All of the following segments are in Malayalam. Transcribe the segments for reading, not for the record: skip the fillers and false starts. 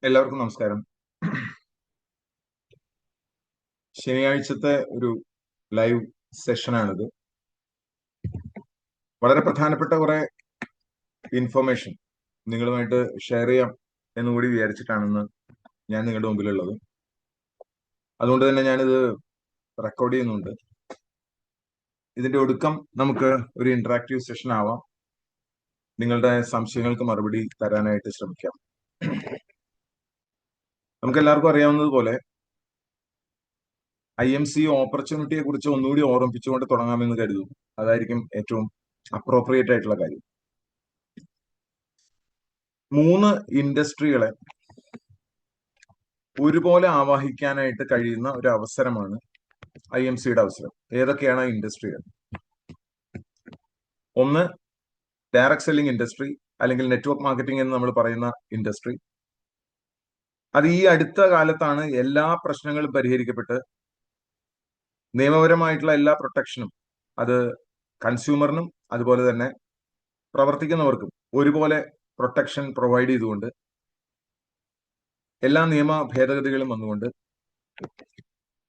എല്ലാവർക്കും നമസ്കാരം. ശനിയാഴ്ചത്തെ ഒരു ലൈവ് സെഷനാണിത്. വളരെ പ്രധാനപ്പെട്ട കുറെ ഇൻഫർമേഷൻ നിങ്ങളുമായിട്ട് ഷെയർ ചെയ്യാം എന്നുകൂടി വിചാരിച്ചിട്ടാണെന്ന് ഞാൻ നിങ്ങളുടെ മുമ്പിലുള്ളത്. അതുകൊണ്ട് തന്നെ ഞാനിത് റെക്കോർഡ് ചെയ്യുന്നുണ്ട്. ഇതിന്റെ ഒടുക്കം നമുക്ക് ഒരു ഇന്ററാക്റ്റീവ് സെഷൻ ആവാം. നിങ്ങളുടെ സംശയങ്ങൾക്ക് മറുപടി തരാനായിട്ട് ശ്രമിക്കാം. നമുക്ക് എല്ലാവർക്കും അറിയാവുന്നതുപോലെ IMC ഓപ്പർച്യൂണിറ്റിയെ കുറിച്ച് ഒന്നുകൂടി ഓർമ്മിപ്പിച്ചുകൊണ്ട് തുടങ്ങാമെന്ന് കരുതുന്നു. അതായിരിക്കും ഏറ്റവും അപ്രോപ്രിയേറ്റ് ആയിട്ടുള്ള കാര്യം. 3 ഇൻഡസ്ട്രികളെ ഒരുപോലെ ആവാഹിക്കാനായിട്ട് കഴിയുന്ന ഒരു അവസരമാണ് IMCയുടെ അവസരം. ഏതൊക്കെയാണ് ആ ഇൻഡസ്ട്രികൾ? ഒന്ന്, ഡയറക്ട് സെല്ലിംഗ് ഇൻഡസ്ട്രി അല്ലെങ്കിൽ നെറ്റ്വർക്ക് മാർക്കറ്റിംഗ് എന്ന് നമ്മൾ പറയുന്ന ഇൻഡസ്ട്രി. അത് ഈ അടുത്ത കാലത്താണ് എല്ലാ പ്രശ്നങ്ങളും പരിഹരിക്കപ്പെട്ട് നിയമപരമായിട്ടുള്ള എല്ലാ പ്രൊട്ടക്ഷനും അത് കൺസ്യൂമറിനും അതുപോലെ തന്നെ പ്രവർത്തിക്കുന്നവർക്കും ഒരുപോലെ പ്രൊട്ടക്ഷൻ പ്രൊവൈഡ് ചെയ്തുകൊണ്ട് എല്ലാ നിയമ ഭേദഗതികളും വന്നുകൊണ്ട്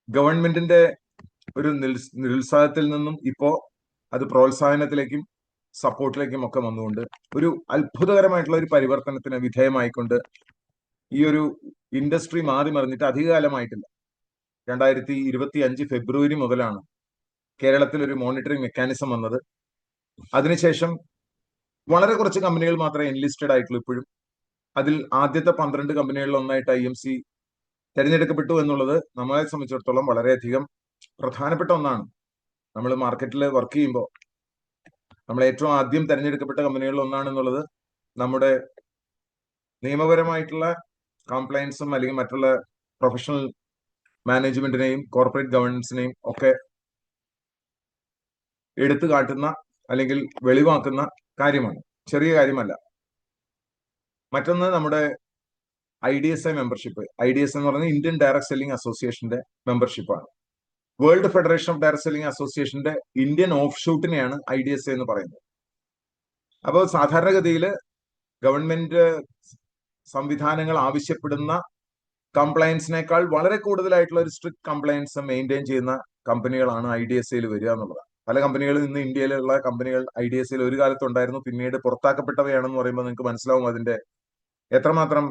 ഗവൺമെന്റിന്റെ ഒരു നിരുത്സാഹത്തിൽ നിന്നും ഇപ്പോ അത് പ്രോത്സാഹനത്തിലേക്കും സപ്പോർട്ടിലേക്കും ഒക്കെ വന്നുകൊണ്ട് ഒരു അത്ഭുതകരമായിട്ടുള്ള ഒരു പരിവർത്തനത്തിന് വിധേയമായിക്കൊണ്ട് ഈ ഒരു ഇൻഡസ്ട്രി മാറി മറിഞ്ഞിട്ട് അധികകാലമായിട്ടില്ല. 2025 ഫെബ്രുവരി മുതലാണ് കേരളത്തിൽ ഒരു മോണിറ്ററിംഗ് മെക്കാനിസം വന്നത്. അതിനുശേഷം വളരെ കുറച്ച് കമ്പനികൾ മാത്രമേ എൻലിസ്റ്റഡ് ആയിട്ടുള്ളൂ ഇപ്പോഴും. അതിൽ ആദ്യത്തെ 12 കമ്പനികളിൽ ഒന്നായിട്ട് IMC തിരഞ്ഞെടുക്കപ്പെട്ടു എന്നുള്ളത് നമ്മളെ സംബന്ധിച്ചിടത്തോളം വളരെയധികം പ്രധാനപ്പെട്ട ഒന്നാണ്. നമ്മൾ മാർക്കറ്റിൽ വർക്ക് ചെയ്യുമ്പോൾ നമ്മൾ ഏറ്റവും ആദ്യം തിരഞ്ഞെടുക്കപ്പെട്ട കമ്പനികളിൽ ഒന്നാണെന്നുള്ളത് നമ്മുടെ നിയമപരമായിട്ടുള്ള കംപ്ലയൻസും അല്ലെങ്കിൽ മറ്റുള്ള പ്രൊഫഷണൽ മാനേജ്മെന്റിനെയും കോർപ്പറേറ്റ് ഗവേണൻസിനെയും ഒക്കെ എടുത്തു കാട്ടുന്ന അല്ലെങ്കിൽ വെളിവാക്കുന്ന കാര്യമാണ്. ചെറിയ കാര്യമല്ല. മറ്റൊന്ന് നമ്മുടെ IDSI മെമ്പർഷിപ്പ്. IDSI എന്ന് പറയുന്നത് ഇന്ത്യൻ ഡയറക്ട് സെല്ലിംഗ് അസോസിയേഷന്റെ മെമ്പർഷിപ്പാണ്. World federation of direct selling അസോസിയേഷന്റെ ഇന്ത്യൻ ഓഫ് ഷൂട്ടിനെയാണ് IDSI എന്ന് പറയുന്നത്. അപ്പോൾ സാധാരണഗതിയിൽ ഗവൺമെന്റ് സംവിധാനങ്ങൾ ആവശ്യപ്പെടുന്ന കംപ്ലയൻസിനേക്കാൾ വളരെ കൂടുതലായിട്ടുള്ള ഒരു സ്ട്രിക്ട് കംപ്ലയൻസ് മെയിൻറ്റെയിൻ ചെയ്യുന്ന കമ്പനികളാണ് IDSIയിൽ വരിക എന്നുള്ളതാണ്. പല കമ്പനികളും ഇന്ന് ഇന്ത്യയിലുള്ള കമ്പനികൾ IDSIയിൽ ഒരു കാലത്തുണ്ടായിരുന്നു, പിന്നീട് പുറത്താക്കപ്പെട്ടവയാണെന്ന് പറയുമ്പോൾ നിങ്ങൾക്ക് മനസ്സിലാവും അതിന്റെ എത്രമാത്രം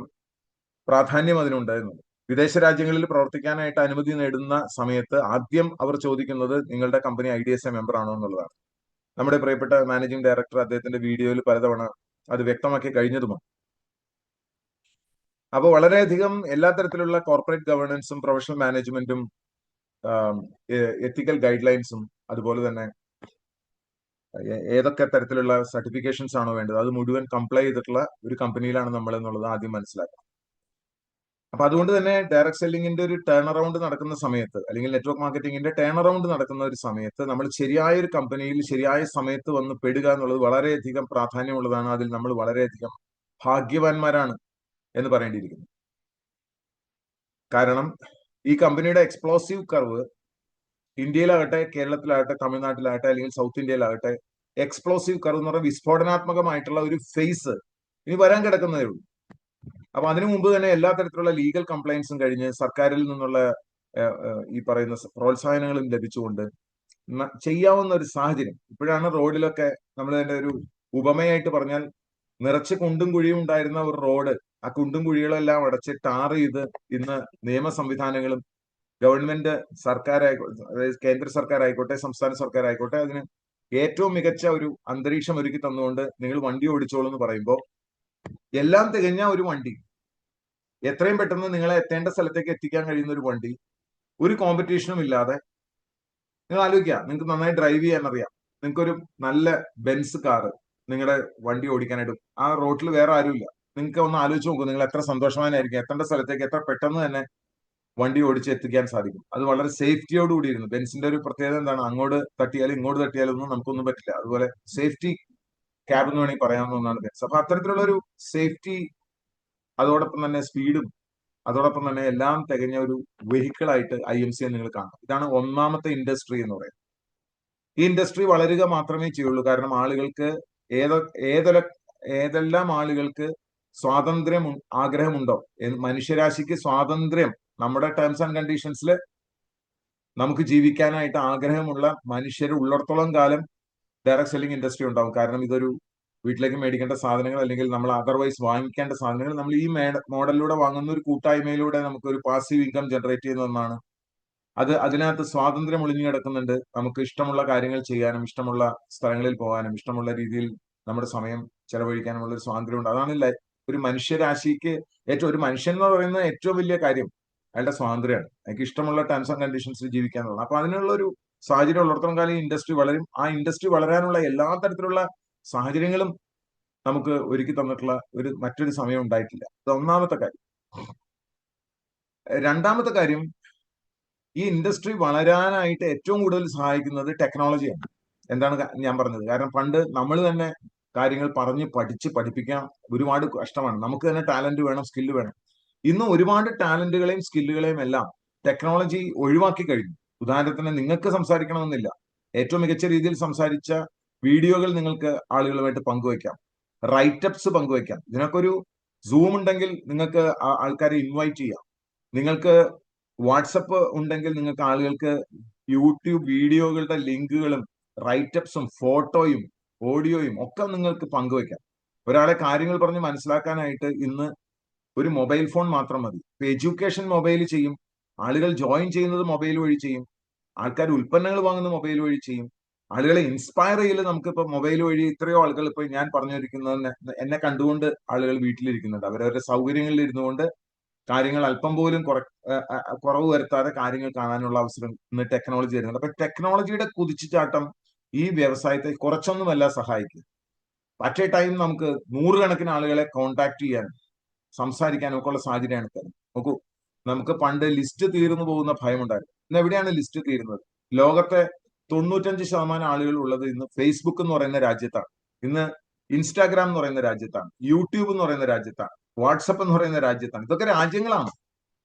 പ്രാധാന്യം അതിനുണ്ടായിരുന്നു. വിദേശ രാജ്യങ്ങളിൽ പ്രവർത്തിക്കാനായിട്ട് അനുമതി നേടുന്ന സമയത്ത് ആദ്യം അവർ ചോദിക്കുന്നത് നിങ്ങളുടെ കമ്പനി IDSI മെമ്പർ ആണോ എന്നുള്ളതാണ്. നമ്മുടെ പ്രിയപ്പെട്ട മാനേജിംഗ് ഡയറക്ടർ അദ്ദേഹത്തിന്റെ വീഡിയോയിൽ പലതവണ അത് വ്യക്തമാക്കി കഴിഞ്ഞതുമാണ്. അപ്പോൾ വളരെയധികം എല്ലാ തരത്തിലുള്ള കോർപ്പറേറ്റ് ഗവേണൻസും പ്രൊഫഷണൽ മാനേജ്മെന്റും എത്തിക്കൽ ഗൈഡ് ലൈൻസും അതുപോലെ തന്നെ ഏതൊക്കെ തരത്തിലുള്ള സർട്ടിഫിക്കേഷൻസ് ആണോ വേണ്ടത് അത് മുഴുവൻ കംപ്ലൈ ചെയ്തിട്ടുള്ള ഒരു കമ്പനിയിലാണ് നമ്മൾ എന്നുള്ളത് ആദ്യം മനസ്സിലാക്കാം. അപ്പൊ അതുകൊണ്ട് തന്നെ ഡയറക്ട് സെല്ലിംഗിന്റെ ഒരു ടേൺ അറൗണ്ട് നടക്കുന്ന സമയത്ത് അല്ലെങ്കിൽ നെറ്റ്വർക്ക് മാർക്കറ്റിംഗിന്റെ ടേൺ അറൗണ്ട് നടക്കുന്ന ഒരു സമയത്ത് നമ്മൾ ശരിയായ ഒരു കമ്പനിയിൽ ശരിയായ സമയത്ത് വന്ന് പെടുക എന്നുള്ളത് വളരെയധികം പ്രാധാന്യമുള്ളതാണ്. അതിൽ നമ്മൾ വളരെയധികം ഭാഗ്യവാന്മാരാണ് എന്ന് പറയേണ്ടിയിരിക്കുന്നു. കാരണം ഈ കമ്പനിയുടെ എക്സ്പ്ലോസീവ് കർവ് ഇന്ത്യയിലാകട്ടെ, കേരളത്തിലാകട്ടെ, തമിഴ്നാട്ടിലാകട്ടെ അല്ലെങ്കിൽ സൗത്ത് ഇന്ത്യയിലാകട്ടെ, എക്സ്പ്ലോസീവ് കർവ് എന്ന് പറഞ്ഞാൽ വിസ്ഫോടനാത്മകമായിട്ടുള്ള ഒരു ഫേസ് ഇനി വരാൻ കിടക്കുന്നതേ ഉള്ളൂ. അപ്പൊ അതിനു മുമ്പ് തന്നെ എല്ലാ തരത്തിലുള്ള ലീഗൽ കംപ്ലയൻസും കഴിഞ്ഞ് സർക്കാരിൽ നിന്നുള്ള ഈ പറയുന്ന പ്രോത്സാഹനങ്ങളും ലഭിച്ചുകൊണ്ട് ചെയ്യാവുന്ന ഒരു സാഹചര്യം ഇപ്പോഴാണ്. റോഡിലൊക്കെ നമ്മൾ തന്നെ ഒരു ഉപമയായിട്ട് പറഞ്ഞാൽ നിറച്ച് കുണ്ടും കുഴിയും ഉണ്ടായിരുന്ന ഒരു റോഡ്, ആ കുണ്ടും കുഴികളെല്ലാം അടച്ച് ടാർ ചെയ്ത് ഇന്ന് നിയമ സംവിധാനങ്ങളും ഗവൺമെന്റ് സർക്കാരായിക്കോട്ടെ, അതായത് കേന്ദ്ര സർക്കാർ ആയിക്കോട്ടെ, സംസ്ഥാന സർക്കാർ ആയിക്കോട്ടെ, അതിന് ഏറ്റവും മികച്ച ഒരു അന്തരീക്ഷം ഒരുക്കി തന്നുകൊണ്ട് നിങ്ങൾ വണ്ടി ഓടിച്ചോളൂ എന്ന് പറയുമ്പോൾ എല്ലാം തികഞ്ഞ ഒരു വണ്ടി, എത്രയും പെട്ടെന്ന് നിങ്ങളെ എത്തേണ്ട സ്ഥലത്തേക്ക് എത്തിക്കാൻ കഴിയുന്ന ഒരു വണ്ടി, ഒരു കോമ്പറ്റീഷനും ഇല്ലാതെ. നിങ്ങൾ ആലോചിക്കുക, നിങ്ങൾക്ക് നന്നായി ഡ്രൈവ് ചെയ്യാൻ അറിയാം, നിങ്ങൾക്കൊരു നല്ല ബെൻസ് കാറ് നിങ്ങളുടെ വണ്ടി ഓടിക്കാനായിട്ട് ആ റോഡിൽ വേറെ ആരുമില്ല. നിങ്ങൾക്ക് ഒന്ന് ആലോചിച്ച് നോക്കൂ, നിങ്ങൾ എത്ര സന്തോഷവാനായിരിക്കും. എത്തേണ്ട സ്ഥലത്തേക്ക് എത്ര പെട്ടെന്ന് തന്നെ വണ്ടി ഓടിച്ച് എത്തിക്കാൻ സാധിക്കും. അത് വളരെ സേഫ്റ്റിയോട് കൂടിയിരുന്നു. ബെൻസിന്റെ ഒരു പ്രത്യേകത എന്താണ്? അങ്ങോട്ട് തട്ടിയാലും ഇങ്ങോട്ട് തട്ടിയാലും ഒന്നും നമുക്കൊന്നും പറ്റില്ല. അതുപോലെ സേഫ്റ്റി ക്യാബ് എന്ന് വേണമെങ്കിൽ പറയാവുന്ന ഒന്നാണ് ബെൻസ്. അപ്പൊ അത്തരത്തിലുള്ള ഒരു സേഫ്റ്റി, അതോടൊപ്പം തന്നെ സ്പീഡും, അതോടൊപ്പം തന്നെ എല്ലാം തികഞ്ഞ ഒരു വെഹിക്കിൾ ആയിട്ട് IMC നിങ്ങൾ കാണാം. ഇതാണ് ഒന്നാമത്തെ ഇൻഡസ്ട്രി എന്ന് പറയുന്നത്. ഈ ഇൻഡസ്ട്രി വളരുക മാത്രമേ ചെയ്യുള്ളൂ. കാരണം ആളുകൾക്ക് ഏതെല്ലാം ആളുകൾക്ക് സ്വാതന്ത്ര്യം ആഗ്രഹമുണ്ടോ? മനുഷ്യരാശിക്ക് സ്വാതന്ത്ര്യം നമ്മുടെ ടേംസ് ആൻഡ് കണ്ടീഷൻസിൽ നമുക്ക് ജീവിക്കാനായിട്ട് ആഗ്രഹമുള്ള മനുഷ്യർ ഉള്ളിടത്തോളം കാലം ഡയറക്ട് സെല്ലിംഗ് ഇൻഡസ്ട്രി ഉണ്ടാവും. കാരണം ഇതൊരു വീട്ടിലേക്ക് മേടിക്കേണ്ട സാധനങ്ങൾ അല്ലെങ്കിൽ നമ്മൾ അതർവൈസ് വാങ്ങിക്കേണ്ട സാധനങ്ങൾ നമ്മൾ ഈ മോഡലിലൂടെ വാങ്ങുന്ന ഒരു കൂട്ടായ്മയിലൂടെ നമുക്ക് ഒരു പാസീവ് ഇൻകം ജനറേറ്റ് ചെയ്യുന്ന ഒന്നാണ്. അതിനകത്ത് സ്വാതന്ത്ര്യം ഒളിഞ്ഞു കിടക്കുന്നുണ്ട്. നമുക്ക് ഇഷ്ടമുള്ള കാര്യങ്ങൾ ചെയ്യാനും ഇഷ്ടമുള്ള സ്ഥലങ്ങളിൽ പോകാനും ഇഷ്ടമുള്ള രീതിയിൽ നമ്മുടെ സമയം ചെലവഴിക്കാനുമുള്ള ഒരു സ്വാതന്ത്ര്യമുണ്ട്. അതാണ് ഒരു മനുഷ്യരാശിക്ക് ഒരു മനുഷ്യൻ എന്ന് പറയുന്ന ഏറ്റവും വലിയ കാര്യം അയാളുടെ സ്വാതന്ത്ര്യമാണ്. അയാൾക്ക് ഇഷ്ടമുള്ള ടേംസ് ആൻഡ് കണ്ടീഷൻസിൽ ജീവിക്കാനുള്ളത്. അപ്പൊ അതിനുള്ള ഒരു സാഹചര്യം ഉള്ളിടത്തോളം കാലം ഈ ഇൻഡസ്ട്രി വളരും. ആ ഇൻഡസ്ട്രി വളരാനുള്ള എല്ലാ തരത്തിലുള്ള സാഹചര്യങ്ങളും നമുക്ക് ഒരുക്കി തന്നിട്ടുള്ള മറ്റൊരു സമയം ഉണ്ടായിട്ടില്ല. അത് ഒന്നാമത്തെ കാര്യം. രണ്ടാമത്തെ കാര്യം, ഈ ഇൻഡസ്ട്രി വളരാനായിട്ട് ഏറ്റവും കൂടുതൽ സഹായിക്കുന്നത് ടെക്നോളജിയാണ്. എന്താണ് ഞാൻ പറഞ്ഞത്? കാരണം പണ്ട് നമ്മൾ തന്നെ കാര്യങ്ങൾ പഠിപ്പിക്കാൻ ഒരുപാട് കഷ്ടമാണ്. നമുക്ക് തന്നെ ടാലന്റ് വേണം, സ്കില്ല് വേണം. ഇന്ന് ഒരുപാട് ടാലന്റുകളെയും സ്കില്ലുകളെയും എല്ലാം ടെക്നോളജി ഒഴിവാക്കി കഴിഞ്ഞു. ഉദാഹരണത്തിന് നിങ്ങൾക്ക് സംസാരിക്കണമെന്നില്ല, ഏറ്റവും മികച്ച രീതിയിൽ സംസാരിച്ച വീഡിയോകൾ നിങ്ങൾക്ക് ആളുകളുമായിട്ട് പങ്കുവയ്ക്കാം, റൈറ്റപ്സ് പങ്കുവയ്ക്കാം. ഇതിനൊക്കെ ഒരു സൂം ഉണ്ടെങ്കിൽ നിങ്ങൾക്ക് ആൾക്കാരെ ഇൻവൈറ്റ് ചെയ്യാം. നിങ്ങൾക്ക് വാട്സപ്പ് ഉണ്ടെങ്കിൽ നിങ്ങൾക്ക് ആളുകൾക്ക് യൂട്യൂബ് വീഡിയോകളുടെ ലിങ്കുകളും റൈറ്റപ്സും ഫോട്ടോയും ഓഡിയോയും ഒക്കെ നിങ്ങൾക്ക് പങ്കുവയ്ക്കാം. ഒരാളെ കാര്യങ്ങൾ പറഞ്ഞ് മനസ്സിലാക്കാനായിട്ട് ഇന്ന് ഒരു മൊബൈൽ ഫോൺ മാത്രം മതി. ഇപ്പൊ എഡ്യൂക്കേഷൻ മൊബൈൽ ചെയ്യും, ആളുകൾ ജോയിൻ ചെയ്യുന്നത് മൊബൈൽ വഴി ചെയ്യും, ആൾക്കാർ ഉൽപ്പന്നങ്ങൾ വാങ്ങുന്നത് മൊബൈൽ വഴി ചെയ്യും, ആളുകളെ ഇൻസ്പയർ ചെയ്യല് നമുക്കിപ്പോ മൊബൈൽ വഴി എത്രയോ ആളുകൾ ഇപ്പൊ ഞാൻ പറഞ്ഞിരിക്കുന്നത് എന്നെ കണ്ടുകൊണ്ട് ആളുകൾ വീട്ടിലിരിക്കുന്നുണ്ട്. അവരവരുടെ സൗകര്യങ്ങളിൽ ഇരുന്നുകൊണ്ട് കാര്യങ്ങൾ അല്പം പോലും കുറവ് വരുത്താതെ കാര്യങ്ങൾ കാണാനുള്ള അവസരം ഇന്ന് ടെക്നോളജി തരുന്നുണ്ട്. അപ്പൊ ടെക്നോളജിയുടെ കുതിച്ചുചാട്ടം ഈ വ്യവസായത്തെ കുറച്ചൊന്നുമല്ല സഹായിക്കുക. അറ്റ് എ ടൈം നമുക്ക് നൂറുകണക്കിന് ആളുകളെ കോണ്ടാക്ട് ചെയ്യാനും സംസാരിക്കാനും ഒക്കെ ഉള്ള സാഹചര്യമാണ് തരുന്നത്. നോക്കൂ, നമുക്ക് പണ്ട് ലിസ്റ്റ് തീർന്നു പോകുന്ന ഭയമുണ്ടായിരുന്നു. ഇന്ന് എവിടെയാണ് ലിസ്റ്റ് തീരുന്നത്? ലോകത്തെ 95% ആളുകൾ ഉള്ളത് ഇന്ന് ഫേസ്ബുക്ക് എന്ന് പറയുന്ന രാജ്യത്താണ്, ഇന്ന് ഇൻസ്റ്റാഗ്രാം എന്ന് പറയുന്ന രാജ്യത്താണ്, യൂട്യൂബ് എന്ന് പറയുന്ന രാജ്യത്താണ്, വാട്സപ്പ് എന്ന് പറയുന്ന രാജ്യത്താണ്. ഇതൊക്കെ രാജ്യങ്ങളാണ്.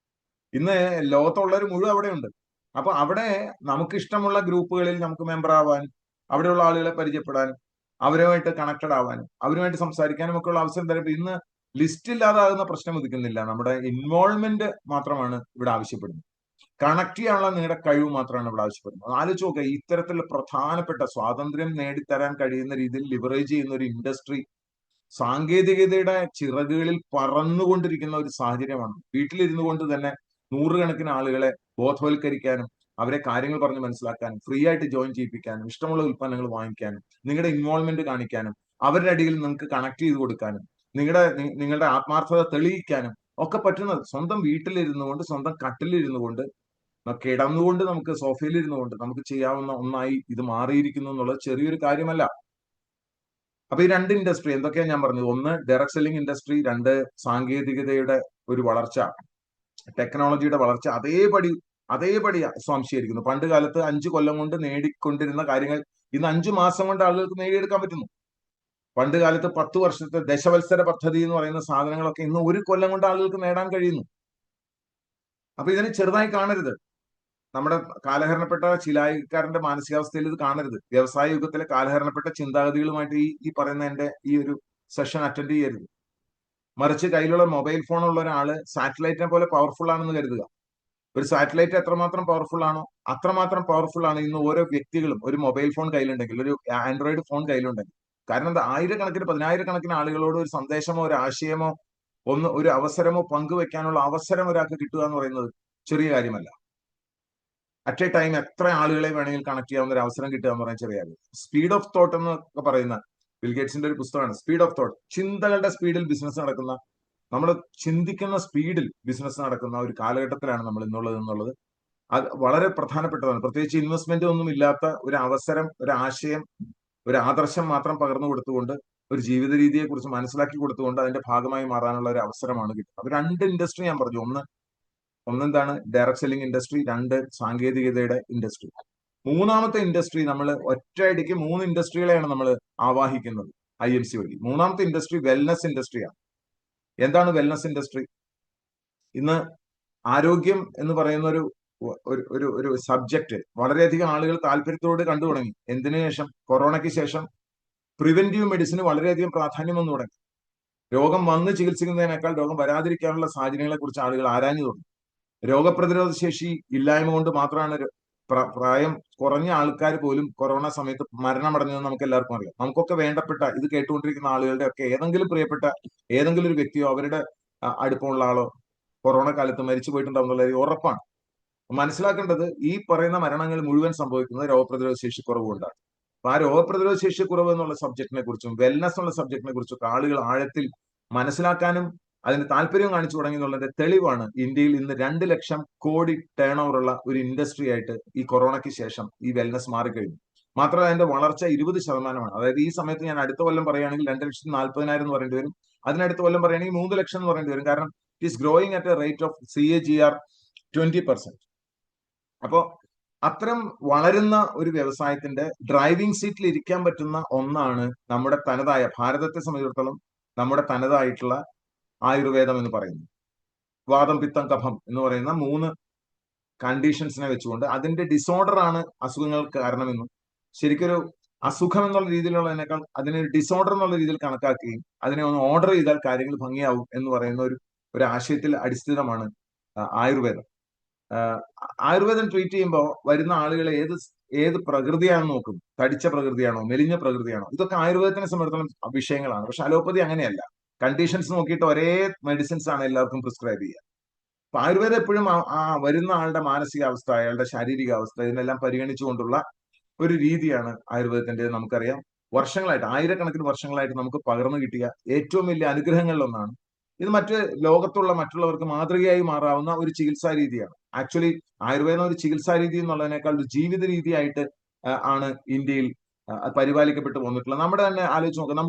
ഇന്ന് ലോകത്തുള്ളവർ മുഴുവൻ അവിടെയുണ്ട്. അപ്പൊ അവിടെ നമുക്ക് ഇഷ്ടമുള്ള ഗ്രൂപ്പുകളിൽ നമുക്ക് മെമ്പർ ആവാനും അവിടെയുള്ള ആളുകളെ പരിചയപ്പെടാനും അവരുമായിട്ട് കണക്റ്റഡ് ആവാനും അവരുമായിട്ട് സംസാരിക്കാനും ഒക്കെ ഉള്ള അവസരം തരുമ്പോൾ ഇന്ന് ലിസ്റ്റ് ഇല്ലാതാകുന്ന പ്രശ്നം ഉദിക്കുന്നില്ല. നമ്മുടെ ഇൻവോൾവ്മെന്റ് മാത്രമാണ് ഇവിടെ ആവശ്യപ്പെടുന്നത്. കണക്ട് ചെയ്യാനുള്ള നിങ്ങളുടെ കഴിവ് മാത്രമാണ് ഇവിടെ ആവശ്യപ്പെടുന്നത്. ആലോചിച്ച് നോക്കുക, ഇത്തരത്തിലുള്ള പ്രധാനപ്പെട്ട സ്വാതന്ത്ര്യം നേടിത്തരാൻ കഴിയുന്ന രീതിയിൽ ലിവറേജ് ചെയ്യുന്ന ഒരു ഇൻഡസ്ട്രി സാങ്കേതികതയുടെ ചിറകുകളിൽ പറന്നുകൊണ്ടിരിക്കുന്ന ഒരു സാഹചര്യമാണ്. വീട്ടിലിരുന്നു കൊണ്ട് തന്നെ നൂറുകണക്കിന് ആളുകളെ ബോധവൽക്കരിക്കാനും അവരെ കാര്യങ്ങൾ പറഞ്ഞ് മനസ്സിലാക്കാനും ഫ്രീ ആയിട്ട് ജോയിൻ ചെയ്യിപ്പിക്കാനും ഇഷ്ടമുള്ള ഉൽപ്പന്നങ്ങൾ വാങ്ങിക്കാനും നിങ്ങളുടെ ഇൻവോൾവ്മെന്റ് കാണിക്കാനും അവരുടെ അടിയിൽ നിങ്ങൾക്ക് കണക്ട് ചെയ്ത് കൊടുക്കാനും നിങ്ങളുടെ ആത്മാർത്ഥത തെളിയിക്കാനും ഒക്കെ പറ്റുന്നത് സ്വന്തം വീട്ടിലിരുന്നു കൊണ്ട്, സ്വന്തം കട്ടിലിരുന്നു കൊണ്ട്, കിടന്നുകൊണ്ട്, നമുക്ക് സോഫയിലിരുന്നു കൊണ്ട് നമുക്ക് ചെയ്യാവുന്ന ഒന്നായി ഇത് മാറിയിരിക്കുന്നു എന്നുള്ളത് ചെറിയൊരു കാര്യമല്ല. അപ്പൊ ഈ രണ്ട് ഇൻഡസ്ട്രി എന്തൊക്കെയാണ് ഞാൻ പറഞ്ഞത്? ഒന്ന് ഡയറക്ട് സെല്ലിംഗ് ഇൻഡസ്ട്രി, രണ്ട് സാങ്കേതികതയുടെ ഒരു വളർച്ച, ടെക്നോളജിയുടെ വളർച്ച അതേപടി സ്വാംശീകരിക്കുന്നു. പണ്ട് കാലത്ത് 5 കൊല്ലം കൊണ്ട് നേടിക്കൊണ്ടിരുന്ന കാര്യങ്ങൾ ഇന്ന് 5 മാസം കൊണ്ട് ആളുകൾക്ക് നേടിയെടുക്കാൻ പറ്റുന്നു. പണ്ട് കാലത്ത് 10 വർഷത്തെ ദശവത്സര പദ്ധതി എന്ന് പറയുന്ന സാധനങ്ങളൊക്കെ ഇന്ന് 1 കൊല്ലം കൊണ്ട് ആളുകൾക്ക് നേടാൻ കഴിയുന്നു. അപ്പൊ ഇതിനെ ചെറുതായി കാണരുത്. നമ്മുടെ കാലഹരണപ്പെട്ട ചിലായിക്കാരന്റെ മാനസികാവസ്ഥയിൽ ഇത് കാണരുത്. വ്യവസായ യുഗത്തിലെ കാലഹരണപ്പെട്ട ചിന്താഗതികളുമായിട്ട് ഈ പറയുന്ന എന്റെ ഈ ഒരു സെഷൻ അറ്റൻഡ് ചെയ്യരുത്. മറിച്ച് കയ്യിലുള്ള മൊബൈൽ ഫോൺ ഉള്ള ഒരാള് സാറ്റലൈറ്റിനെ പോലെ പവർഫുൾ ആണെന്ന് കരുതുക. ഒരു സാറ്റലൈറ്റ് എത്രമാത്രം പവർഫുൾ ആണോ അത്രമാത്രം പവർഫുൾ ആണ് ഇന്ന് ഓരോ വ്യക്തികളും ഒരു മൊബൈൽ ഫോൺ കയ്യിലുണ്ടെങ്കിൽ, ഒരു ആൻഡ്രോയിഡ് ഫോൺ കയ്യിലുണ്ടെങ്കിൽ. കാരണം എന്താ? ആയിരക്കണക്കിന് 10,000-കണക്കിന് ആളുകളോട് ഒരു സന്ദേശമോ ഒരു ആശയമോ ഒരു അവസരമോ പങ്കുവെക്കാനുള്ള അവസരം ഒരാൾക്ക് കിട്ടുക എന്ന് പറയുന്നത് ചെറിയ കാര്യമല്ല. അറ്റ് എ ടൈം എത്ര ആളുകളെ വേണമെങ്കിൽ കണക്ട് ചെയ്യാവുന്ന ഒരു അവസരം കിട്ടുക എന്ന് പറയുന്നത് ചെറിയ കാര്യം. സ്പീഡ് ഓഫ് തോട്ട് എന്നൊക്കെ പറയുന്ന ബിൽഗേറ്റ്സിന്റെ ഒരു പുസ്തകമാണ് സ്പീഡ് ഓഫ് തോട്ട്. ചിന്തകളുടെ സ്പീഡിൽ ബിസിനസ് നടക്കുന്ന, നമ്മൾ ചിന്തിക്കുന്ന സ്പീഡിൽ ബിസിനസ് നടക്കുന്ന ഒരു കാലഘട്ടത്തിലാണ് നമ്മൾ ഇന്നുള്ളത് എന്നുള്ളത് അത് വളരെ പ്രധാനപ്പെട്ടതാണ്. പ്രത്യേകിച്ച് ഇൻവെസ്റ്റ്മെന്റ് ഒന്നും ഇല്ലാത്ത ഒരു അവസരം, ഒരു ആശയം, ഒരു ആദർശം മാത്രം പകർന്നു കൊടുത്തുകൊണ്ട് ഒരു ജീവിത രീതിയെ കുറിച്ച് മനസ്സിലാക്കി കൊടുത്തുകൊണ്ട് അതിന്റെ ഭാഗമായി മാറാനുള്ള ഒരു അവസരമാണ് കിട്ടുന്നത്. അപ്പൊ രണ്ട് ഇൻഡസ്ട്രി ഞാൻ പറഞ്ഞു. ഒന്നെന്താണ്? ഡയറക്ട് സെല്ലിംഗ് ഇൻഡസ്ട്രി, രണ്ട് സാങ്കേതികതയുടെ ഇൻഡസ്ട്രി. മൂന്നാമത്തെ ഇൻഡസ്ട്രി, നമ്മൾ ഒറ്റയടിക്ക് 3 ഇൻഡസ്ട്രികളെയാണ് നമ്മൾ ആവാഹിക്കുന്നത് IMC വഴി. മൂന്നാമത്തെ ഇൻഡസ്ട്രി വെൽനസ് ഇൻഡസ്ട്രിയാണ്. എന്താണ് വെൽനസ് ഇൻഡസ്ട്രി? ഇന്ന് ആരോഗ്യം എന്ന് പറയുന്ന ഒരു സബ്ജക്ട് വളരെയധികം ആളുകൾ താല്പര്യത്തോട് കണ്ടു തുടങ്ങി. എന്തിനു ശേഷം? കൊറോണയ്ക്ക് ശേഷം പ്രിവെന്റീവ് മെഡിസിന് വളരെയധികം പ്രാധാന്യം വന്നു തുടങ്ങി. രോഗം വന്ന് ചികിത്സിക്കുന്നതിനേക്കാൾ രോഗം വരാതിരിക്കാനുള്ള സാഹചര്യങ്ങളെ കുറിച്ച് ആളുകൾ ആരാഞ്ഞു തുടങ്ങി. രോഗപ്രതിരോധ ശേഷി ഇല്ലായ്മ കൊണ്ട് മാത്രമാണ് പ്രായം കുറഞ്ഞ ആൾക്കാർ പോലും കൊറോണ സമയത്ത് മരണമടഞ്ഞതെന്ന് നമുക്ക് എല്ലാവർക്കും അറിയാം. നമുക്കൊക്കെ വേണ്ടപ്പെട്ട ഇത് കേട്ടുകൊണ്ടിരിക്കുന്ന ആളുകളുടെ ഒക്കെ ഏതെങ്കിലും പ്രിയപ്പെട്ട ഏതെങ്കിലും ഒരു വ്യക്തിയോ അവരുടെ അടുപ്പമുള്ള ആളോ കൊറോണ കാലത്ത് മരിച്ചു പോയിട്ടുണ്ടാവും എന്നുള്ളത് ഉറപ്പാണ്. മനസ്സിലാക്കേണ്ടത് ഈ പറയുന്ന മരണങ്ങൾ മുഴുവൻ സംഭവിക്കുന്നത് രോഗപ്രതിരോധ ശേഷി കുറവ് കൊണ്ടാണ്. അപ്പൊ ആ രോഗപ്രതിരോധ ശേഷി കുറവ് എന്നുള്ള സബ്ജക്റ്റിനെ കുറിച്ചും വെൽനസ് എന്നുള്ള സബ്ജക്റ്റിനെ കുറിച്ചൊക്കെ ആളുകൾ ആഴത്തിൽ മനസ്സിലാക്കാനും അതിന് താല്പര്യം കാണിച്ചു തുടങ്ങി എന്നുള്ളതിന്റെ തെളിവാണ് ഇന്ത്യയിൽ ഇന്ന് 2 ലക്ഷം കോടി ടേൺ ഓവർ ഉള്ള ഒരു ഇൻഡസ്ട്രി ആയിട്ട് ഈ കൊറോണയ്ക്ക് ശേഷം ഈ വെൽനസ് മാറിക്കഴിഞ്ഞു. മാത്രമല്ല അതിന്റെ വളർച്ച 20%. അതായത് ഈ സമയത്ത് ഞാൻ അടുത്ത കൊല്ലം പറയുകയാണെങ്കിൽ 2,40,000 എന്ന് പറയേണ്ടി വരും. അതിനടുത്ത കൊല്ലം പറയുകയാണെങ്കിൽ 3 ലക്ഷം എന്ന് പറയേണ്ടി വരും. കാരണം it is growing at A rate of CAGR 20%. അപ്പോ അത്തരം വളരുന്ന ഒരു വ്യവസായത്തിന്റെ ഡ്രൈവിംഗ് സീറ്റിൽ ഇരിക്കാൻ പറ്റുന്ന ഒന്നാണ് നമ്മുടെ തനതായ, ഭാരതത്തെ സംബന്ധിച്ചിടത്തോളം നമ്മുടെ തനതായിട്ടുള്ള ആയുർവേദം എന്ന് പറയുന്നത്. വാദം, പിത്തം, കഫം എന്ന് പറയുന്ന 3 കണ്ടീഷൻസിനെ വെച്ചുകൊണ്ട് അതിന്റെ ഡിസോർഡർ ആണ് അസുഖങ്ങൾക്ക് കാരണമെന്നും ശരിക്കൊരു അസുഖം എന്നുള്ള രീതിയിലുള്ളതിനേക്കാൾ അതിനെ ഡിസോർഡർ എന്നുള്ള രീതിയിൽ കണക്കാക്കുകയും അതിനെ ഒന്ന് ഓർഡർ ചെയ്താൽ കാര്യങ്ങൾ ഭംഗിയാവും എന്ന് പറയുന്ന ഒരു ആശയത്തിൽ അടിസ്ഥിതമാണ് ആയുർവേദം. ആയുർവേദം ട്രീറ്റ് ചെയ്യുമ്പോൾ വരുന്ന ആളുകളെ ഏത് പ്രകൃതിയാണെന്ന് നോക്കും. തടിച്ച പ്രകൃതിയാണോ, മെലിഞ്ഞ പ്രകൃതിയാണോ, ഇതൊക്കെ ആയുർവേദത്തിനെ സംബന്ധിച്ചിടത്തോളം വിഷയങ്ങളാണ്. പക്ഷെ അലോപ്പതി അങ്ങനെയല്ല. കണ്ടീഷൻസ് നോക്കിയിട്ട് ഒരേ മെഡിസിൻസ് ആണ് എല്ലാവർക്കും പ്രിസ്ക്രൈബ് ചെയ്യുക. അപ്പൊ ആയുർവേദം എപ്പോഴും ആ വരുന്ന ആളുടെ മാനസികാവസ്ഥ, അയാളുടെ ശാരീരികാവസ്ഥ ഇതിനെല്ലാം പരിഗണിച്ചുകൊണ്ടുള്ള ഒരു രീതിയാണ് ആയുർവേദത്തിന്റെ. നമുക്കറിയാം വർഷങ്ങളായിട്ട്, ആയിരക്കണക്കിന് വർഷങ്ങളായിട്ട് നമുക്ക് പകർന്നു കിട്ടിയ ഏറ്റവും വലിയ അനുഗ്രഹങ്ങളിലൊന്നാണ്. ഇത് ലോകത്തുള്ള മറ്റുള്ളവർക്ക് മാതൃകയായി മാറാവുന്ന ഒരു ചികിത്സാ രീതിയാണ്. ആക്ച്വലി ആയുർവേദം ഒരു ചികിത്സാ രീതി എന്നുള്ളതിനേക്കാൾ ഒരു ജീവിത രീതിയായിട്ട് ആണ് ഇന്ത്യയിൽ പരിപാലിക്കപ്പെട്ട് പോന്നിട്ടുള്ളത്. നമ്മുടെ തന്നെ ആലോചിച്ച് നോക്കാം.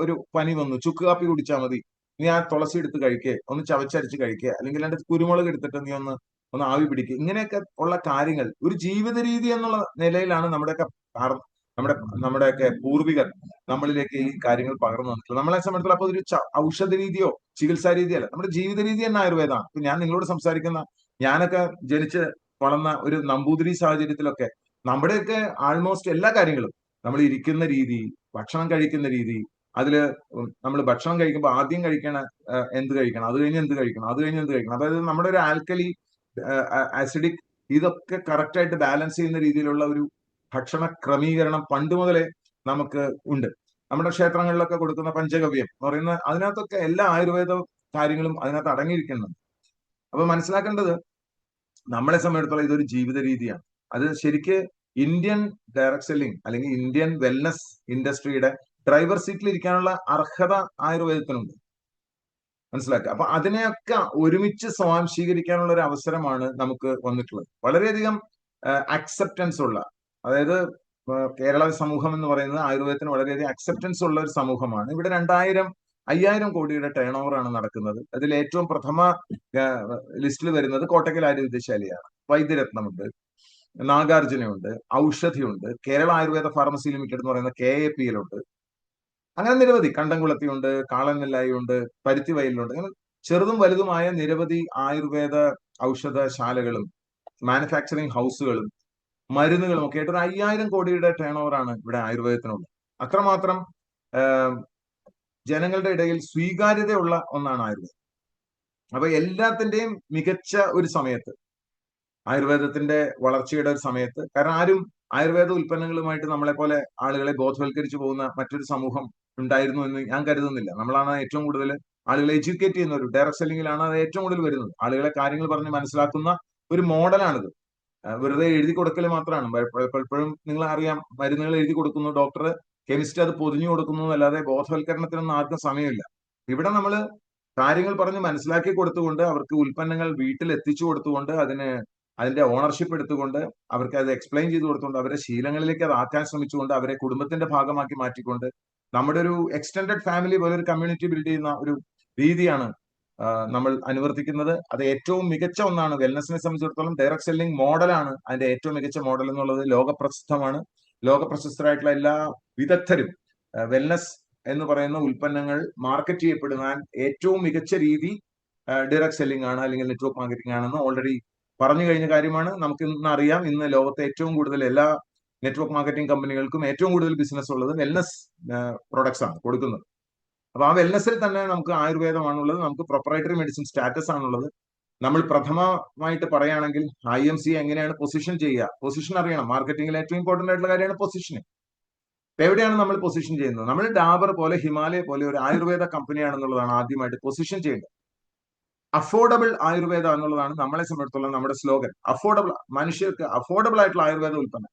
ഒരു പനി വന്നു, ചുക്ക് കാപ്പി കുടിച്ചാൽ മതി, നീ ആ തുളസി എടുത്ത് കഴിക്കുക, ഒന്ന് ചവച്ചരച്ച് കഴിക്കുക, അല്ലെങ്കിൽ രണ്ട് കുരുമുളക് എടുത്തിട്ട് നീ ഒന്ന് ആവി പിടിക്കുക. ഇങ്ങനെയൊക്കെ ഉള്ള കാര്യങ്ങൾ ഒരു ജീവിത രീതി എന്നുള്ള നിലയിലാണ് നമ്മുടെയൊക്കെ പൂർവികർ നമ്മളിലേക്ക് ഈ കാര്യങ്ങൾ പകർന്നു വന്നിട്ടുള്ളത്. നമ്മളെ സംബന്ധിച്ചിടത്തോളം അപ്പൊ ഒരു ഔഷധ രീതിയോ ചികിത്സാ രീതിയല്ല, നമ്മുടെ ജീവിത രീതി തന്നെ ആയുർവേദമാണ്. ഇപ്പൊ ഞാൻ നിങ്ങളോട് സംസാരിക്കുന്ന, ഞാനൊക്കെ ജനിച്ച് വളർന്ന ഒരു നമ്പൂതിരി സാഹചര്യത്തിലൊക്കെ നമ്മുടെയൊക്കെ ആൾമോസ്റ്റ് എല്ലാ കാര്യങ്ങളും, നമ്മൾ ഇരിക്കുന്ന രീതി, ഭക്ഷണം കഴിക്കുന്ന രീതി, അതില് നമ്മൾ ഭക്ഷണം കഴിക്കുമ്പോൾ ആദ്യം കഴിക്കണ എന്ത് കഴിക്കണം, അത് കഴിഞ്ഞ് എന്ത് കഴിക്കണം, അത് കഴിഞ്ഞ് എന്ത് കഴിക്കണം, അതായത് നമ്മുടെ ഒരു ആൽക്കലി, ആസിഡിക്, ഇതൊക്കെ കറക്റ്റ് ആയിട്ട് ബാലൻസ് ചെയ്യുന്ന രീതിയിലുള്ള ഒരു ഭക്ഷണ ക്രമീകരണം പണ്ട് മുതലേ നമുക്ക് ഉണ്ട്. നമ്മുടെ ക്ഷേത്രങ്ങളിലൊക്കെ കൊടുക്കുന്ന പഞ്ചഗവ്യം എന്ന് പറയുന്ന അതിനകത്തൊക്കെ എല്ലാ ആയുർവേദ കാര്യങ്ങളും അതിനകത്ത് അടങ്ങിയിരിക്കുന്നുണ്ട്. അപ്പൊ മനസ്സിലാക്കേണ്ടത് നമ്മളെ സംബന്ധിച്ചിടത്തോളം ഇതൊരു ജീവിത രീതിയാണ്. അത് ശരിക്ക് ഇന്ത്യൻ ഡയറക്ട് സെല്ലിംഗ് അല്ലെങ്കിൽ ഇന്ത്യൻ വെൽനസ് ഇൻഡസ്ട്രിയുടെ ഡ്രൈവർ സീറ്റിൽ ഇരിക്കാനുള്ള അർഹത ആയുർവേദത്തിനുണ്ട്. മനസ്സിലാക്കുക. അപ്പൊ അതിനെയൊക്കെ ഒരുമിച്ച് സ്വാംശീകരിക്കാനുള്ള ഒരു അവസരമാണ് നമുക്ക് വന്നിട്ടുള്ളത്. വളരെയധികം അക്സെപ്റ്റൻസ് ഉള്ള, അതായത് കേരള സമൂഹം എന്ന് പറയുന്നത് ആയുർവേദത്തിന് വളരെയധികം അക്സെപ്റ്റൻസ് ഉള്ള ഒരു സമൂഹമാണ്. ഇവിടെ 2,000-5,000 കോടിയുടെ ടേൺ ഓവർ ആണ് നടക്കുന്നത്. അതിൽ ഏറ്റവും പ്രഥമ ലിസ്റ്റിൽ വരുന്നത് കോട്ടക്കൽ ആയുർവേദശാലയാണ്. വൈദ്യരത്നമുണ്ട്, നാഗാർജുനയുണ്ട്, ഔഷധിയുണ്ട്, കേരള ആയുർവേദ ഫാർമസി ലിമിറ്റഡ് എന്ന് പറയുന്ന KAPL ഉണ്ട്. അങ്ങനെ നിരവധി, കണ്ടംകുളത്തിയുണ്ട്, കാളനെല്ലായിയുണ്ട്, പരുത്തിവയലിലുണ്ട്. അങ്ങനെ ചെറുതും വലുതുമായ നിരവധി ആയുർവേദ ഔഷധശാലകളും മാനുഫാക്ചറിങ് ഹൗസുകളും മരുന്നുകളും ഒക്കെ ആയിട്ട് ഒരു 5,000 കോടിയുടെ ടേൺ ഓവർ ആണ് ഇവിടെ ആയുർവേദത്തിനുള്ളത്. അത്രമാത്രം ജനങ്ങളുടെ ഇടയിൽ സ്വീകാര്യതയുള്ള ഒന്നാണ് ആയുർവേദം. അപ്പൊ എല്ലാത്തിന്റെയും മികച്ച ഒരു സമയത്ത്, ആയുർവേദത്തിന്റെ വളർച്ചയുടെ ഒരു സമയത്ത്, കാരണം ആരും ആയുർവേദ ഉൽപ്പന്നങ്ങളുമായിട്ട് നമ്മളെ പോലെ ആളുകളെ ബോധവൽക്കരിച്ചു പോകുന്ന മറ്റൊരു സമൂഹം ഉണ്ടായിരുന്നു എന്ന് ഞാൻ കരുതുന്നില്ല. നമ്മളാണ് ഏറ്റവും കൂടുതൽ ആളുകളെ എഡ്യൂക്കേറ്റ് ചെയ്യുന്ന ഒരു ഡയറക്ട് സെല്ലിങ്ങിലാണ് അത് ഏറ്റവും കൂടുതൽ വരുന്നത്. ആളുകളെ കാര്യങ്ങൾ പറഞ്ഞ് മനസ്സിലാക്കുന്ന ഒരു മോഡലാണിത്. വെറുതെ എഴുതി കൊടുക്കൽ മാത്രമാണ്. പലപ്പോഴും നിങ്ങൾ അറിയാം, മരുന്നുകൾ എഴുതി കൊടുക്കുന്നു, ഡോക്ടർ, കെമിസ്റ്റ് അത് പൊതിഞ്ഞു കൊടുക്കുന്നു, അല്ലാതെ ബോധവൽക്കരണത്തിനൊന്നും ആർക്കും സമയമില്ല. ഇവിടെ നമ്മൾ കാര്യങ്ങൾ പറഞ്ഞ് മനസ്സിലാക്കി കൊടുത്തുകൊണ്ട്, അവർക്ക് ഉൽപ്പന്നങ്ങൾ വീട്ടിൽ എത്തിച്ചു കൊടുത്തുകൊണ്ട്, അതിന്റെ ഓണർഷിപ്പ് എടുത്തുകൊണ്ട്, അവർക്ക് അത് എക്സ്പ്ലെയിൻ ചെയ്ത് കൊടുത്തുകൊണ്ട്, അവരുടെ ശീലങ്ങളിലേക്ക് അത് ആക്കാൻ ശ്രമിച്ചുകൊണ്ട്, അവരെ കുടുംബത്തിന്റെ ഭാഗമാക്കി മാറ്റിക്കൊണ്ട്, നമ്മുടെ ഒരു എക്സ്റ്റെൻഡഡ് ഫാമിലി പോലെ ഒരു കമ്മ്യൂണിറ്റി ബിൽഡ് ചെയ്യുന്ന ഒരു രീതിയാണ് നമ്മൾ അനുവർത്തിക്കുന്നത്. അത് ഏറ്റവും മികച്ച ഒന്നാണ്. വെൽനസിനെ സംബന്ധിച്ചിടത്തോളം ഡയറക്ട് സെല്ലിംഗ് മോഡലാണ് അതിന്റെ ഏറ്റവും മികച്ച മോഡൽ എന്നുള്ളത് ലോകപ്രസിദ്ധമാണ്. ലോകപ്രശസ്തരായിട്ടുള്ള എല്ലാ വിദഗ്ധരും വെൽനസ് എന്ന് പറയുന്ന ഉൽപ്പന്നങ്ങൾ മാർക്കറ്റ് ചെയ്യപ്പെടുവാൻ ഏറ്റവും മികച്ച രീതി ഡയറക്ട് സെല്ലിംഗ് ആണ്, അല്ലെങ്കിൽ നെറ്റ്വർക്ക് മാർക്കറ്റിംഗ് ആണെന്ന് ഓൾറെഡി പറഞ്ഞു കഴിഞ്ഞ കാര്യമാണ്. നമുക്ക് ഇന്ന് അറിയാം, ഇന്ന് ലോകത്തെ ഏറ്റവും കൂടുതൽ എല്ലാ നെറ്റ്വർക്ക് മാർക്കറ്റിംഗ് കമ്പനികൾക്കും ഏറ്റവും കൂടുതൽ ബിസിനസ് ഉള്ളത് വെൽനസ് പ്രൊഡക്ട്സ് ആണ് കൊടുക്കുന്നത്. അപ്പൊ ആ വെൽനെസ്സിൽ തന്നെ നമുക്ക് ആയുർവേദമാണുള്ളത്, നമുക്ക് പ്രൊപ്പറേറ്ററി മെഡിസിൻ സ്റ്റാറ്റസ് ആണുള്ളത്. നമ്മൾ പ്രഥമമായിട്ട് പറയുകയാണെങ്കിൽ IMC എങ്ങനെയാണ് പൊസിഷൻ ചെയ്യുക, പൊസിഷൻ അറിയണം. മാർക്കറ്റിംഗിൽ ഏറ്റവും ഇമ്പോർട്ടന്റ് ആയിട്ടുള്ള കാര്യമാണ് പൊസിഷൻ. എവിടെയാണ് നമ്മൾ പൊസിഷൻ ചെയ്യുന്നത്? നമ്മൾ ഡാബർ പോലെ, ഹിമാലയ പോലെ ഒരു ആയുർവേദ കമ്പനിയാണെന്നുള്ളതാണ് ആദ്യമായിട്ട് പൊസിഷൻ ചെയ്യേണ്ടത്. അഫോർഡബിൾ ആയുർവേദ എന്നുള്ളതാണ് നമ്മളെ സംബന്ധിച്ചിടത്തോളം നമ്മുടെ സ്ലോഗൻ. അഫോർഡബിൾ, മനുഷ്യർക്ക് അഫോർഡബിൾ ആയിട്ടുള്ള ആയുർവേദ ഉൽപ്പന്നം,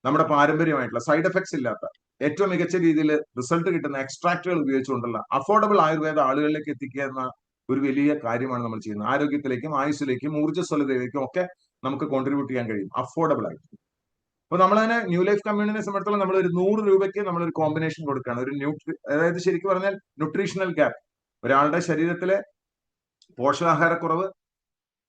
നമ്മുടെ പാരമ്പര്യമായിട്ടുള്ള സൈഡ് എഫക്ട്സ് ഇല്ലാത്ത ഏറ്റവും മികച്ച രീതിയിൽ റിസൾട്ട് കിട്ടുന്ന എക്സ്ട്രാക്റ്റുകൾ ഉപയോഗിച്ചുകൊണ്ടുള്ള അഫോർഡബിൾ ആയുർവേദ ആളുകളിലേക്ക് എത്തിക്കുക എന്ന ഒരു വലിയ കാര്യമാണ് നമ്മൾ ചെയ്യുന്നത്. ആരോഗ്യത്തിലേക്കും ആയുസ്സിലേക്കും ഊർജ്ജസ്വലതയിലേക്കും ഒക്കെ നമുക്ക് കോൺട്രിബ്യൂട്ട് ചെയ്യാൻ കഴിയും അഫോർഡബിൾ ആയിട്ട്. അപ്പൊ നമ്മളതിനെ ന്യൂ ലൈഫ് കമ്മ്യൂണിനെ സംബന്ധിച്ചിടത്തോളം നമ്മൾ ഒരു 100 രൂപയ്ക്ക് നമ്മളൊരു കോമ്പിനേഷൻ കൊടുക്കുകയാണ്. ഒരു അതായത് ശരിക്കും പറഞ്ഞാൽ ന്യൂട്രീഷണൽ ഗ്യാപ്പ്, ഒരാളുടെ ശരീരത്തിലെ പോഷകാഹാരക്കുറവ്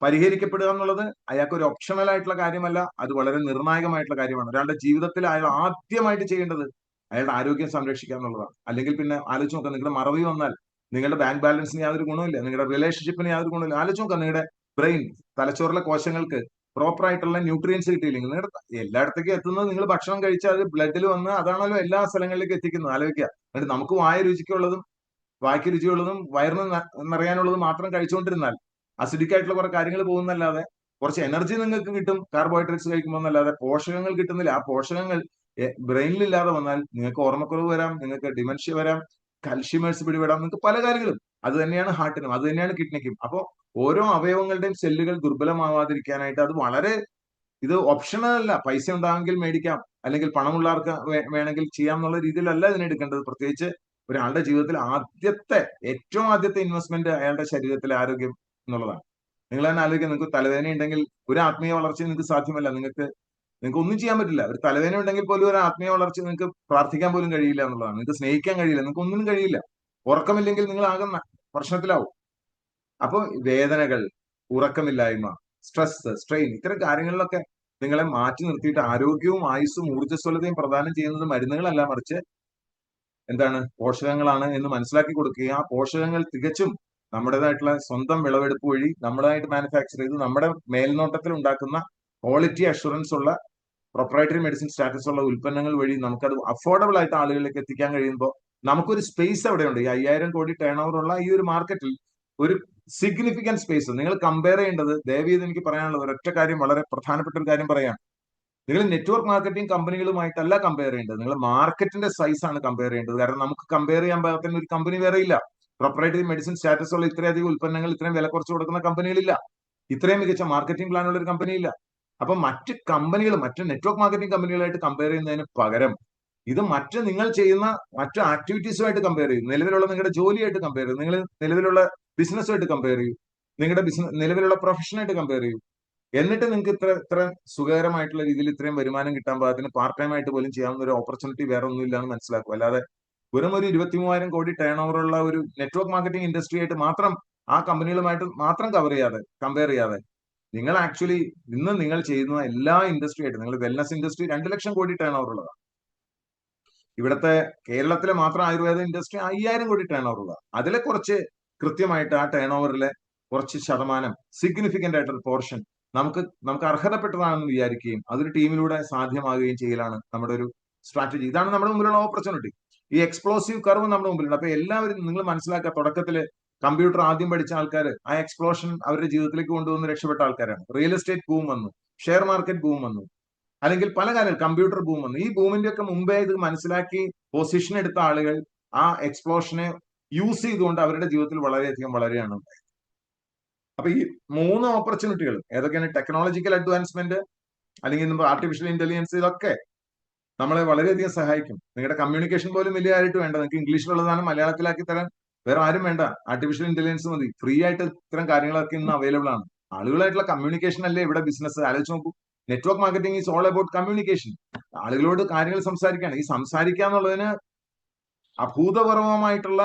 പരിഹരിക്കപ്പെടുക എന്നുള്ളത് അയാൾക്ക് ഒരു ഓപ്ഷണൽ ആയിട്ടുള്ള കാര്യമല്ല, അത് വളരെ നിർണായകമായിട്ടുള്ള കാര്യമാണ്. ഒരാളുടെ ജീവിതത്തിൽ അയാൾ ആദ്യമായിട്ട് ചെയ്യേണ്ടത് അയാളുടെ ആരോഗ്യം സംരക്ഷിക്കുക എന്നുള്ളതാണ്. അല്ലെങ്കിൽ പിന്നെ ആലോചിച്ച് നോക്കാം, നിങ്ങളുടെ മറവി വന്നാൽ നിങ്ങളുടെ ബാങ്ക് ബാലൻസിന് യാതൊരു ഗുണമില്ല, നിങ്ങളുടെ റിലേഷൻഷിപ്പിന് യാതൊരു ഗുണമില്ല. ആലോചിച്ച് നോക്കാം, നിങ്ങളുടെ ബ്രെയിൻ, തലച്ചോറിലെ കോശങ്ങൾക്ക് പ്രോപ്പർ ആയിട്ടുള്ള ന്യൂട്രിയൻസ് കിട്ടിയില്ലെങ്കിൽ നിങ്ങളുടെ എല്ലായിടത്തേക്കും എത്തുന്നത് നിങ്ങൾ ഭക്ഷണം കഴിച്ചാൽ അത് ബ്ലഡിൽ വന്ന് അതാണല്ലോ എല്ലാ സ്ഥലങ്ങളിലേക്കും എത്തിക്കുന്നത്. ആലോചിക്കുക. എന്നിട്ട് നമുക്ക് വായ രുചിക്കുള്ളതും വായ്ക്ക് രുചിയുള്ളതും വയറിന് നിറയാനുള്ളതും മാത്രം കഴിച്ചുകൊണ്ടിരുന്നാൽ അസിഡിക് ആയിട്ടുള്ള കുറെ കാര്യങ്ങൾ പോകുന്നല്ലാതെ കുറച്ച് എനർജി നിങ്ങൾക്ക് കിട്ടും കാർബോഹൈഡ്രേറ്റ്സ് കഴിക്കുമ്പോൾ എന്നല്ലാതെ പോഷകങ്ങൾ കിട്ടുന്നില്ല. ആ പോഷകങ്ങൾ ബ്രെയിനിൽ ഇല്ലാതെ വന്നാൽ നിങ്ങൾക്ക് ഓർമ്മക്കുറവ് വരാം, നിങ്ങൾക്ക് ഡിമെൻഷ്യ വരാം, കൽഷ്യമേഴ്സ് പിടിപെടാം, നിങ്ങൾക്ക് പല കാര്യങ്ങളും. അത് തന്നെയാണ് ഹാർട്ടിനും, അത് തന്നെയാണ് കിഡ്നിക്കും. അപ്പോൾ ഓരോ അവയവങ്ങളുടെയും സെല്ലുകൾ ദുർബലമാവാതിരിക്കാനായിട്ട് അത് വളരെ, ഇത് ഓപ്ഷണൽ അല്ല. പൈസ ഉണ്ടാകുമെങ്കിൽ മേടിക്കാം, അല്ലെങ്കിൽ പണമുള്ളവർക്ക് വേണമെങ്കിൽ ചെയ്യാം എന്നുള്ള രീതിയിലല്ല ഇതിനെ എടുക്കേണ്ടത്. പ്രത്യേകിച്ച് ഒരാളുടെ ജീവിതത്തിൽ ഏറ്റവും ആദ്യത്തെ ഇൻവെസ്റ്റ്മെന്റ് അയാളുടെ ശരീരത്തിലെ ആരോഗ്യം എന്നുള്ളതാണ്. നിങ്ങൾ തന്നെ ആലോചിക്കുക, നിങ്ങൾക്ക് തലവേദന ഉണ്ടെങ്കിൽ ഒരു ആത്മീയ വളർച്ച നിങ്ങൾക്ക് സാധ്യമല്ല. നിങ്ങൾക്ക് ഒന്നും ചെയ്യാൻ പറ്റില്ല. ഒരു തലവേദന ഉണ്ടെങ്കിൽ പോലും ഒരു ആത്മീയ വളർച്ച നിങ്ങൾക്ക് പ്രാർത്ഥിക്കാൻ പോലും കഴിയില്ല എന്നുള്ളതാണ്. നിങ്ങൾക്ക് സ്നേഹിക്കാൻ കഴിയില്ല, നിങ്ങൾക്ക് ഒന്നിനും കഴിയില്ല. ഉറക്കമില്ലെങ്കിൽ നിങ്ങൾ ആകെ പ്രശ്നത്തിലാവും. അപ്പൊ വേദനകൾ, ഉറക്കമില്ലായ്മ, സ്ട്രെസ്, സ്ട്രെയിൻ, ഇത്തരം കാര്യങ്ങളിലൊക്കെ നിങ്ങളെ മാറ്റി നിർത്തിയിട്ട് ആരോഗ്യവും ആയുസ്സും ഊർജ്ജസ്വലതയും പ്രദാനം ചെയ്യുന്നത് മരുന്നുകളല്ല, മറിച്ച് എന്താണ്, പോഷകങ്ങളാണ് എന്ന് മനസ്സിലാക്കി കൊടുക്കുക. ആ പോഷകങ്ങൾ തികച്ചും നമ്മുടേതായിട്ടുള്ള സ്വന്തം വിളവെടുപ്പ് വഴി നമ്മളായിട്ട് മാനുഫാക്ചർ ചെയ്ത് നമ്മുടെ മേൽനോട്ടത്തിൽ ഉണ്ടാക്കുന്ന ക്വാളിറ്റി അഷുറൻസ് ഉള്ള പ്രൊപ്പറേറ്ററി മെഡിസിൻ സ്റ്റാറ്റസ് ഉള്ള ഉൽപ്പന്നങ്ങൾ വഴി നമുക്കത് അഫോർഡബിൾ ആയിട്ട് ആളുകളിലേക്ക് എത്തിക്കാൻ കഴിയുമ്പോൾ നമുക്കൊരു സ്പേസ് അവിടെയുണ്ട്. ഈ 5000 കോടി ടേൺ ഓവർ ഉള്ള ഈ ഒരു മാർക്കറ്റിൽ ഒരു സിഗ്നിഫിക്കന്റ് സ്പേസ്. നിങ്ങൾ കമ്പയർ ചെയ്യേണ്ടത്, ദയവീത് എനിക്ക് പറയാനുള്ളത് ഒരൊറ്റ കാര്യം, വളരെ പ്രധാനപ്പെട്ട ഒരു കാര്യം പറയാം. നിങ്ങൾ നെറ്റ്വർക്ക് മാർക്കറ്റിംഗ് കമ്പനികളുമായിട്ടല്ല കമ്പയർ ചെയ്യേണ്ടത്, നിങ്ങൾ മാർക്കറ്റിന്റെ സൈസ് ആണ് കമ്പയർ ചെയ്യേണ്ടത്. കാരണം നമുക്ക് കമ്പയർ ചെയ്യാൻ പാകത്തിന് ഒരു കമ്പനി വേറെ ഇല്ല. പ്രൊപ്പറേറ്ററി മെഡിസിൻ സ്റ്റാറ്റസ് ഉള്ള ഇത്രയധികം ഉൽപ്പന്നങ്ങൾ ഇത്രയും വില കുറച്ച് കൊടുക്കുന്ന കമ്പനികളില്ല. ഇത്രയും മികച്ച മാർക്കറ്റിംഗ് പ്ലാനുള്ള ഒരു കമ്പനിയില്ല. അപ്പൊ മറ്റ് കമ്പനികൾ, മറ്റ് നെറ്റ്വർക്ക് മാർക്കറ്റിംഗ് കമ്പനികളായിട്ട് കമ്പയർ ചെയ്യുന്നതിന് പകരം ഇത് നിങ്ങൾ ചെയ്യുന്ന മറ്റു ആക്ടിവിറ്റീസുമായിട്ട് കമ്പയർ ചെയ്യും. നിലവിലുള്ള നിങ്ങളുടെ ജോലിയായിട്ട് കമ്പയർ ചെയ്യും, നിങ്ങൾ നിലവിലുള്ള ബിസിനസ്സുമായിട്ട് കമ്പയർ ചെയ്യും, നിങ്ങളുടെ നിലവിലുള്ള പ്രൊഫഷനായിട്ട് കമ്പയർ ചെയ്യും. എന്നിട്ട് നിങ്ങൾക്ക് ഇത്ര സുഖകരമായിട്ടുള്ള രീതിയിൽ ഇത്രയും വരുമാനം കിട്ടാൻ പാകത്തിന് പാർട്ട് ടൈം ആയിട്ട് പോലും ചെയ്യാവുന്ന ഒരു ഓപ്പർച്യൂണിറ്റി വേറെ ഒന്നുമില്ല എന്ന് മനസ്സിലാക്കും. അല്ലാതെ വെറും ഒരു 23,000 കോടി ടേൺ ഓവർ ഉള്ള ഒരു നെറ്റ്വർക്ക് മാർക്കറ്റിംഗ് ഇൻഡസ്ട്രി ആയിട്ട് മാത്രം ആ കമ്പനികളുമായിട്ട് മാത്രം കമ്പയർ ചെയ്യാതെ നിങ്ങൾ ആക്ച്വലി ഇന്ന് നിങ്ങൾ ചെയ്യുന്ന എല്ലാ ഇൻഡസ്ട്രി ആയിട്ട്, നിങ്ങൾ wellness industry 2 lakh crore turn over ഉള്ളതാണ്. ഇവിടുത്തെ കേരളത്തിലെ മാത്രം ആയുർവേദ ഇൻഡസ്ട്രി 5000 കോടി ടേൺ ഓവർ ഉള്ളതാണ്. അതിലെ കുറച്ച് കൃത്യമായിട്ട് ആ ടേൺ ഓവറിലെ കുറച്ച് ശതമാനം, സിഗ്നിഫിക്കന്റ് ആയിട്ടൊരു പോർഷൻ നമുക്ക് അർഹതപ്പെട്ടതാണെന്ന് വിചാരിക്കുകയും അതൊരു ടീമിലൂടെ സാധ്യമാകുകയും ചെയ്യലാണ് നമ്മുടെ ഒരു സ്ട്രാറ്റജി. ഇതാണ് നമ്മുടെ മുമ്പിലുള്ള ഓപ്പർച്യൂണിറ്റി. ഈ എക്സ്പ്ലോസീവ് കർവ് നമ്മുടെ മുമ്പിലുണ്ട്. അപ്പൊ എല്ലാവരും നിങ്ങൾ മനസ്സിലാക്കുക, തുടക്കത്തില് കമ്പ്യൂട്ടർ ആദ്യം പഠിച്ച ആൾക്കാർ ആ എക്സ്പ്ലോഷൻ അവരുടെ ജീവിതത്തിലേക്ക് കൊണ്ടുവന്ന് രക്ഷപ്പെട്ട ആൾക്കാരാണ്. റിയൽ എസ്റ്റേറ്റ് ബൂം വന്നു, ഷെയർ മാർക്കറ്റ് ബൂം വന്നു, അല്ലെങ്കിൽ പല കാര്യങ്ങൾ, കമ്പ്യൂട്ടർ ബൂം വന്നു. ഈ ബൂമിന്റെ ഒക്കെ മുമ്പേ ഇത് മനസ്സിലാക്കി പൊസിഷൻ എടുത്ത ആളുകൾ ആ എക്സ്പ്ലോഷനെ യൂസ് ചെയ്തുകൊണ്ട് അവരുടെ ജീവിതത്തിൽ വളരെയധികം വളരെയാണ് ഉണ്ടായത്. അപ്പൊ ഈ 3 ഓപ്പർച്യൂണിറ്റികൾ ഏതൊക്കെയാണ്? ടെക്നോളജിക്കൽ അഡ്വാൻസ്മെന്റ്, അല്ലെങ്കിൽ ആർട്ടിഫിഷ്യൽ ഇന്റലിജൻസ്, ഇതൊക്കെ നമ്മളെ വളരെയധികം സഹായിക്കും. നിങ്ങളുടെ കമ്മ്യൂണിക്കേഷൻ പോലും വലിയ ആയിട്ട് വേണ്ട, നിങ്ങൾക്ക് ഇംഗ്ലീഷിലുള്ളതാണ് മലയാളത്തിലാക്കി തരാൻ വേറെ ആരും വേണ്ട. ആർട്ടിഫിഷ്യൽ ഇന്റലിജൻസ് മതി. ഫ്രീ ആയിട്ട് ഇത്തരം കാര്യങ്ങളൊക്കെ ഇന്ന് അവൈലബിൾ ആണ്. ആളുകളായിട്ടുള്ള കമ്മ്യൂണിക്കേഷൻ അല്ലേ ഇവിടെ ബിസിനസ്. ആലോചിച്ച് നോക്കൂ, network marketing is all about communication. ആളുകളോട് കാര്യങ്ങൾ സംസാരിക്കുകയാണ്. ഈ സംസാരിക്കുക എന്നുള്ളതിന് അഭൂതപൂർവമായിട്ടുള്ള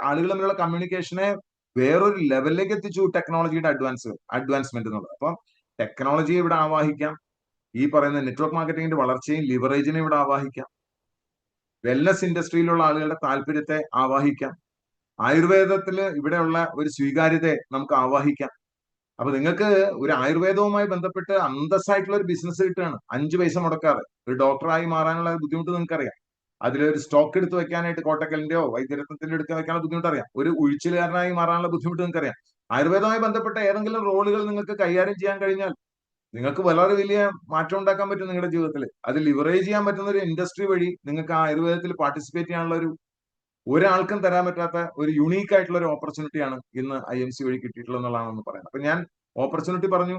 ആളുകൾ തമ്മിലുള്ള കമ്മ്യൂണിക്കേഷനെ വേറൊരു ലെവലിലേക്ക് എത്തിച്ചു ടെക്നോളജിയുടെ അഡ്വാൻസ്മെന്റ് എന്നുള്ളത്. അപ്പം ടെക്നോളജിയെ ഇവിടെ ആവാഹിക്കാം, ഈ പറയുന്ന നെറ്റ്വർക്ക് മാർക്കറ്റിംഗിന്റെ വളർച്ചയും ലിവറേജിനെ ഇവിടെ ആവാഹിക്കാം, വെൽനസ് ഇൻഡസ്ട്രിയിലുള്ള ആളുകളുടെ താല്പര്യത്തെ ആവാഹിക്കാം, ആയുർവേദത്തിൽ ഇവിടെയുള്ള ഒരു സ്വീകാര്യതയെ നമുക്ക് ആവാഹിക്കാം. അപ്പൊ നിങ്ങൾക്ക് ഒരു ആയുർവേദവുമായി ബന്ധപ്പെട്ട് അന്തസ്സായിട്ടുള്ള ഒരു ബിസിനസ് കിട്ടുകയാണ്, 5 പൈസ മുടക്കാതെ. ഒരു ഡോക്ടറായി മാറാനുള്ള ബുദ്ധിമുട്ട് നിങ്ങൾക്കറിയാം. അതിലൊരു സ്റ്റോക്ക് എടുത്ത് വെക്കാനായിട്ട് കോട്ടക്കലിന്റെയോ വൈദ്യരത്നത്തിന്റെ എടുക്കാൻ വെക്കാനുള്ള ബുദ്ധിമുട്ട് അറിയാം. ഒരു ഉഴിച്ചിലുകാരനായി മാറാനുള്ള ബുദ്ധിമുട്ട് നിങ്ങൾക്ക് അറിയാം. ആയുർവേദവുമായി ബന്ധപ്പെട്ട ഏതെങ്കിലും റോളുകൾ നിങ്ങൾക്ക് കൈകാര്യം ചെയ്യാൻ കഴിഞ്ഞാൽ നിങ്ങൾക്ക് വളരെ വലിയ മാറ്റം ഉണ്ടാക്കാൻ പറ്റും നിങ്ങളുടെ ജീവിതത്തിൽ. അത് ലിവറേജ് ചെയ്യാൻ പറ്റുന്ന ഒരു ഇൻഡസ്ട്രി വഴി നിങ്ങൾക്ക് ആ ആയുർവേദത്തിൽ പാർട്ടിസിപ്പേറ്റ് ചെയ്യാനുള്ള ഒരാൾക്കും തരാൻ പറ്റാത്ത ഒരു യുണീക്ക് ആയിട്ടുള്ള ഒരു ഓപ്പർച്യൂണിറ്റിയാണ് ഇന്ന് IMC വഴി കിട്ടിയിട്ടുള്ളത് എന്നുള്ളതാണെന്ന് പറയുന്നത്. അപ്പൊ ഞാൻ ഓപ്പർച്യൂണിറ്റി പറഞ്ഞു,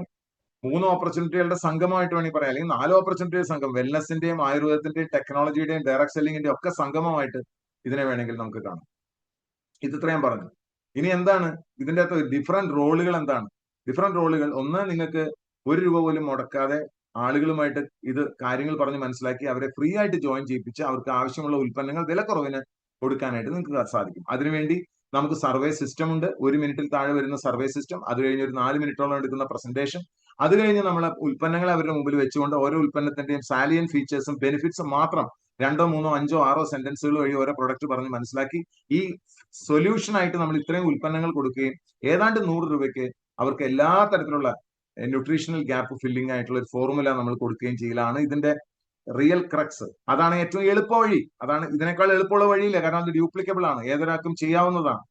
3 ഓപ്പർച്യൂണിറ്റികളുടെ സംഗമമായിട്ട് വേണമെങ്കിൽ പറയാം, അല്ലെങ്കിൽ 4 ഓപ്പർച്യൂണിറ്റിയുടെ സംഘം, വെൽനസിന്റെയും ആയുർവേദത്തിന്റെയും ടെക്നോളജിയുടെയും ഡയറക്ട് സെല്ലിങ്ങിന്റെയും ഒക്കെ സംഗമമായിട്ട് ഇതിനെ വേണമെങ്കിൽ നമുക്ക് കാണാം. ഇത് ഇത്രയും പറഞ്ഞു. ഇനി എന്താണ് ഇതിന്റെ അകത്ത് ഡിഫറെന്റ് റോളുകൾ? എന്താണ് ഡിഫറെന്റ് റോളുകൾ? ഒന്ന്, നിങ്ങൾക്ക് 1 രൂപ പോലും മുടക്കാതെ ആളുകളുമായിട്ട് ഇത് കാര്യങ്ങൾ പറഞ്ഞ് മനസ്സിലാക്കി അവരെ ഫ്രീ ആയിട്ട് ജോയിൻ ചെയ്യിപ്പിച്ച് അവർക്ക് ആവശ്യമുള്ള ഉൽപ്പന്നങ്ങൾ വിലക്കുറവിന് കൊടുക്കാനായിട്ട് നിങ്ങൾക്ക് സാധിക്കും. അതിനുവേണ്ടി നമുക്ക് സർവേ സിസ്റ്റം ഉണ്ട്. 1 മിനിറ്റിൽ താഴെ വരുന്ന സർവേ സിസ്റ്റം, അത് കഴിഞ്ഞ് ഒരു 4 മിനിറ്റോളം എടുക്കുന്ന പ്രസന്റേഷൻ, അത് കഴിഞ്ഞ് നമ്മളെ ഉൽപ്പന്നങ്ങളെ അവരുടെ മുമ്പിൽ വെച്ചുകൊണ്ട് ഓരോ ഉൽപ്പന്നത്തിന്റെയും സാലിയൻ ഫീച്ചേഴ്സും ബെനിഫിറ്റ്സും മാത്രം 2, 3, 5, 6 സെന്റൻസുകൾ വഴി ഓരോ പ്രൊഡക്റ്റ് പറഞ്ഞ് മനസ്സിലാക്കി ഈ സൊല്യൂഷൻ ആയിട്ട് നമ്മൾ ഇത്രയും ഉൽപ്പന്നങ്ങൾ കൊടുക്കുകയും ഏതാണ്ട് 100 രൂപയ്ക്ക് അവർക്ക് എല്ലാ തരത്തിലുള്ള ന്യൂട്രീഷണൽ ഗ്യാപ്പ് ഫില്ലിംഗ് ആയിട്ടുള്ള ഒരു ഫോർമുല നമ്മൾ കൊടുക്കുകയും ചെയ്യലാണ് ഇതിന്റെ റിയൽ ക്രക്സ്. അതാണ് ഏറ്റവും എളുപ്പ വഴി. അതാണ് ഇതിനേക്കാൾ എളുപ്പമുള്ള വഴിയില്ല. കാരണം അത് ഡ്യൂപ്ലിക്കബിൾ ആണ്, ഏതൊരാൾക്കും ചെയ്യാവുന്നതാണ്.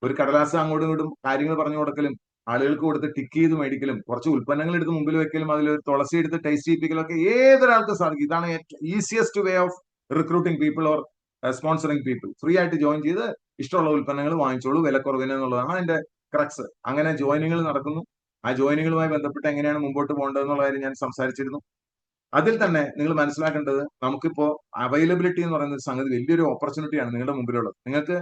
ഒരു കടലാസ് അങ്ങോട്ടും ഇങ്ങോട്ടും കാര്യങ്ങൾ പറഞ്ഞു കൊടുക്കലും ആളുകൾക്ക് കൊടുത്ത് ടിക്ക് ചെയ്ത് മേടിക്കലും കുറച്ച് ഉൽപ്പന്നങ്ങൾ എടുത്ത് മുമ്പിൽ വെക്കലും അതിലൊരു തുളസി എടുത്ത് ടേസ്റ്റ് ചെയ്യിപ്പിക്കലും ഒക്കെ ഏതൊരാൾക്കും സാധിക്കും. ഇതാണ് easiest way of recruiting people or sponsoring people. Free ആയിട്ട് ജോയിൻ ചെയ്ത് ഇഷ്ടമുള്ള ഉൽപ്പന്നങ്ങൾ വാങ്ങിച്ചോളൂ വിലക്കുറവിന് എന്നുള്ളതാണ് അതിന്റെ ക്രക്സ്. അങ്ങനെ ജോയിനിങ്ങൾ നടക്കുന്നു. ആ ജോയിനിങ്ങളുമായി ബന്ധപ്പെട്ട് എങ്ങനെയാണ് മുമ്പോട്ട് പോകേണ്ടത് എന്നുള്ള കാര്യം ഞാൻ സംസാരിച്ചിരുന്നു. അതിൽ തന്നെ നിങ്ങൾ മനസ്സിലാക്കേണ്ടത്, നമുക്കിപ്പോ അവൈലബിലിറ്റി എന്ന് പറയുന്ന ഒരു സംഗതി വലിയൊരു ഓപ്പർച്യൂണിറ്റിയാണ് നിങ്ങളുടെ മുമ്പിലുള്ളത്. നിങ്ങൾക്ക്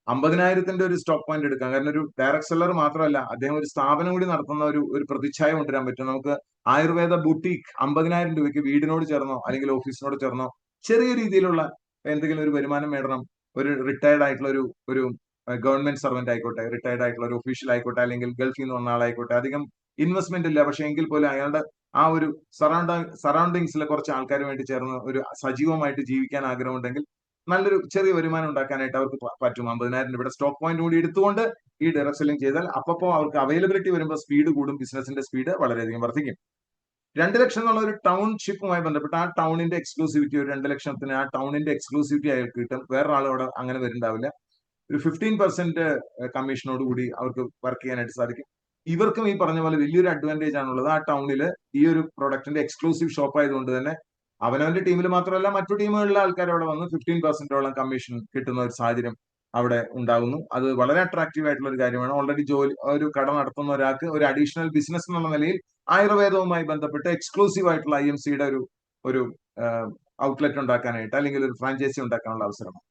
50,000 ഒരു സ്റ്റോക്ക് പോയിന്റ് എടുക്കാം. കാരണം ഒരു ഡയറക്ട് സെല്ലർ മാത്രമല്ല, അദ്ദേഹം ഒരു സ്ഥാപനം കൂടി നടത്തുന്ന ഒരു പ്രതിച്ഛായ കൊണ്ടുവരാൻ പറ്റും. നമുക്ക് ആയുർവേദ ബുട്ടീക്ക് 50,000 രൂപയ്ക്ക് വീടിനോട് ചേർന്നോ അല്ലെങ്കിൽ ഓഫീസിനോട് ചേർന്നോ ചെറിയ രീതിയിലുള്ള എന്തെങ്കിലും ഒരു വരുമാനം നേടണം. ഒരു റിട്ടയർഡ് ആയിട്ടുള്ള ഒരു ഗവൺമെന്റ് സർവന്റ് ആയിക്കോട്ടെ, റിട്ടയർഡ് ആയിട്ടുള്ള ഒരു ഒഫീഷ്യൽ ആയിക്കോട്ടെ, അല്ലെങ്കിൽ ഗൾഫിൽ നിന്ന് വന്ന ആളായിക്കോട്ടെ, അധികം ഇൻവെസ്റ്റ്മെന്റ് ഇല്ല, പക്ഷെ എങ്കിൽ പോലും അയാളുടെ ആ ഒരു സറൗണ്ടിങ്സിലെ കുറച്ച് ആൾക്കാർ വേണ്ടി ചേർന്ന് ഒരു സജീവമായിട്ട് ജീവിക്കാൻ ആഗ്രഹമുണ്ടെങ്കിൽ നല്ലൊരു ചെറിയ വരുമാനം ഉണ്ടാക്കാനായിട്ട് അവർക്ക് പറ്റും. 50,000 രൂപയുടെ സ്റ്റോക്ക് പോയിന്റ് കൂടി എടുത്തുകൊണ്ട് ഈ ഡയറക്ട് സെല്ലിംഗ് ചെയ്താൽ അപ്പോൾ അവർക്ക് അവൈലബിലിറ്റി വരുമ്പോൾ സ്പീഡ് കൂടും, ബിസിനസിന്റെ സ്പീഡ് വളരെയധികം വർദ്ധിക്കും. 2 ലക്ഷം എന്നുള്ള ഒരു ടൗൺഷിപ്പുമായി ബന്ധപ്പെട്ട് ആ ടൗണിന്റെ എക്സ്ക്ലൂസിവിറ്റി, ഒരു 2 ലക്ഷത്തിന് ആ ടൗണിന്റെ എക്സ്ക്ലൂസിവിറ്റി അയാൾക്ക് കിട്ടും. വേറൊരാളോട് അങ്ങനെ വരുന്നുണ്ടാവില്ല. ഒരു 15% കമ്മീഷനോട് കൂടി അവർക്ക് വർക്ക് ചെയ്യാനായിട്ട് സാധിക്കും. ഇവർക്കും ഈ പറഞ്ഞ പോലെ വലിയൊരു അഡ്വാൻറ്റേജ് ആണുള്ളത്. ആ ടൗണില് ഈ ഒരു പ്രൊഡക്റ്റിന്റെ എക്സ്ക്ലൂസീവ് ഷോപ്പ് ആയതുകൊണ്ട് തന്നെ അവനവന്റെ ടീമിൽ മാത്രമല്ല മറ്റു ടീമുകളിലെ ആൾക്കാർ അവിടെ വന്ന് 15%ഓളം കമ്മീഷൻ കിട്ടുന്ന ഒരു സാഹചര്യം അവിടെ ഉണ്ടാകുന്നു. അത് വളരെ അട്രാക്റ്റീവ് ആയിട്ടുള്ള ഒരു കാര്യമാണ്. ഓൾറെഡി ഒരു കട നടത്തുന്ന ഒരാൾക്ക് ഒരു അഡീഷണൽ ബിസിനസ് എന്നുള്ള നിലയിൽ ആയുർവേദവുമായി ബന്ധപ്പെട്ട് എക്സ്ക്ലൂസീവ് ആയിട്ടുള്ള IMCയുടെ ഒരു ഔട്ട്ലെറ്റ് ഉണ്ടാക്കാനായിട്ട് അല്ലെങ്കിൽ ഒരു ഫ്രാഞ്ചൈസി ഉണ്ടാക്കാനുള്ള അവസരമാണ്.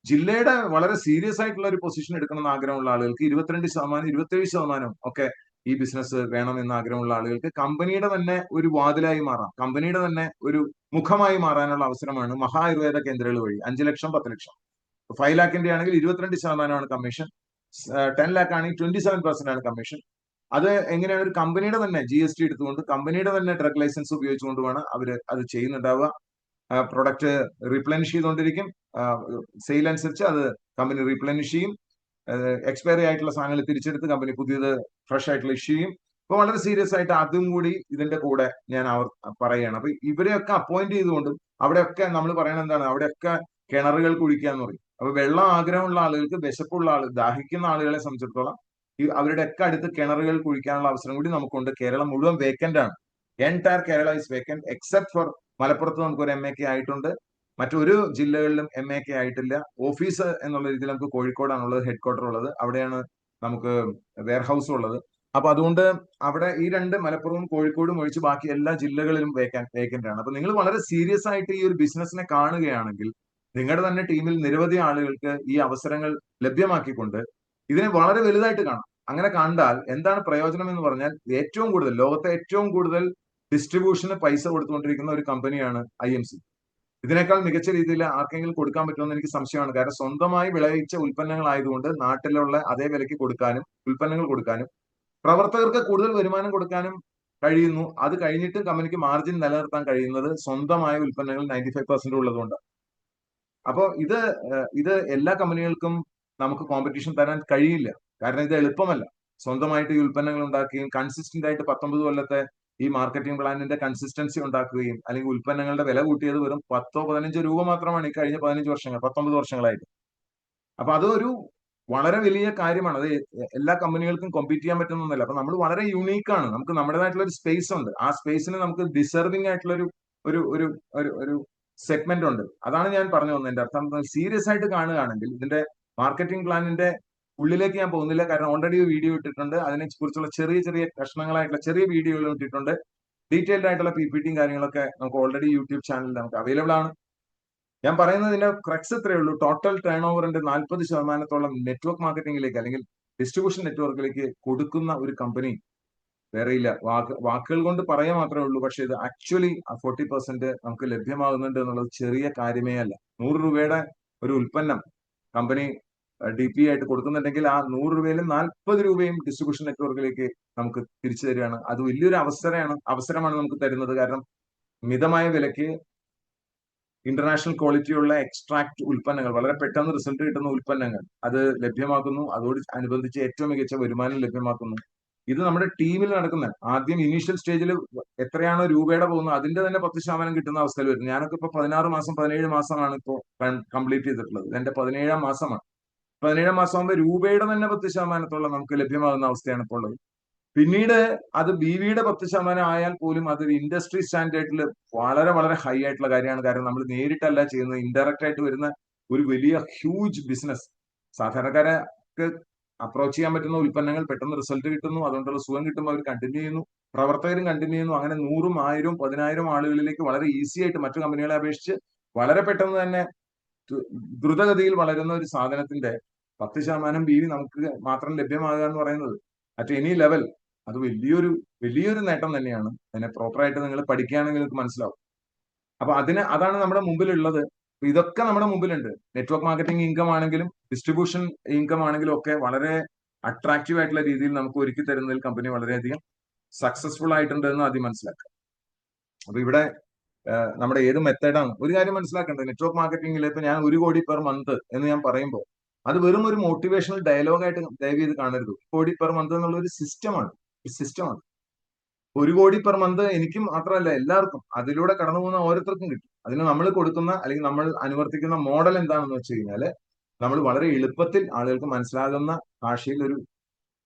ജില്ലയുടെ വളരെ സീരിയസ് ആയിട്ടുള്ള ഒരു പൊസിഷൻ എടുക്കണമെന്ന് ആഗ്രഹമുള്ള ആളുകൾക്ക് 22%, 27% ഒക്കെ ഈ ബിസിനസ് വേണമെന്ന് ആഗ്രഹമുള്ള ആളുകൾക്ക് കമ്പനിയുടെ തന്നെ ഒരു വാതിലായി മാറാം, കമ്പനിയുടെ തന്നെ ഒരു മുഖമായി മാറാനുള്ള അവസരമാണ് മഹാ ആയുർവേദ കേന്ദ്രങ്ങൾ വഴി. 5 ലക്ഷം, 10 ലക്ഷം. 5 ലാഖിന്റെ ആണെങ്കിൽ 22% കമ്മീഷൻ, 10 ലാഖ് ആണെങ്കിൽ 27% ആണ് കമ്മീഷൻ. അത് എങ്ങനെയാണ്? ഒരു കമ്പനിയുടെ തന്നെ GST എടുത്തുകൊണ്ട് കമ്പനിയുടെ തന്നെ ഡ്രഗ് ലൈസൻസ് ഉപയോഗിച്ചുകൊണ്ടുമാണ് അവര് അത് ചെയ്യുന്നുണ്ടാവുക. പ്രൊഡക്റ്റ് റീപ്ലനിഷ് ചെയ്തുകൊണ്ടിരിക്കും. സെയിൽ അനുസരിച്ച് അത് കമ്പനി റീപ്ലനിഷ് ചെയ്യും. എക്സ്പയറി ആയിട്ടുള്ള സാധനങ്ങൾ തിരിച്ചെടുത്ത് കമ്പനി പുതിയത് ഫ്രഷ് ആയിട്ടുള്ള ഇഷ്യൂ ചെയ്യും. അപ്പൊ വളരെ സീരിയസ് ആയിട്ട് അതും കൂടി ഇതിന്റെ കൂടെ ഞാൻ പറയുകയാണ്. അപ്പൊ ഇവരെയൊക്കെ അപ്പോയിന്റ് ചെയ്തുകൊണ്ടും അവിടെയൊക്കെ നമ്മൾ പറയണത് എന്താണ്? അവിടെയൊക്കെ കിണറുകൾ കുഴിക്കാന്ന് പറയും. അപ്പൊ വെള്ളം ആഗ്രഹമുള്ള ആളുകൾക്ക്, വിശപ്പുള്ള ദാഹിക്കുന്ന ആളുകളെ സംബന്ധിച്ചിടത്തോളം അവരുടെ ഒക്കെ അടുത്ത് കിണറുകൾ കുഴിക്കാനുള്ള അവസരം കൂടി നമുക്കുണ്ട്. കേരളം മുഴുവൻ വേക്കന്റ് ആണ്. Entire Kerala is vacant except for മലപ്പുറത്ത് നമുക്കൊരു MAK ആയിട്ടുണ്ട്. മറ്റൊരു ജില്ലകളിലും MAK ആയിട്ടില്ല. ഓഫീസ് എന്നുള്ള രീതിയിൽ നമുക്ക് കോഴിക്കോടാണുള്ളത്, ഹെഡ് ക്വാർട്ടർ ഉള്ളത്. അവിടെയാണ് നമുക്ക് വെയർഹൗസ് ഉള്ളത്. അപ്പൊ അതുകൊണ്ട് അവിടെ ഈ 2 മലപ്പുറവും കോഴിക്കോടും ഒഴിച്ച് ബാക്കി എല്ലാ ജില്ലകളിലും വേക്കന്റ് ആണ്. അപ്പൊ നിങ്ങൾ വളരെ സീരിയസ് ആയിട്ട് ഈ ഒരു ബിസിനസിനെ കാണുകയാണെങ്കിൽ നിങ്ങളുടെ തന്നെ ടീമിൽ നിരവധി ആളുകൾക്ക് ഈ അവസരങ്ങൾ ലഭ്യമാക്കിക്കൊണ്ട് ഇതിനെ വളരെ വലുതായിട്ട് കാണാം. അങ്ങനെ കണ്ടാൽ എന്താണ് പ്രയോജനം എന്ന് പറഞ്ഞാൽ, ഏറ്റവും കൂടുതൽ ലോകത്തെ ഏറ്റവും കൂടുതൽ ഡിസ്ട്രിബ്യൂഷന് പൈസ കൊടുത്തുകൊണ്ടിരിക്കുന്ന ഒരു കമ്പനിയാണ് IMC. ഇതിനേക്കാൾ മികച്ച രീതിയിൽ ആർക്കെങ്കിലും കൊടുക്കാൻ പറ്റുമെന്ന് എനിക്ക് സംശയമാണ്. കാരണം സ്വന്തമായി വിളയിച്ച ഉൽപ്പന്നങ്ങളായതുകൊണ്ട് നാട്ടിലുള്ള അതേ വിലയ്ക്ക് കൊടുക്കാനും ഉൽപ്പന്നങ്ങൾ കൊടുക്കാനും പ്രവർത്തകർക്ക് കൂടുതൽ വരുമാനം കൊടുക്കാനും കഴിയുന്നു. അത് കഴിഞ്ഞിട്ട് കമ്പനിക്ക് മാർജിൻ നിലനിർത്താൻ കഴിയുന്നത് സ്വന്തമായ ഉൽപ്പന്നങ്ങൾ 95% ഉള്ളതുകൊണ്ട്. അപ്പോൾ ഇത് എല്ലാ കമ്പനികൾക്കും നമുക്ക് കോമ്പറ്റീഷൻ തരാൻ കഴിയില്ല. കാരണം ഇത് എളുപ്പമല്ല. സ്വന്തമായിട്ട് ഈ ഉൽപ്പന്നങ്ങൾ ഉണ്ടാക്കുകയും കൺസിസ്റ്റന്റ് ആയിട്ട് 19 കൊല്ലത്തെ ഈ മാർക്കറ്റിംഗ് പ്ലാനിന്റെ കൺസിസ്റ്റൻസി ഉണ്ടാക്കുകയും അല്ലെങ്കിൽ ഉൽപ്പന്നങ്ങളുടെ വില കൂട്ടിയത് വെറും 10-15 രൂപ മാത്രമാണ് ഈ കഴിഞ്ഞ 15 വർഷങ്ങൾ 19 വർഷങ്ങളായിട്ട്. അപ്പൊ അതൊരു വളരെ വലിയ കാര്യമാണ്. അത് എല്ലാ കമ്പനികൾക്കും കോമ്പീറ്റ് ചെയ്യാൻ പറ്റുന്നൊന്നുമല്ല. അപ്പൊ നമ്മൾ വളരെ യുണീക്ക് ആണ്. നമുക്ക് നമ്മുടേതായിട്ടുള്ള ഒരു സ്പേസ് ഉണ്ട്. ആ സ്പേസിന് നമുക്ക് ഡിസർവിംഗ് ആയിട്ടുള്ള ഒരു ഒരു ഒരു ഒരു ഒരു സെഗ്മെന്റ് ഉണ്ട്. അതാണ് ഞാൻ പറഞ്ഞു വന്നത്. എന്റെ അർത്ഥം സീരിയസ് ആയിട്ട് കാണുകയാണെങ്കിൽ ഇതിന്റെ മാർക്കറ്റിംഗ് പ്ലാനിന്റെ ഉള്ളിലേക്ക് ഞാൻ പോകുന്നില്ല. കാരണം ഓൾറെഡി വീഡിയോ ഇട്ടിട്ടുണ്ട്. അതിനെ കുറിച്ചുള്ള ചെറിയ ചെറിയ കഷ്ണങ്ങളായിട്ടുള്ള ചെറിയ വീഡിയോകൾ ഇട്ടിട്ടുണ്ട്. ഡീറ്റെയിൽഡ് ആയിട്ടുള്ള പിപിടിയും കാര്യങ്ങളൊക്കെ നമുക്ക് ഓൾറെഡി യൂട്യൂബ് ചാനലിൽ നമുക്ക് അവൈലബിൾ ആണ്. ഞാൻ പറയുന്നതിന്റെ ക്രക്സ് ഇത്രയേ ഉള്ളൂ. ടോട്ടൽ ടേൺ ഓവറിന്റെ 40% നെറ്റ്വർക്ക് മാർക്കറ്റിംഗിലേക്ക് അല്ലെങ്കിൽ ഡിസ്ട്രിബ്യൂഷൻ നെറ്റ്വർക്കിലേക്ക് കൊടുക്കുന്ന ഒരു കമ്പനി വേറെയില്ല. വാക്കുകൾ കൊണ്ട് പറയാൻ മാത്രമേ ഉള്ളൂ. പക്ഷെ ഇത് ആക്ച്വലി 40% നമുക്ക് ലഭ്യമാകുന്നുണ്ട് എന്നുള്ളത് ചെറിയ കാര്യമേ അല്ല. 100 രൂപയുടെ ഒരു ഉൽപ്പന്നം കമ്പനി DP ആയിട്ട് കൊടുക്കുന്നുണ്ടെങ്കിൽ ആ 100 രൂപയിൽ 40 രൂപയും ഡിസ്ട്രിബ്യൂഷൻ നെറ്റ്വർക്കിലേക്ക് നമുക്ക് തിരിച്ചു തരികയാണ്. അത് വലിയൊരു അവസരമാണ് നമുക്ക് തരുന്നത്. കാരണം മിതമായ വിലയ്ക്ക് ഇന്റർനാഷണൽ ക്വാളിറ്റിയുള്ള എക്സ്ട്രാക്ട് ഉൽപ്പന്നങ്ങൾ, വളരെ പെട്ടെന്ന് റിസൾട്ട് കിട്ടുന്ന ഉൽപ്പന്നങ്ങൾ അത് ലഭ്യമാക്കുന്നു. അതോട് അനുബന്ധിച്ച് ഏറ്റവും മികച്ച വരുമാനം ലഭ്യമാക്കുന്നു. ഇത് നമ്മുടെ ടീമിൽ നടക്കുന്ന ആദ്യം ഇനീഷ്യൽ സ്റ്റേജിൽ എത്രയാണോ രൂപയുടെ പോകുന്നത് അതിന്റെ തന്നെ 10% കിട്ടുന്ന അവസ്ഥയിൽ വരും. ഞാനൊക്കെ ഇപ്പൊ 16 മാസം 17 മാസമാണ് ഇപ്പോൾ കംപ്ലീറ്റ് ചെയ്തിട്ടുള്ളത്. എന്റെ 17ാം മാസമാണ്. 17ാം മാസമാകുമ്പോൾ രൂപയുടെ തന്നെ 10% നമുക്ക് ലഭ്യമാകുന്ന അവസ്ഥയാണ് ഇപ്പോൾ ഉള്ളത്. പിന്നീട് അത് BVയുടെ 10% ആയാൽ പോലും അതൊരു ഇൻഡസ്ട്രി സ്റ്റാൻഡേർഡിൽ വളരെ വളരെ ഹൈ ആയിട്ടുള്ള കാര്യമാണ്. കാരണം നമ്മൾ നേരിട്ടല്ല ചെയ്യുന്നത്, ഇൻഡയറക്റ്റ് ആയിട്ട് വരുന്ന ഒരു വലിയ ഹ്യൂജ് ബിസിനസ്. സാധാരണക്കാർക്ക് അപ്രോച്ച് ചെയ്യാൻ പറ്റുന്ന ഉൽപ്പന്നങ്ങൾ പെട്ടെന്ന് റിസൾട്ട് കിട്ടുന്നു, അതുകൊണ്ടുള്ള സുഖം കിട്ടുമ്പോൾ അവർ കണ്ടിന്യൂ ചെയ്യുന്നു, പ്രവർത്തകരും കണ്ടിന്യൂ ചെയ്യുന്നു. അങ്ങനെ 100ഉം 1000ഉം 10,000 ആളുകളിലേക്ക് വളരെ ഈസി ആയിട്ട് മറ്റു കമ്പനികളെ അപേക്ഷിച്ച് വളരെ പെട്ടെന്ന് തന്നെ ദ്രുതഗതിയിൽ വളരുന്ന ഒരു സാധനത്തിന്റെ 10% BV നമുക്ക് മാത്രം ലഭ്യമാകുക എന്ന് പറയുന്നത് അറ്റ് എനി ലെവൽ അത് വലിയൊരു നേട്ടം തന്നെയാണ്. അതിനെ പ്രോപ്പറായിട്ട് നിങ്ങൾ പഠിക്കുകയാണെങ്കിൽ നിങ്ങൾക്ക് മനസ്സിലാവും. അപ്പൊ അതാണ് നമ്മുടെ മുമ്പിലുള്ളത്. ഇതൊക്കെ നമ്മുടെ മുമ്പിലുണ്ട്. നെറ്റ്വർക്ക് മാർക്കറ്റിംഗ് ഇൻകം ആണെങ്കിലും ഡിസ്ട്രിബ്യൂഷൻ ഇൻകം ആണെങ്കിലും ഒക്കെ വളരെ അട്രാക്റ്റീവ് ആയിട്ടുള്ള രീതിയിൽ നമുക്ക് ഒരുക്കി തരുന്നതിൽ കമ്പനി വളരെയധികം സക്സസ്ഫുൾ ആയിട്ടുണ്ട് എന്ന് ആദ്യം മനസ്സിലാക്കുക. അപ്പൊ ഇവിടെ നമ്മുടെ ഏത് മെത്തേഡാണ് ഒരു കാര്യം മനസ്സിലാക്കേണ്ടത്. നെറ്റ്വർക്ക് മാർക്കറ്റിംഗിൽ ഇപ്പൊ ഞാൻ 1 കോടി പെർ മന്ത് എന്ന് ഞാൻ പറയുമ്പോൾ അത് വെറും ഒരു മോട്ടിവേഷണൽ ഡയലോഗായിട്ട് ദയവ് ചെയ്ത് കാണരുത്. 1 കോടി പെർ മന്ത് എന്നുള്ള ഒരു സിസ്റ്റമാണ്. 1 കോടി പെർ മന്ത് എനിക്കും മാത്രമല്ല എല്ലാവർക്കും അതിലൂടെ കടന്നു പോകുന്ന ഓരോരുത്തർക്കും കിട്ടും. അതിന് നമ്മൾ കൊടുക്കുന്ന അല്ലെങ്കിൽ നമ്മൾ അനുവർത്തിക്കുന്ന മോഡൽ എന്താണെന്ന് വെച്ച് കഴിഞ്ഞാല് നമ്മൾ വളരെ എളുപ്പത്തിൽ ആളുകൾക്ക് മനസ്സിലാകുന്ന ഭാഷയിൽ ഒരു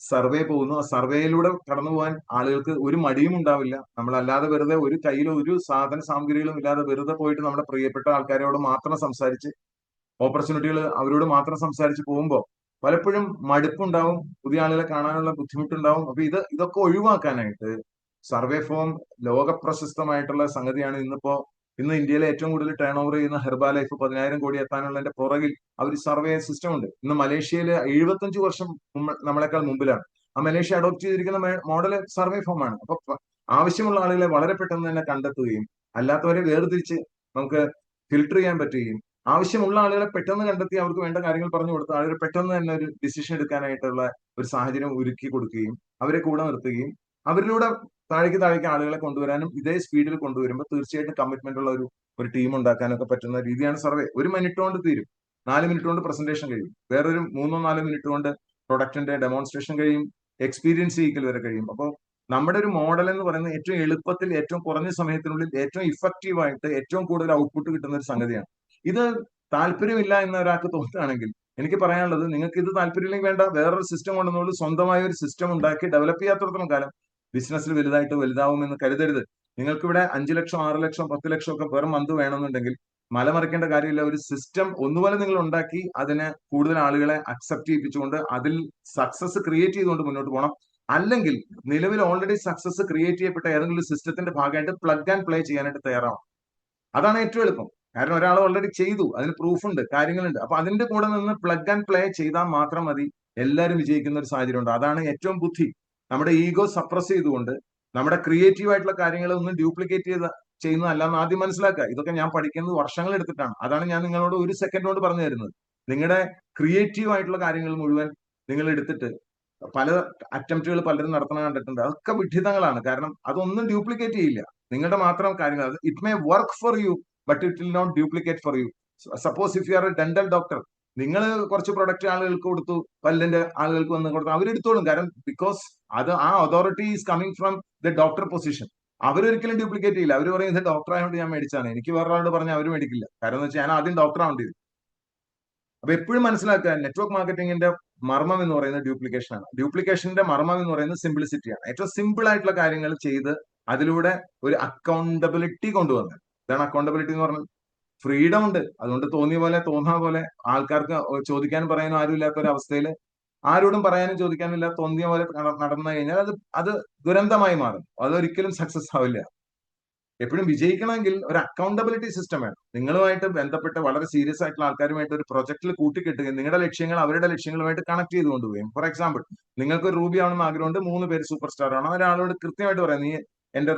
സർവേ പോകുന്നു. ആ സർവേയിലൂടെ കടന്നു പോകാൻ ആളുകൾക്ക് ഒരു മടിയും ഉണ്ടാവില്ല. നമ്മളല്ലാതെ വെറുതെ ഒരു കയ്യിൽ ഒരു സാധന സാമഗ്രികളും ഇല്ലാതെ വെറുതെ പോയിട്ട് നമ്മുടെ പ്രിയപ്പെട്ട ആൾക്കാരോട് മാത്രം സംസാരിച്ച് ഓപ്പർച്യൂണിറ്റികൾ അവരോട് മാത്രം സംസാരിച്ച് പോകുമ്പോൾ പലപ്പോഴും മടുപ്പുണ്ടാവും, പുതിയ ആളുകളെ കാണാനുള്ള ബുദ്ധിമുട്ടുണ്ടാവും. അപ്പൊ ഇതൊക്കെ ഒഴിവാക്കാനായിട്ട് സർവേ ഫോം ലോക പ്രശസ്തമായിട്ടുള്ള സംഗതിയാണ്. ഇന്ന് ഇന്ത്യയിലെ ഏറ്റവും കൂടുതൽ ടേൺ ഓവർ ചെയ്യുന്ന ഹെർബാ ലൈഫ് 10,000 കോടി എത്താനുള്ളതിന്റെ പുറകിൽ അവർ സർവേ സിസ്റ്റം ഉണ്ട്. ഇന്ന് മലേഷ്യയിൽ 75 വർഷം നമ്മളെക്കാൾ മുമ്പിലാണ്. ആ മലേഷ്യ അഡോപ്റ്റ് ചെയ്തിരിക്കുന്ന മോഡൽ സർവേ ഫോം ആണ്. അപ്പൊ ആവശ്യമുള്ള ആളുകളെ വളരെ പെട്ടെന്ന് തന്നെ കണ്ടെത്തുകയും അല്ലാത്തവരെ വേർതിരിച്ച് നമുക്ക് ഫിൽട്ടർ ചെയ്യാൻ പറ്റുകയും ആവശ്യമുള്ള ആളുകളെ പെട്ടെന്ന് കണ്ടെത്തി അവർക്ക് വേണ്ട കാര്യങ്ങൾ പറഞ്ഞു കൊടുത്ത് ആളുകൾ പെട്ടെന്ന് തന്നെ ഒരു ഡിസിഷൻ എടുക്കാനായിട്ടുള്ള ഒരു സാഹചര്യം ഒരുക്കി കൊടുക്കുകയും അവരെ കൂടെ നിർത്തുകയും അവരിലൂടെ താഴേക്ക് ആളുകളെ കൊണ്ടുവരാനും ഇതേ സ്പീഡിൽ കൊണ്ടുവരുമ്പോൾ തീർച്ചയായിട്ടും കമ്മിറ്റ്മെന്റ് ഉള്ള ഒരു ടീം ഉണ്ടാക്കാനൊക്കെ പറ്റുന്ന രീതിയാണ് സർവേ. 1 മിനിറ്റ് കൊണ്ട് തീരും. 4 മിനിറ്റ് കൊണ്ട് പ്രസന്റേഷൻ കഴിയും. വേറൊരു 3-4 മിനിറ്റ് കൊണ്ട് പ്രൊഡക്റ്റിന്റെ ഡെമോൺസ്ട്രേഷൻ കഴിയും. എക്സ്പീരിയൻസ് ചെയ്യിക്കൽ വരെ കഴിയും. അപ്പോൾ നമ്മുടെ ഒരു മോഡൽ എന്ന് പറയുന്നത് ഏറ്റവും എളുപ്പത്തിൽ ഏറ്റവും കുറഞ്ഞ സമയത്തിനുള്ളിൽ ഏറ്റവും ഇഫക്റ്റീവ് ആയിട്ട് ഏറ്റവും കൂടുതൽ ഔട്ട്പുട്ട് കിട്ടുന്ന ഒരു സംഗതിയാണ്. ഇത് താല്പര്യമില്ല എന്ന് ഒരാൾക്ക് തോന്നുകയാണെങ്കിൽ എനിക്ക് പറയാനുള്ളത്, നിങ്ങൾക്ക് ഇത് താല്പര്യമില്ലെങ്കിൽ വേണ്ട, വേറൊരു സിസ്റ്റം കൊണ്ടുവന്നുള്ളൂ. സ്വന്തമായ ഒരു സിസ്റ്റം ഉണ്ടാക്കി ഡെവലപ്പ് ചെയ്യാത്തടത്തോളം കാലം ബിസിനസ്സിൽ വലുതാവുമെന്ന് കരുതരുത്. നിങ്ങൾക്കിവിടെ 5 ലക്ഷം 6 ലക്ഷം 10 ലക്ഷം ഒക്കെ പെർ മന്ത് വേണമെന്നുണ്ടെങ്കിൽ മലമറിക്കേണ്ട കാര്യമില്ല. ഒരു സിസ്റ്റം ഒന്നുപോലെ നിങ്ങൾ ഉണ്ടാക്കി അതിനെ കൂടുതൽ ആളുകളെ അക്സെപ്റ്റ് ചെയ്യിപ്പിച്ചുകൊണ്ട് അതിൽ സക്സസ് ക്രിയേറ്റ് ചെയ്തുകൊണ്ട് മുന്നോട്ട് പോകണം. അല്ലെങ്കിൽ നിലവിൽ ഓൾറെഡി സക്സസ് ക്രിയേറ്റ് ചെയ്യപ്പെട്ട ഏതെങ്കിലും ഒരു സിസ്റ്റത്തിന്റെ ഭാഗമായിട്ട് പ്ലഗ് ആൻഡ് പ്ലേ ചെയ്യാനായിട്ട് തയ്യാറാവും. അതാണ് ഏറ്റവും എളുപ്പം. കാരണം ഒരാൾ ഓൾറെഡി ചെയ്തു, അതിന് പ്രൂഫുണ്ട്, കാര്യങ്ങളുണ്ട്. അപ്പൊ അതിന്റെ കൂടെ നിന്ന് പ്ലഗ് ആൻഡ് പ്ലേ ചെയ്താൽ മാത്രം മതി. എല്ലാവരും വിജയിക്കുന്ന ഒരു സാഹചര്യം ഉണ്ട്. അതാണ് ഏറ്റവും ബുദ്ധി. നമ്മുടെ ഈഗോ സപ്രസ് ചെയ്തുകൊണ്ട് നമ്മുടെ ക്രിയേറ്റീവ് ആയിട്ടുള്ള കാര്യങ്ങൾ ഒന്നും ഡ്യൂപ്ലിക്കേറ്റ് ചെയ്യുന്നതല്ല എന്ന് ആദ്യം മനസ്സിലാക്കുക. ഇതൊക്കെ ഞാൻ പഠിക്കുന്നത് വർഷങ്ങൾ എടുത്തിട്ടാണ്. അതാണ് ഞാൻ നിങ്ങളോട് 1 സെക്കൻഡ് കൊണ്ട് പറഞ്ഞു തരുന്നത്. നിങ്ങളുടെ ക്രിയേറ്റീവ് ആയിട്ടുള്ള കാര്യങ്ങൾ മുഴുവൻ നിങ്ങൾ എടുത്തിട്ട് പല അറ്റംപ്റ്റുകൾ പലരും നടത്തണം കണ്ടിട്ടുണ്ട്. അതൊക്കെ വിഡ്ഢിതങ്ങളാണ്. കാരണം അതൊന്നും ഡ്യൂപ്ലിക്കേറ്റ് ചെയ്യില്ല. നിങ്ങളുടെ മാത്രം കാര്യങ്ങൾ. It may work for you but it will not duplicate for you. Suppose if you are a dental doctor, നിങ്ങൾ കുറച്ച് പ്രൊഡക്റ്റ് ആളുകൾക്ക് കൊടുത്തു, പല്ലിന്റെ ആളുകൾക്ക് വന്ന് കൊടുത്തു, അവരെടുത്തോളും. കാരണം ബിക്കോസ് ആ authority is coming from the doctor position. അവരൊരിക്കലും ഡ്യൂപ്ലിക്കേറ്റ് ചെയ്യില്ല. അവർ പറയും ഇത് ഡോക്ടർ ആയതുകൊണ്ട് ഞാൻ മേടിച്ചാണ്, എനിക്ക് വേറൊരാളോട് പറഞ്ഞാൽ അവർ മേടിക്കില്ല. കാരണം എന്ന് വെച്ചാൽ ഞാൻ ആദ്യം ഡോക്ടർ ആവേണ്ടി വരും. അപ്പൊ എപ്പോഴും മനസ്സിലാക്കുക, നെറ്റ്വർക്ക് മാർക്കറ്റിംഗിന്റെ മർമ്മം എന്ന് പറയുന്നത് ഡ്യൂപ്ലിക്കേഷൻ ആണ്. ഡ്യൂപ്ലിക്കേഷന്റെ മർമ്മം എന്ന് പറയുന്നത് സിംപ്ലിസിറ്റിയാണ്. ഏറ്റവും സിമ്പിൾ ആയിട്ടുള്ള കാര്യങ്ങൾ ചെയ്ത് അതിലൂടെ ഒരു അക്കൗണ്ടബിലിറ്റി കൊണ്ടുവന്നത്. ഇതാണ് അക്കൗണ്ടബിലിറ്റി എന്ന് പറഞ്ഞത്. ഫ്രീഡം ഉണ്ട്, അതുകൊണ്ട് തോന്നിയ പോലെ തോന്നാ പോലെ ആൾക്കാർക്ക് ചോദിക്കാനും പറയാനും ആരും ഇല്ലാത്ത ഒരു അവസ്ഥയിൽ ആരോടും പറയാനും ചോദിക്കാനും ഇല്ലാത്ത തോന്നിയ പോലെ നടന്നു കഴിഞ്ഞാൽ അത് ദുരന്തമായി മാറും. അതൊരിക്കലും സക്സസ് ആവില്ല. എപ്പോഴും വിജയിക്കണമെങ്കിൽ ഒരു അക്കൗണ്ടബിലിറ്റി സിസ്റ്റം വേണം. നിങ്ങളുമായിട്ട് ബന്ധപ്പെട്ട് വളരെ സീരിയസ് ആയിട്ടുള്ള ആൾക്കാരുമായിട്ട് ഒരു പ്രൊജക്റ്റിൽ കൂട്ടിക്കെട്ടുകയും നിങ്ങളുടെ ലക്ഷ്യങ്ങൾ അവരുടെ ലക്ഷ്യങ്ങളുമായിട്ട് കണക്ട് ചെയ്ത് കൊണ്ടുപോകുകയും. ഫോർ എക്സാമ്പിൾ, നിങ്ങൾക്ക് ഒരു റൂബി ആവണമെന്ന് ആഗ്രഹമുണ്ട്, 3 പേര് സൂപ്പർ സ്റ്റാർ ആണ്. ഒരാളോട് കൃത്യമായിട്ട് പറയാം, നീ എന്റെ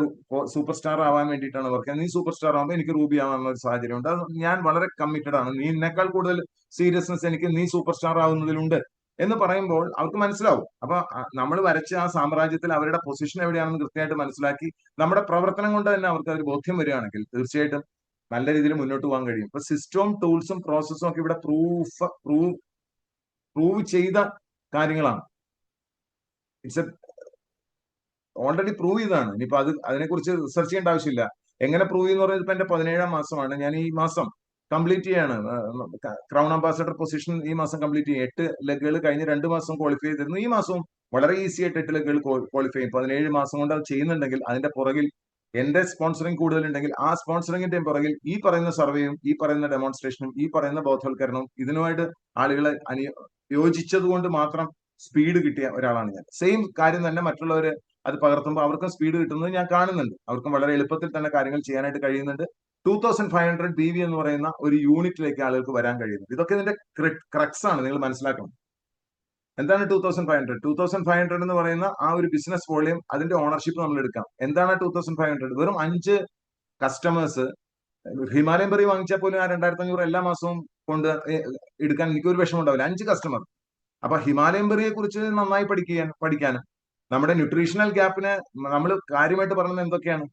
സൂപ്പർ സ്റ്റാർ ആവാൻ വേണ്ടിയിട്ടാണ് വർക്ക് ചെയ്യുന്നത്, നീ സൂപ്പർ സ്റ്റാർ ആവുമ്പോൾ എനിക്ക് റൂബി ആവാനുള്ള ഒരു സാഹചര്യം ഉണ്ട്, അത് ഞാൻ വളരെ കമ്മിറ്റഡ് ആണ്, നീ എന്നെക്കാൾ കൂടുതൽ സീരിയസ്നെസ് എനിക്ക് നീ സൂപ്പർ സ്റ്റാർ ആവുന്നതിലുണ്ട് എന്ന് പറയുമ്പോൾ അവർക്ക് മനസ്സിലാവും. അപ്പൊ നമ്മൾ വരച്ച ആ സാമ്രാജ്യത്തിൽ അവരുടെ പൊസിഷൻ എവിടെയാണെന്ന് കൃത്യമായിട്ട് മനസ്സിലാക്കി നമ്മുടെ പ്രവർത്തനം കൊണ്ട് തന്നെ അവർക്ക് ഒരു ബോധ്യം വരികയാണെങ്കിൽ തീർച്ചയായിട്ടും നല്ല രീതിയിൽ മുന്നോട്ട് പോകാൻ കഴിയും. ഇപ്പൊ സിസ്റ്റവും ടൂൾസും പ്രോസസ്സും ഒക്കെ ഇവിടെ പ്രൂവ് ചെയ്ത കാര്യങ്ങളാണ്. ഇറ്റ്സ് ഓൾറെഡി പ്രൂവ് ചെയ്തതാണ്. ഇനിയിപ്പോ അതിനെക്കുറിച്ച് റിസർച്ച് ചെയ്യേണ്ട ആവശ്യമില്ല. എങ്ങനെ പ്രൂവ് ചെയ്യുന്ന പറയുന്നത്, ഇപ്പൊ എന്റെ 17ാം മാസമാണ്, ഞാൻ ഈ മാസം കംപ്ലീറ്റ് ചെയ്യാണ് ക്രൗൺ അംബാസഡർ പൊസിഷൻ. ഈ മാസം കംപ്ലീറ്റ് ചെയ്യും. 8 ലെഗുകൾ കഴിഞ്ഞ് 2 മാസം ക്വാളിഫൈ ചെയ്തിരുന്നു. ഈ മാസവും വളരെ ഈസി ആയിട്ട് 8 ലെഗുകൾ ക്വാളിഫൈ ചെയ്യും. 17 മാസം കൊണ്ട് അത് ചെയ്യുന്നുണ്ടെങ്കിൽ അതിന്റെ പുറകിൽ എന്റെ സ്പോൺസറിങ് കൂടുതലുണ്ടെങ്കിൽ ആ സ്പോൺസറിങ്ങിന്റെയും പുറകിൽ ഈ പറയുന്ന സർവേയും ഈ പറയുന്ന ഡെമോൺസ്ട്രേഷനും ഈ പറയുന്ന ബോധവൽക്കരണവും ഇതിനുമായിട്ട് ആളുകളെ യോജിച്ചത് കൊണ്ട് മാത്രം സ്പീഡ് കിട്ടിയ ഒരാളാണ് ഞാൻ. സെയിം കാര്യം തന്നെ മറ്റുള്ളവര് അത് പകർത്തുമ്പോൾ അവർക്കും സ്പീഡ് കിട്ടുന്നത് ഞാൻ കാണുന്നുണ്ട്. അവർക്കും വളരെ എളുപ്പത്തിൽ തന്നെ കാര്യങ്ങൾ ചെയ്യാനായിട്ട് കഴിയുന്നുണ്ട്. 2500 PV എന്ന് പറയുന്ന ഒരു യൂണിറ്റിലേക്ക് ആളുകൾക്ക് വരാൻ കഴിയുന്നത്. ഇതൊക്കെ ഇതിന്റെ ക്രക്സ് ആണ്, നിങ്ങൾ മനസ്സിലാക്കണം. എന്താണ് 2500? 2500 എന്ന് പറയുന്ന ആ ഒരു ബിസിനസ് വോളിയം, അതിന്റെ ഓണർഷിപ്പ് നമ്മൾ എടുക്കാം. എന്താണ് 2500? വെറും 5 കസ്റ്റമേഴ്സ് ഹിമാലയൻ ബെറി വാങ്ങിച്ചാൽ പോലും ആ 2500 എല്ലാ മാസവും കൊണ്ട് എടുക്കാൻ എനിക്കൊരു വിഷമം ഉണ്ടാവില്ല. 5 കസ്റ്റമർ. അപ്പൊ ഹിമാലയൻ ബെറിയെ കുറിച്ച് നന്നായി പഠിക്കാനും നമ്മുടെ ന്യൂട്രീഷണൽ ഗ്യാപ്പിന് നമ്മൾ കാര്യമായിട്ട് പറയുന്നത് എന്തൊക്കെയാണ്?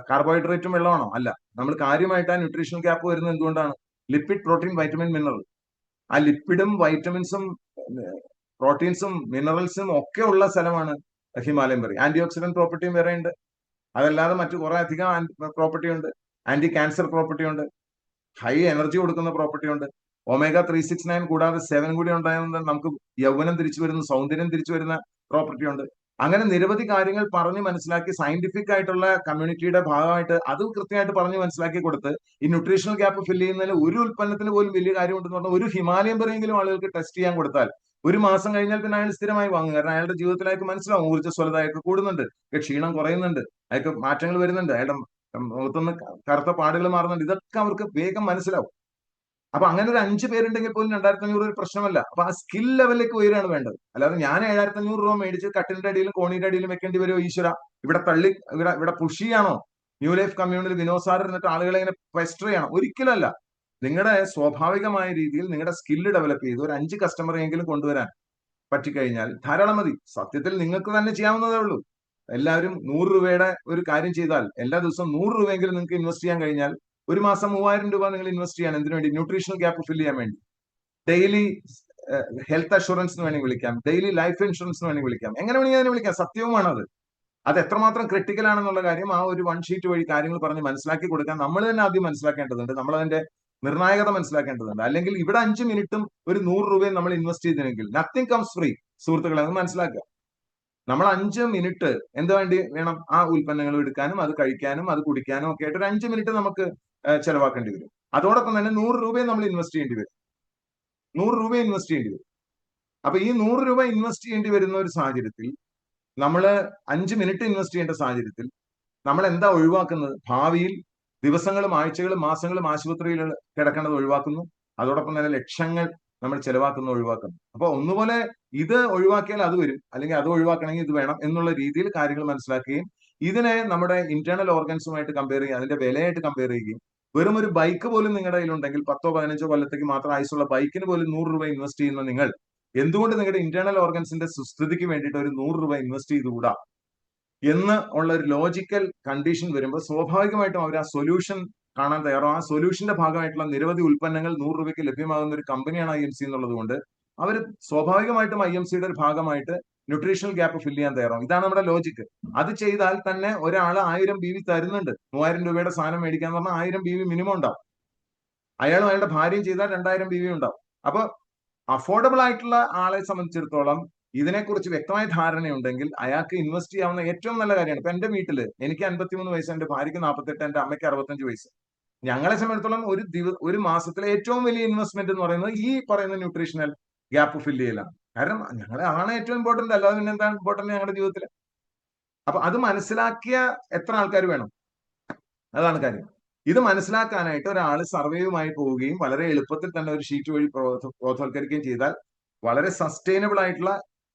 കാർബോഹൈഡ്രേറ്റും വെള്ളമാണോ? അല്ല. നമ്മൾ കാര്യമായിട്ട് ആ ന്യൂട്രീഷണൽ ഗ്യാപ്പ് വരുന്നത് എന്തുകൊണ്ടാണ്? Lipid, protein, vitamin, mineral. ആ ലിപ്പിഡും വൈറ്റമിൻസും പ്രോട്ടീൻസും മിനറൽസും ഒക്കെ ഉള്ള സ്ഥലമാണ് ഹിമാലയൻ ബെറി. ആന്റി ഓക്സിഡന്റ് പ്രോപ്പർട്ടിയും വേറെ ഉണ്ട്. അതല്ലാതെ മറ്റു കുറെ അധികം പ്രോപ്പർട്ടി ഉണ്ട്. ആന്റി ക്യാൻസർ പ്രോപ്പർട്ടി ഉണ്ട്. ഹൈ എനർജി കൊടുക്കുന്ന പ്രോപ്പർട്ടി ഉണ്ട്. ഒമേഗ 369 കൂടാതെ 7 കൂടി ഉണ്ടായത് നമുക്ക് യൗവനം തിരിച്ചു വരുന്ന, സൗന്ദര്യം തിരിച്ചു വരുന്ന പ്രോപ്പർട്ടി ഉണ്ട്. അങ്ങനെ നിരവധി കാര്യങ്ങൾ പറഞ്ഞ് മനസ്സിലാക്കി സയന്റിഫിക് ആയിട്ടുള്ള കമ്മ്യൂണിറ്റിയുടെ ഭാഗമായിട്ട് അത് കൃത്യമായിട്ട് പറഞ്ഞ് മനസ്സിലാക്കി കൊടുത്ത് ഈ ന്യൂട്രീഷണൽ ഗ്യാപ്പ് ഫില്ല് ചെയ്യുന്നതിൽ ഒരു ഉൽപ്പന്നത്തിന് പോലും വലിയ കാര്യമുണ്ടെന്ന് പറഞ്ഞാൽ ഒരു ഹിമാലയൻ ബെറിയെങ്കിലും ആളുകൾക്ക് ടെസ്റ്റ് ചെയ്യാൻ കൊടുത്താൽ ഒരു മാസം കഴിഞ്ഞാൽ പിന്നെ അയാൾ സ്ഥിരമായി വാങ്ങും. കാരണം അയാളുടെ ജീവിതത്തിൽ അയാൾക്ക് മനസ്സിലാവും ഊർജ്ജസ്വലത അയാൾക്ക് കൂടുന്നുണ്ട്, ക്ഷീണം കുറയുന്നുണ്ട്, അയാൾക്ക് മാറ്റങ്ങൾ വരുന്നുണ്ട്, അയാളുടെ മുഖത്തുനിന്ന് കറുത്ത പാടുകൾ മാറുന്നുണ്ട്. ഇതൊക്കെ അവർക്ക് വേഗം മനസ്സിലാവും. അപ്പൊ അങ്ങനെ ഒരു 5 പേരുണ്ടെങ്കിൽ പോലും 2500 ഒരു പ്രശ്നമല്ല. അപ്പൊ ആ സ്കിൽ ലെവലിലേക്ക് ഉയരാണ് വേണ്ടത്. അല്ലാതെ ഞാൻ 7500 രൂപ മേടിച്ച് കട്ടിലിന്റെ അടിയിലും കോണിയുടെ അടിയിലും വെക്കേണ്ടി വരുമോ ഈശ്വര? ഇവിടെ പുഷ് ചെയ്യാണോ? ന്യൂ ലൈഫ് കമ്മ്യൂണിൽ വിനോദ് സാർ എന്നിട്ട് ആളുകളെ ഇങ്ങനെ പെസ്റ്റർ ചെയ്യണം? ഒരിക്കലും അല്ല. നിങ്ങളുടെ സ്വാഭാവികമായ രീതിയിൽ നിങ്ങളുടെ സ്കില്ല് ഡെവലപ്പ് ചെയ്ത് ഒരു 5 കസ്റ്റമറെങ്കിലും കൊണ്ടുവരാൻ പറ്റിക്കഴിഞ്ഞാൽ ധാരാളം മതി. സത്യത്തിൽ നിങ്ങൾക്ക് തന്നെ ചെയ്യാവുന്നതേ ഉള്ളൂ. എല്ലാവരും 100 രൂപയുടെ ഒരു കാര്യം ചെയ്താൽ എല്ലാ ദിവസവും 100 രൂപയെങ്കിലും നിങ്ങൾക്ക് ഇൻവെസ്റ്റ് ചെയ്യാൻ കഴിഞ്ഞാൽ ഒരു മാസം 3000 രൂപ നിങ്ങൾ ഇൻവെസ്റ്റ് ചെയ്യാൻ എന്തിനു വേണ്ടി? ന്യൂട്രീഷണൽ ഗ്യാപ്പ് ഫില്ല് ചെയ്യാൻ വേണ്ടി. ഡെയിലി ഹെൽത്ത് അഷുറൻസ് എന്ന് വേണമെങ്കിൽ വിളിക്കാം, ഡെയിലി ലൈഫ് ഇൻഷുറൻസ് എന്ന് വേണമെങ്കിൽ വിളിക്കാം, എങ്ങനെ വേണമെങ്കിൽ അതിനെ വിളിക്കാം. സത്യവുമാണ് അത് എത്രമാത്രം ക്രിട്ടിക്കൽ ആണെന്നുള്ള കാര്യം ആ ഒരു 1 ഷീറ്റ് വഴി കാര്യങ്ങൾ പറഞ്ഞ് മനസ്സിലാക്കി കൊടുക്കാൻ നമ്മൾ തന്നെ ആദ്യം മനസ്സിലാക്കേണ്ടതുണ്ട്. നമ്മൾ അതിന്റെ നിർണായകത മനസ്സിലാക്കേണ്ടതുണ്ട്. അല്ലെങ്കിൽ ഇവിടെ 5 മിനിറ്റും ഒരു 100 രൂപയും നമ്മൾ ഇൻവെസ്റ്റ് ചെയ്തില്ലെങ്കിൽ നത്തിങ് കംസ് ഫ്രീ. സുഹൃത്തുക്കളെ, അത് മനസ്സിലാക്കുക. നമ്മൾ 5 മിനിറ്റ് എന്ത് വേണം? ആ ഉൽപ്പന്നങ്ങൾ എടുക്കാനും അത് കഴിക്കാനും അത് കുടിക്കാനും ഒക്കെ ആയിട്ട് ഒരു 5 മിനിറ്റ് നമുക്ക് ചെലവാക്കേണ്ടി വരും. അതോടൊപ്പം തന്നെ 100 രൂപയും നമ്മൾ ഇൻവെസ്റ്റ് ചെയ്യേണ്ടി വരും. 100 രൂപ ഇൻവെസ്റ്റ് ചെയ്യേണ്ടി വരും. അപ്പൊ ഈ 100 രൂപ ഇൻവെസ്റ്റ് ചെയ്യേണ്ടി വരുന്ന ഒരു സാഹചര്യത്തിൽ നമ്മൾ 5 മിനിറ്റ് ഇൻവെസ്റ്റ് ചെയ്യേണ്ട സാഹചര്യത്തിൽ നമ്മൾ എന്താ ഒഴിവാക്കുന്നത്? ഭാവിയിൽ ദിവസങ്ങളും ആഴ്ചകളും മാസങ്ങളും ആശുപത്രിയിൽ കിടക്കേണ്ടത് ഒഴിവാക്കുന്നു. അതോടൊപ്പം തന്നെ ലക്ഷങ്ങൾ നമ്മൾ ചെലവാക്കുന്ന ഒഴിവാക്കുന്നു. അപ്പൊ ഒന്നുപോലെ ഇത് ഒഴിവാക്കിയാൽ അത് വരും, അല്ലെങ്കിൽ അത് ഒഴിവാക്കണമെങ്കിൽ ഇത് വേണം എന്നുള്ള രീതിയിൽ കാര്യങ്ങൾ മനസ്സിലാക്കുകയും ഇതിനെ നമ്മുടെ ഇന്റേണൽ ഓർഗൻസുമായിട്ട് കമ്പയർ ചെയ്യുക, അതിന്റെ വിലയായിട്ട് കമ്പയർ ചെയ്യുകയും വെറും ഒരു ബൈക്ക് പോലും നിങ്ങളുടെ കയ്യിലുണ്ടെങ്കിൽ 10-15 കൊല്ലത്തേക്ക് മാത്രം ആയുസുള്ള ബൈക്കിന് പോലും 100 രൂപ ഇൻവെസ്റ്റ് ചെയ്യുന്ന നിങ്ങൾ എന്തുകൊണ്ട് നിങ്ങളുടെ ഇന്റേണൽ ഓർഗൻസിന്റെ സുസ്ഥിതിക്ക് വേണ്ടിയിട്ട് ഒരു 100 രൂപ ഇൻവെസ്റ്റ് ചെയ്തുകൂടാ എന്ന് ഉള്ള ഒരു ലോജിക്കൽ കണ്ടീഷൻ വരുമ്പോൾ സ്വാഭാവികമായിട്ടും അവർ ആ സൊല്യൂഷൻ കാണാൻ തയ്യാറാവും. ആ സൊല്യൂഷന്റെ ഭാഗമായിട്ടുള്ള നിരവധി ഉൽപ്പന്നങ്ങൾ 100 രൂപയ്ക്ക് ലഭ്യമാകുന്ന ഒരു കമ്പനിയാണ് IMC എന്നുള്ളത് കൊണ്ട് അവർ സ്വാഭാവികമായിട്ടും IMCയുടെ ഒരു ഭാഗമായിട്ട് ന്യൂട്രീഷണൽ ഗ്യാപ്പ് ഫില്ല് ചെയ്യാൻ തയ്യാറാവും. ഇതാണ് നമ്മുടെ ലോജിക്ക്. അത് ചെയ്താൽ തന്നെ ഒരാൾ 1000 BV തരുന്നുണ്ട്. 3000 രൂപയുടെ സാധനം മേടിക്കാൻ പറഞ്ഞാൽ 1000 BV മിനിമം ഉണ്ടാവും. അയാളും അയാളുടെ ഭാര്യയും ചെയ്താൽ 2000 BV ഉണ്ടാവും. അപ്പൊ അഫോർഡബിൾ ആയിട്ടുള്ള ആളെ സംബന്ധിച്ചിടത്തോളം ഇതിനെക്കുറിച്ച് വ്യക്തമായ ധാരണയുണ്ടെങ്കിൽ അയാൾക്ക് ഇൻവെസ്റ്റ് ചെയ്യാവുന്ന ഏറ്റവും നല്ല കാര്യമാണ്. ഇപ്പൊ എന്റെ വീട്ടില് എനിക്ക് 53 വയസ്സ്, എന്റെ ഭാര്യയ്ക്ക് 48, എന്റെ അമ്മയ്ക്ക് 65 വയസ്സ്. ഞങ്ങളെ സംബന്ധിച്ചിടത്തോളം ഒരു മാസത്തിലെ ഏറ്റവും വലിയ ഇൻവെസ്റ്റ്മെന്റ് എന്ന് പറയുന്നത് ഈ പറയുന്ന ന്യൂട്രീഷണൽ ഗ്യാപ്പ് ഫില്ല് ചെയ്യലാണ്. കാരണം ഞങ്ങളെ ആണ് ഏറ്റവും ഇമ്പോർട്ടന്റ്, അല്ലാതെ പിന്നെ എന്താണ് ഇമ്പോർട്ടന്റ് ഞങ്ങളുടെ ജീവിതത്തിൽ. അപ്പൊ അത് മനസ്സിലാക്കിയ എത്ര ആൾക്കാർ വേണം, അതാണ് കാര്യം. ഇത് മനസ്സിലാക്കാനായിട്ട് ഒരാൾ സർവേയുമായി പോവുകയും വളരെ എളുപ്പത്തിൽ തന്നെ ഒരു ഷീറ്റ് വഴി ബോധവൽക്കരിക്കുകയും ചെയ്താൽ വളരെ സസ്റ്റൈനബിൾ ആയിട്ടുള്ള,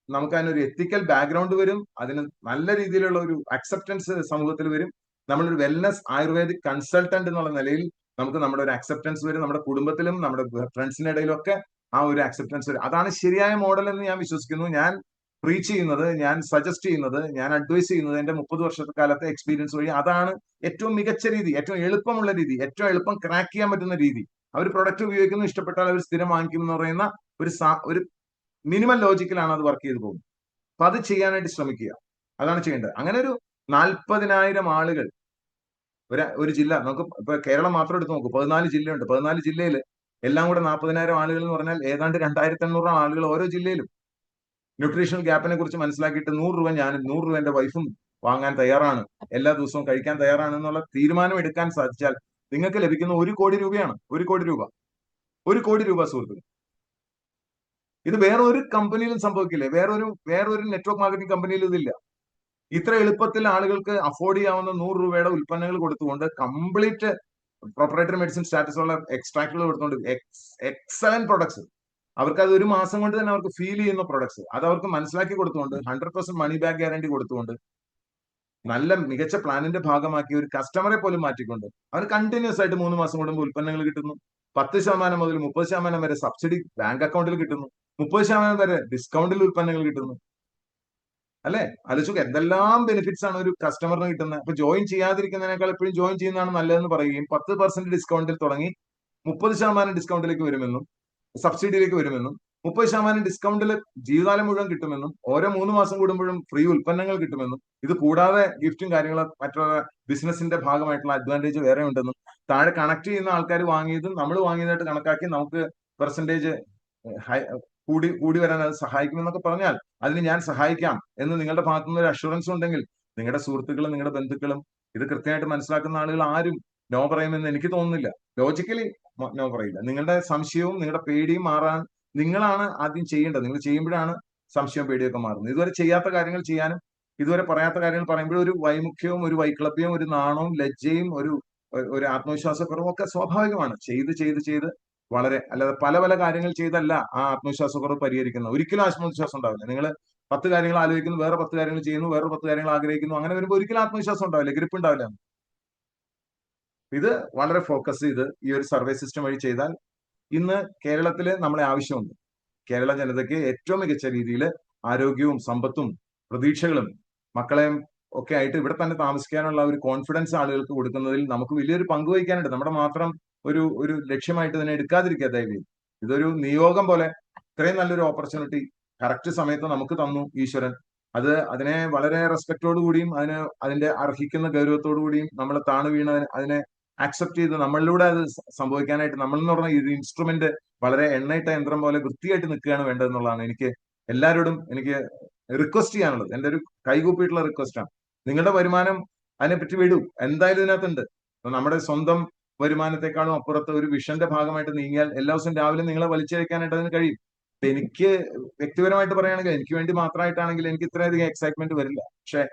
നമുക്ക് അതിനൊരു എത്തിക്കൽ ബാക്ക്ഗ്രൗണ്ട് വരും, അതിന് നല്ല രീതിയിലുള്ള ഒരു അക്സെപ്റ്റൻസ് സമൂഹത്തിൽ വരും. നമ്മളൊരു വെൽനസ് ആയുർവേദിക് കൺസൾട്ടന്റ് എന്നുള്ള നിലയിൽ നമുക്ക് നമ്മുടെ ഒരു അക്സെപ്റ്റൻസ് വരും. നമ്മുടെ കുടുംബത്തിലും നമ്മുടെ ഫ്രണ്ട്സിന്റെ ഇടയിലും ഒക്കെ ആ ഒരു അക്സെപ്റ്റൻസ് വരും. അതാണ് ശരിയായ മോഡൽ എന്ന് ഞാൻ വിശ്വസിക്കുന്നു. ഞാൻ പ്രീച്ച് ചെയ്യുന്നത്, ഞാൻ സജസ്റ്റ് ചെയ്യുന്നത്, ഞാൻ അഡ്വൈസ് ചെയ്യുന്നത് എന്റെ 30 വർഷക്കാലത്തെ എക്സ്പീരിയൻസ് വഴി അതാണ് ഏറ്റവും മികച്ച രീതി, ഏറ്റവും എളുപ്പമുള്ള രീതി, ഏറ്റവും എളുപ്പം ക്രാക്ക് ചെയ്യാൻ പറ്റുന്ന രീതി. അവർ പ്രൊഡക്റ്റ് ഉപയോഗിക്കുന്നു, ഇഷ്ടപ്പെട്ടാൽ അവർ സ്ഥിരം വാങ്ങിക്കും എന്ന് പറയുന്ന ഒരു മിനിമം ലോജിക്കിലാണ് അത് വർക്ക് ചെയ്ത് പോകുന്നത്. അപ്പൊ അത് ചെയ്യാനായിട്ട് ശ്രമിക്കുക, അതാണ് ചെയ്യേണ്ടത്. അങ്ങനെ ഒരു 40,000 ആളുകൾ ഒരു ജില്ല, നമുക്ക് ഇപ്പൊ കേരളം മാത്രം എടുത്ത് നോക്കൂ, 14 ജില്ലയുണ്ട്. 14 ജില്ലയിൽ എല്ലാം കൂടെ 40,000 ആളുകൾ എന്ന് പറഞ്ഞാൽ ഏതാണ്ട് 2,800 ആളുകൾ ഓരോ ജില്ലയിലും ന്യൂട്രീഷണൽ ഗ്യാപ്പിനെ കുറിച്ച് മനസ്സിലാക്കിയിട്ട് 100 രൂപ ഞാനും 100 രൂപ എന്റെ വൈഫും വാങ്ങാൻ തയ്യാറാണ്, എല്ലാ ദിവസവും കഴിക്കാൻ തയ്യാറാണ് എന്നുള്ള തീരുമാനം എടുക്കാൻ സാധിച്ചാൽ നിങ്ങൾക്ക് ലഭിക്കുന്ന 1 കോടി രൂപയാണ്. 1 കോടി രൂപ, 1 കോടി രൂപ സുഹൃത്തുക്കൾ. ഇത് വേറൊരു കമ്പനിയിലും സംഭവിക്കില്ല, വേറൊരു നെറ്റ്വർക്ക് മാർക്കറ്റിംഗ് കമ്പനിയിലും ഇതില്ല. ഇത്ര എളുപ്പത്തിൽ ആളുകൾക്ക് അഫോർഡ് ചെയ്യാവുന്ന 100 രൂപയുടെ ഉൽപ്പന്നങ്ങൾ കൊടുത്തുകൊണ്ട് കംപ്ലീറ്റ് പ്രൊപ്പറേറ്ററി മെഡിസിൻ സ്റ്റാറ്റസ് ഉള്ള എക്സ്ട്രാക്ടുകൾ കൊടുത്തുകൊണ്ട് എക്സലന്റ് പ്രൊഡക്ട്സ്, അവർക്ക് അത് ഒരു മാസം കൊണ്ട് തന്നെ അവർക്ക് ഫീൽ ചെയ്യുന്ന പ്രൊഡക്ട്സ്, അത് അവർക്ക് മനസ്സിലാക്കി കൊടുത്തുകൊണ്ട് 100% മണി ബാക്ക് ഗ്യാരണ്ടി കൊടുത്തുകൊണ്ട് നല്ല മികച്ച പ്ലാനിന്റെ ഭാഗമാക്കി ഒരു കസ്റ്റമറെ പോലും മാറ്റിക്കൊണ്ട് അവർ കണ്ടിന്യൂസ് ആയിട്ട് 3 മാസം കൂടുമ്പോൾ ഉൽപ്പന്നങ്ങൾ കിട്ടുന്നു. 10% മുതൽ 30% വരെ സബ്സിഡി ബാങ്ക് അക്കൗണ്ടിൽ കിട്ടുന്നു. 30% വരെ ഡിസ്കൗണ്ടിൽ ഉൽപ്പന്നങ്ങൾ കിട്ടുന്നു. അല്ലെ, ആലോചിക്കുക എന്തെല്ലാം ബെനിഫിറ്റ്സ് ആണ് ഒരു കസ്റ്റമറിന് കിട്ടുന്നത്. അപ്പൊ ജോയിൻ ചെയ്യാതിരിക്കുന്നതിനേക്കാൾ എപ്പോഴും ജോയിൻ ചെയ്യുന്നതാണ് നല്ലതെന്ന് പറയുകയും 10% ഡിസ്കൗണ്ടിൽ തുടങ്ങി 30% ഡിസ്കൗണ്ടിലേക്ക് വരുമെന്നും സബ്സിഡിയിലേക്ക് വരുമെന്നും 30% ഡിസ്കൗണ്ടിൽ ജീവിതകാലം മുഴുവൻ കിട്ടുമെന്നും ഓരോ 3 മാസം കൂടുമ്പോഴും ഫ്രീ ഉൽപ്പന്നങ്ങൾ കിട്ടുമെന്നും ഇത് കൂടാതെ ഗിഫ്റ്റും കാര്യങ്ങളും മറ്റുള്ള ബിസിനസിന്റെ ഭാഗമായിട്ടുള്ള അഡ്വാൻറ്റേജ് വേറെ ഉണ്ടെന്നും താഴെ കണക്ട് ചെയ്യുന്ന ആൾക്കാർ വാങ്ങിയതും നമ്മൾ വാങ്ങിയതായിട്ട് കണക്കാക്കി നമുക്ക് പെർസെന്റേജ് കൂടി വരാൻ അത് സഹായിക്കുമെന്നൊക്കെ പറഞ്ഞാൽ അതിന് ഞാൻ സഹായിക്കാം എന്ന് നിങ്ങളുടെ ഭാഗത്തു നിന്ന് ഒരു അഷുറൻസ് ഉണ്ടെങ്കിൽ നിങ്ങളുടെ സുഹൃത്തുക്കളും നിങ്ങളുടെ ബന്ധുക്കളും ഇത് കൃത്യമായിട്ട് മനസ്സിലാക്കുന്ന ആളുകൾ ആരും നോ പറയുമെന്ന് എനിക്ക് തോന്നുന്നില്ല. ലോജിക്കലി നോ പറയില്ല. നിങ്ങളുടെ സംശയവും നിങ്ങളുടെ പേടിയും മാറാൻ നിങ്ങളാണ് ആദ്യം ചെയ്യേണ്ടത്. നിങ്ങൾ ചെയ്യുമ്പോഴാണ് സംശയവും പേടിയൊക്കെ മാറുന്നത്. ഇതുവരെ ചെയ്യാത്ത കാര്യങ്ങൾ ചെയ്യാനും ഇതുവരെ പറയാത്ത കാര്യങ്ങൾ പറയുമ്പോഴും ഒരു വൈമുഖ്യവും ഒരു വൈക്ലഭ്യവും ഒരു നാണവും ലജ്ജയും ഒരു ആത്മവിശ്വാസക്കുറവും ഒക്കെ സ്വാഭാവികമാണ്. ചെയ്ത് വളരെ, അല്ലാതെ പല കാര്യങ്ങൾ ചെയ്തല്ല ആ ആത്മവിശ്വാസക്കുറവ് പരിഹരിക്കുന്നത്. ഒരിക്കലും ആത്മവിശ്വാസം ഉണ്ടാവില്ല. നിങ്ങൾ 10 കാര്യങ്ങൾ ആലോചിക്കുന്നു, വേറെ 10 കാര്യങ്ങൾ ചെയ്യുന്നു, വേറെ 10 കാര്യങ്ങൾ ആഗ്രഹിക്കുന്നു, അങ്ങനെ വരുമ്പോൾ ഒരിക്കലും ആത്മവിശ്വാസം ഉണ്ടാവില്ല, ഗ്രിപ്പ് ഉണ്ടാവില്ല. ഇത് വളരെ ഫോക്കസ് ചെയ്ത് ഈ ഒരു സർവേ സിസ്റ്റം വഴി ചെയ്താൽ ഇന്ന് കേരളത്തിൽ നമ്മളെ ആവശ്യമുണ്ട്. കേരള ജനതയ്ക്ക് ഏറ്റവും മികച്ച രീതിയിൽ ആരോഗ്യവും സമ്പത്തും പ്രതീക്ഷകളും മക്കളെയും ഒക്കെ ആയിട്ട് ഇവിടെ തന്നെ താമസിക്കാനുള്ള ഒരു കോൺഫിഡൻസ് ആളുകൾക്ക് കൊടുക്കുന്നതിൽ നമുക്ക് വലിയൊരു പങ്ക് വഹിക്കാനുണ്ട്. നമ്മുടെ മാത്രം ഒരു ലക്ഷ്യമായിട്ട് തന്നെ എടുക്കാതിരിക്കുക ദയവ്. ഇതൊരു നിയോഗം പോലെ ഇത്രയും നല്ലൊരു ഓപ്പർച്യൂണിറ്റി കറക്റ്റ് സമയത്ത് നമുക്ക് തന്നു ഈശ്വരൻ. അതിനെ വളരെ റെസ്പെക്റ്റോടു കൂടിയും അതിന്റെ അർഹിക്കുന്ന ഗൗരവത്തോടു കൂടിയും നമ്മൾ താണു വീണ അതിനെ ആക്സെപ്റ്റ് ചെയ്ത് നമ്മളിലൂടെ അത് സംഭവിക്കാനായിട്ട് നമ്മൾ എന്ന് പറഞ്ഞ ഒരു ഇൻസ്ട്രുമെന്റ് വളരെ എണ്ണയിട്ട യന്ത്രം പോലെ വൃത്തിയായിട്ട് നിൽക്കുകയാണ് വേണ്ടതെന്നുള്ളതാണ് എനിക്ക് എല്ലാവരോടും എനിക്ക് റിക്വസ്റ്റ് ചെയ്യാനുള്ളത്. എന്റെ ഒരു കൈകൂപ്പിയിട്ടുള്ള റിക്വസ്റ്റാണ്. നിങ്ങളുടെ വരുമാനം അതിനെപ്പറ്റി വിടൂ, എന്തായാലും ഇതിനകത്തുണ്ട്. നമ്മുടെ സ്വന്തം വരുമാനത്തെക്കാളും അപ്പുറത്ത് ഒരു വിഷന്റെ ഭാഗമായിട്ട് നീങ്ങിയാൽ എല്ലാ ദിവസവും രാവിലെ നിങ്ങളെ വലിച്ചഴിക്കാനായിട്ട് അതിന് കഴിയും. എനിക്ക് വ്യക്തിപരമായിട്ട് പറയുകയാണെങ്കിൽ എനിക്ക് വേണ്ടി മാത്രമായിട്ടാണെങ്കിൽ എനിക്ക് ഇത്രയധികം എക്സൈറ്റ്മെന്റ് വരില്ല. പക്ഷെ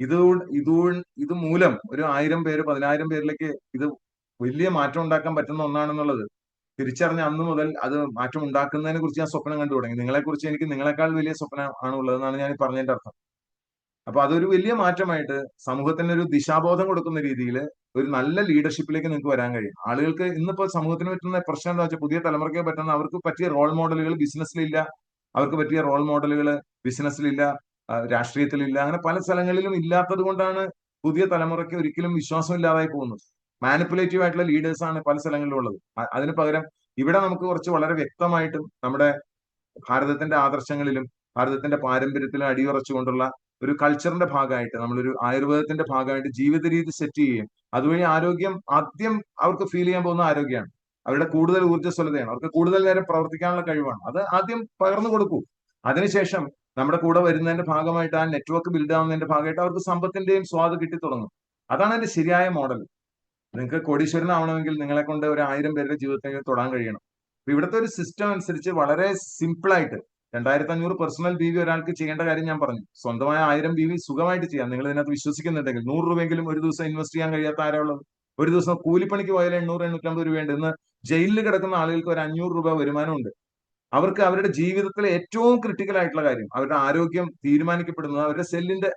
ഇത് മൂലം ഒരു 1000 പേര് 10,000 പേരിലേക്ക് ഇത് വലിയ മാറ്റം ഉണ്ടാക്കാൻ പറ്റുന്ന ഒന്നാണെന്നുള്ളത് തിരിച്ചറിഞ്ഞ അന്ന് മുതൽ അത് മാറ്റം ഉണ്ടാക്കുന്നതിനെ കുറിച്ച് ഞാൻ സ്വപ്നം കണ്ടു തുടങ്ങി. നിങ്ങളെക്കുറിച്ച് എനിക്ക് നിങ്ങളെക്കാൾ വലിയ സ്വപ്നം ആണ് ഉള്ളതെന്നാണ് ഞാൻ പറഞ്ഞതിന്റെ അർത്ഥം. അപ്പൊ അതൊരു വലിയ മാറ്റമായിട്ട് സമൂഹത്തിന് ഒരു ദിശാബോധം കൊടുക്കുന്ന രീതിയിൽ ഒരു നല്ല ലീഡർഷിപ്പിലേക്ക് നിങ്ങൾക്ക് വരാൻ കഴിയും. ആളുകൾക്ക് ഇന്നിപ്പോ സമൂഹത്തിന് പറ്റുന്ന പ്രശ്നം എന്താ വെച്ചാൽ പുതിയ തലമുറയ്ക്ക് പറ്റുന്ന അവർക്ക് പറ്റിയ റോൾ മോഡലുകൾ ബിസിനസ്സിലില്ല, അവർക്ക് പറ്റിയ റോൾ മോഡലുകൾ ബിസിനസ്സിലില്ല, രാഷ്ട്രീയത്തിലില്ല, അങ്ങനെ പല സ്ഥലങ്ങളിലും ഇല്ലാത്തത് കൊണ്ടാണ് പുതിയ തലമുറയ്ക്ക് ഒരിക്കലും വിശ്വാസം ഇല്ലാതായി പോകുന്നത്. മാനിപ്പുലേറ്റീവ് ആയിട്ടുള്ള ലീഡേഴ്സ് ആണ് പല സ്ഥലങ്ങളിലും ഉള്ളത്. അതിന് പകരം ഇവിടെ നമുക്ക് കുറച്ച് വളരെ വ്യക്തമായിട്ടും നമ്മുടെ ഭാരതത്തിന്റെ ആദർശങ്ങളിലും ഭാരതത്തിന്റെ പാരമ്പര്യത്തിൽ അടിയുറച്ചുകൊണ്ടുള്ള ഒരു കൾച്ചറിന്റെ ഭാഗമായിട്ട് നമ്മളൊരു ആയുർവേദത്തിന്റെ ഭാഗമായിട്ട് ജീവിത രീതി സെറ്റ് ചെയ്യുകയും അതുവഴി ആരോഗ്യം ആദ്യം അവർക്ക് ഫീൽ ചെയ്യാൻ പോകുന്ന ആരോഗ്യമാണ്. അവരുടെ കൂടുതൽ ഊർജ്ജസ്വലതയാണ്, അവർക്ക് കൂടുതൽ നേരം പ്രവർത്തിക്കാനുള്ള കഴിവാണ്. അത് ആദ്യം പകർന്നു കൊടുക്കൂ. അതിനുശേഷം നമ്മുടെ കൂടെ വരുന്നതിന്റെ ഭാഗമായിട്ട് ആ നെറ്റ്വർക്ക് ബിൽഡ് ആവുന്നതിന്റെ ഭാഗമായിട്ട് അവർക്ക് സമ്പത്തിന്റെയും സ്വാദ് കിട്ടി തുടങ്ങും. അതാണ് അതിന്റെ ശരിയായ മോഡൽ. നിങ്ങൾക്ക് കോടീശ്വരനാവണമെങ്കിൽ നിങ്ങളെ കൊണ്ട് ഒരു 1000 പേരുടെ ജീവിതത്തിൽ തൊടാൻ കഴിയണം. അപ്പൊ ഇവിടുത്തെ ഒരു സിസ്റ്റം അനുസരിച്ച് വളരെ സിമ്പിൾ ആയിട്ട് 2500 പേഴ്സണൽ ബി വി ഒരാൾക്ക് ചെയ്യേണ്ട കാര്യം ഞാൻ പറഞ്ഞു. സ്വന്തമായ 1000 ബി വി സുഖമായിട്ട് ചെയ്യാം. നിങ്ങൾ ഇതിനകത്ത് വിശ്വസിക്കുന്നുണ്ടെങ്കിൽ 100 രൂപയെങ്കിലും ഒരു ദിവസം ഇൻവെസ്റ്റ് ചെയ്യാൻ കഴിയാത്ത ആരാ ഉള്ളത്? ഒരു ദിവസം കൂലിപ്പണിക്ക് പോയാൽ 800-850 രൂപയുണ്ട്. ഇന്ന് ജയിലിൽ കിടക്കുന്ന ആളുകൾക്ക് ഒരു 500 രൂപ വരുമാനമുണ്ട്. അവർക്ക് അവരുടെ ജീവിതത്തിലെ ഏറ്റവും ക്രിട്ടിക്കൽ ആയിട്ടുള്ള കാര്യം, അവരുടെ ആരോഗ്യം തീരുമാനിക്കപ്പെടുന്നത് അവരുടെ സെല്ലിന്റെ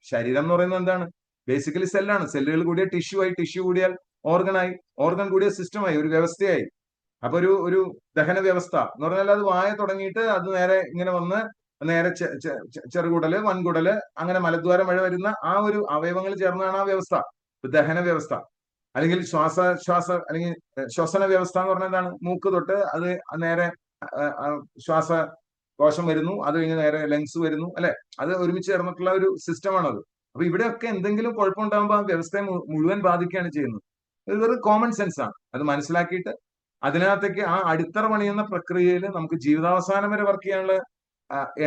ശരീരം എന്ന് പറയുന്നത് എന്താണ്? ബേസിക്കലി സെല്ലാണ്. സെല്ലുകൾ കൂടിയ ടിഷ്യൂ ആയി, ടിഷ്യൂ കൂടിയാൽ ഓർഗനായി, ഓർഗൻ കൂടിയ സിസ്റ്റമായി, ഒരു വ്യവസ്ഥയായി. അപ്പൊ ഒരു ദഹന വ്യവസ്ഥ എന്ന് പറഞ്ഞാൽ അത് വായ തുടങ്ങിയിട്ട് അത് നേരെ ഇങ്ങനെ വന്ന് നേരെ ചെറുകുടല്, വൻകുടല്, അങ്ങനെ മലദ്വാരം വഴി വരുന്ന ആ ഒരു അവയവങ്ങൾ ചേർന്നതാണ് ആ വ്യവസ്ഥ, ദഹന വ്യവസ്ഥ. അല്ലെങ്കിൽ അല്ലെങ്കിൽ ശ്വസന വ്യവസ്ഥ എന്ന് പറഞ്ഞാൽ എന്താണ്? മൂക്ക് തൊട്ട് അത് നേരെ ശ്വാസകോശം വരുന്നു, അത് കഴിഞ്ഞ് നേരെ ലങ്സ് വരുന്നു, അല്ലെ? അത് ഒരുമിച്ച് ചേർന്നിട്ടുള്ള ഒരു സിസ്റ്റമാണത്. അപ്പൊ ഇവിടെയൊക്കെ എന്തെങ്കിലും കുഴപ്പമുണ്ടാകുമ്പോൾ ആ വ്യവസ്ഥയെ മുഴുവൻ ബാധിക്കുകയാണ് ചെയ്യുന്നത്. ഇതൊരു കോമൺ സെൻസ് ആണ്. അത് മനസ്സിലാക്കിയിട്ട് അതിനകത്തേക്ക് ആ അടിത്തറ പണിയുന്ന പ്രക്രിയയിൽ നമുക്ക് ജീവിതാവസാനം വരെ വർക്ക് ചെയ്യാനുള്ള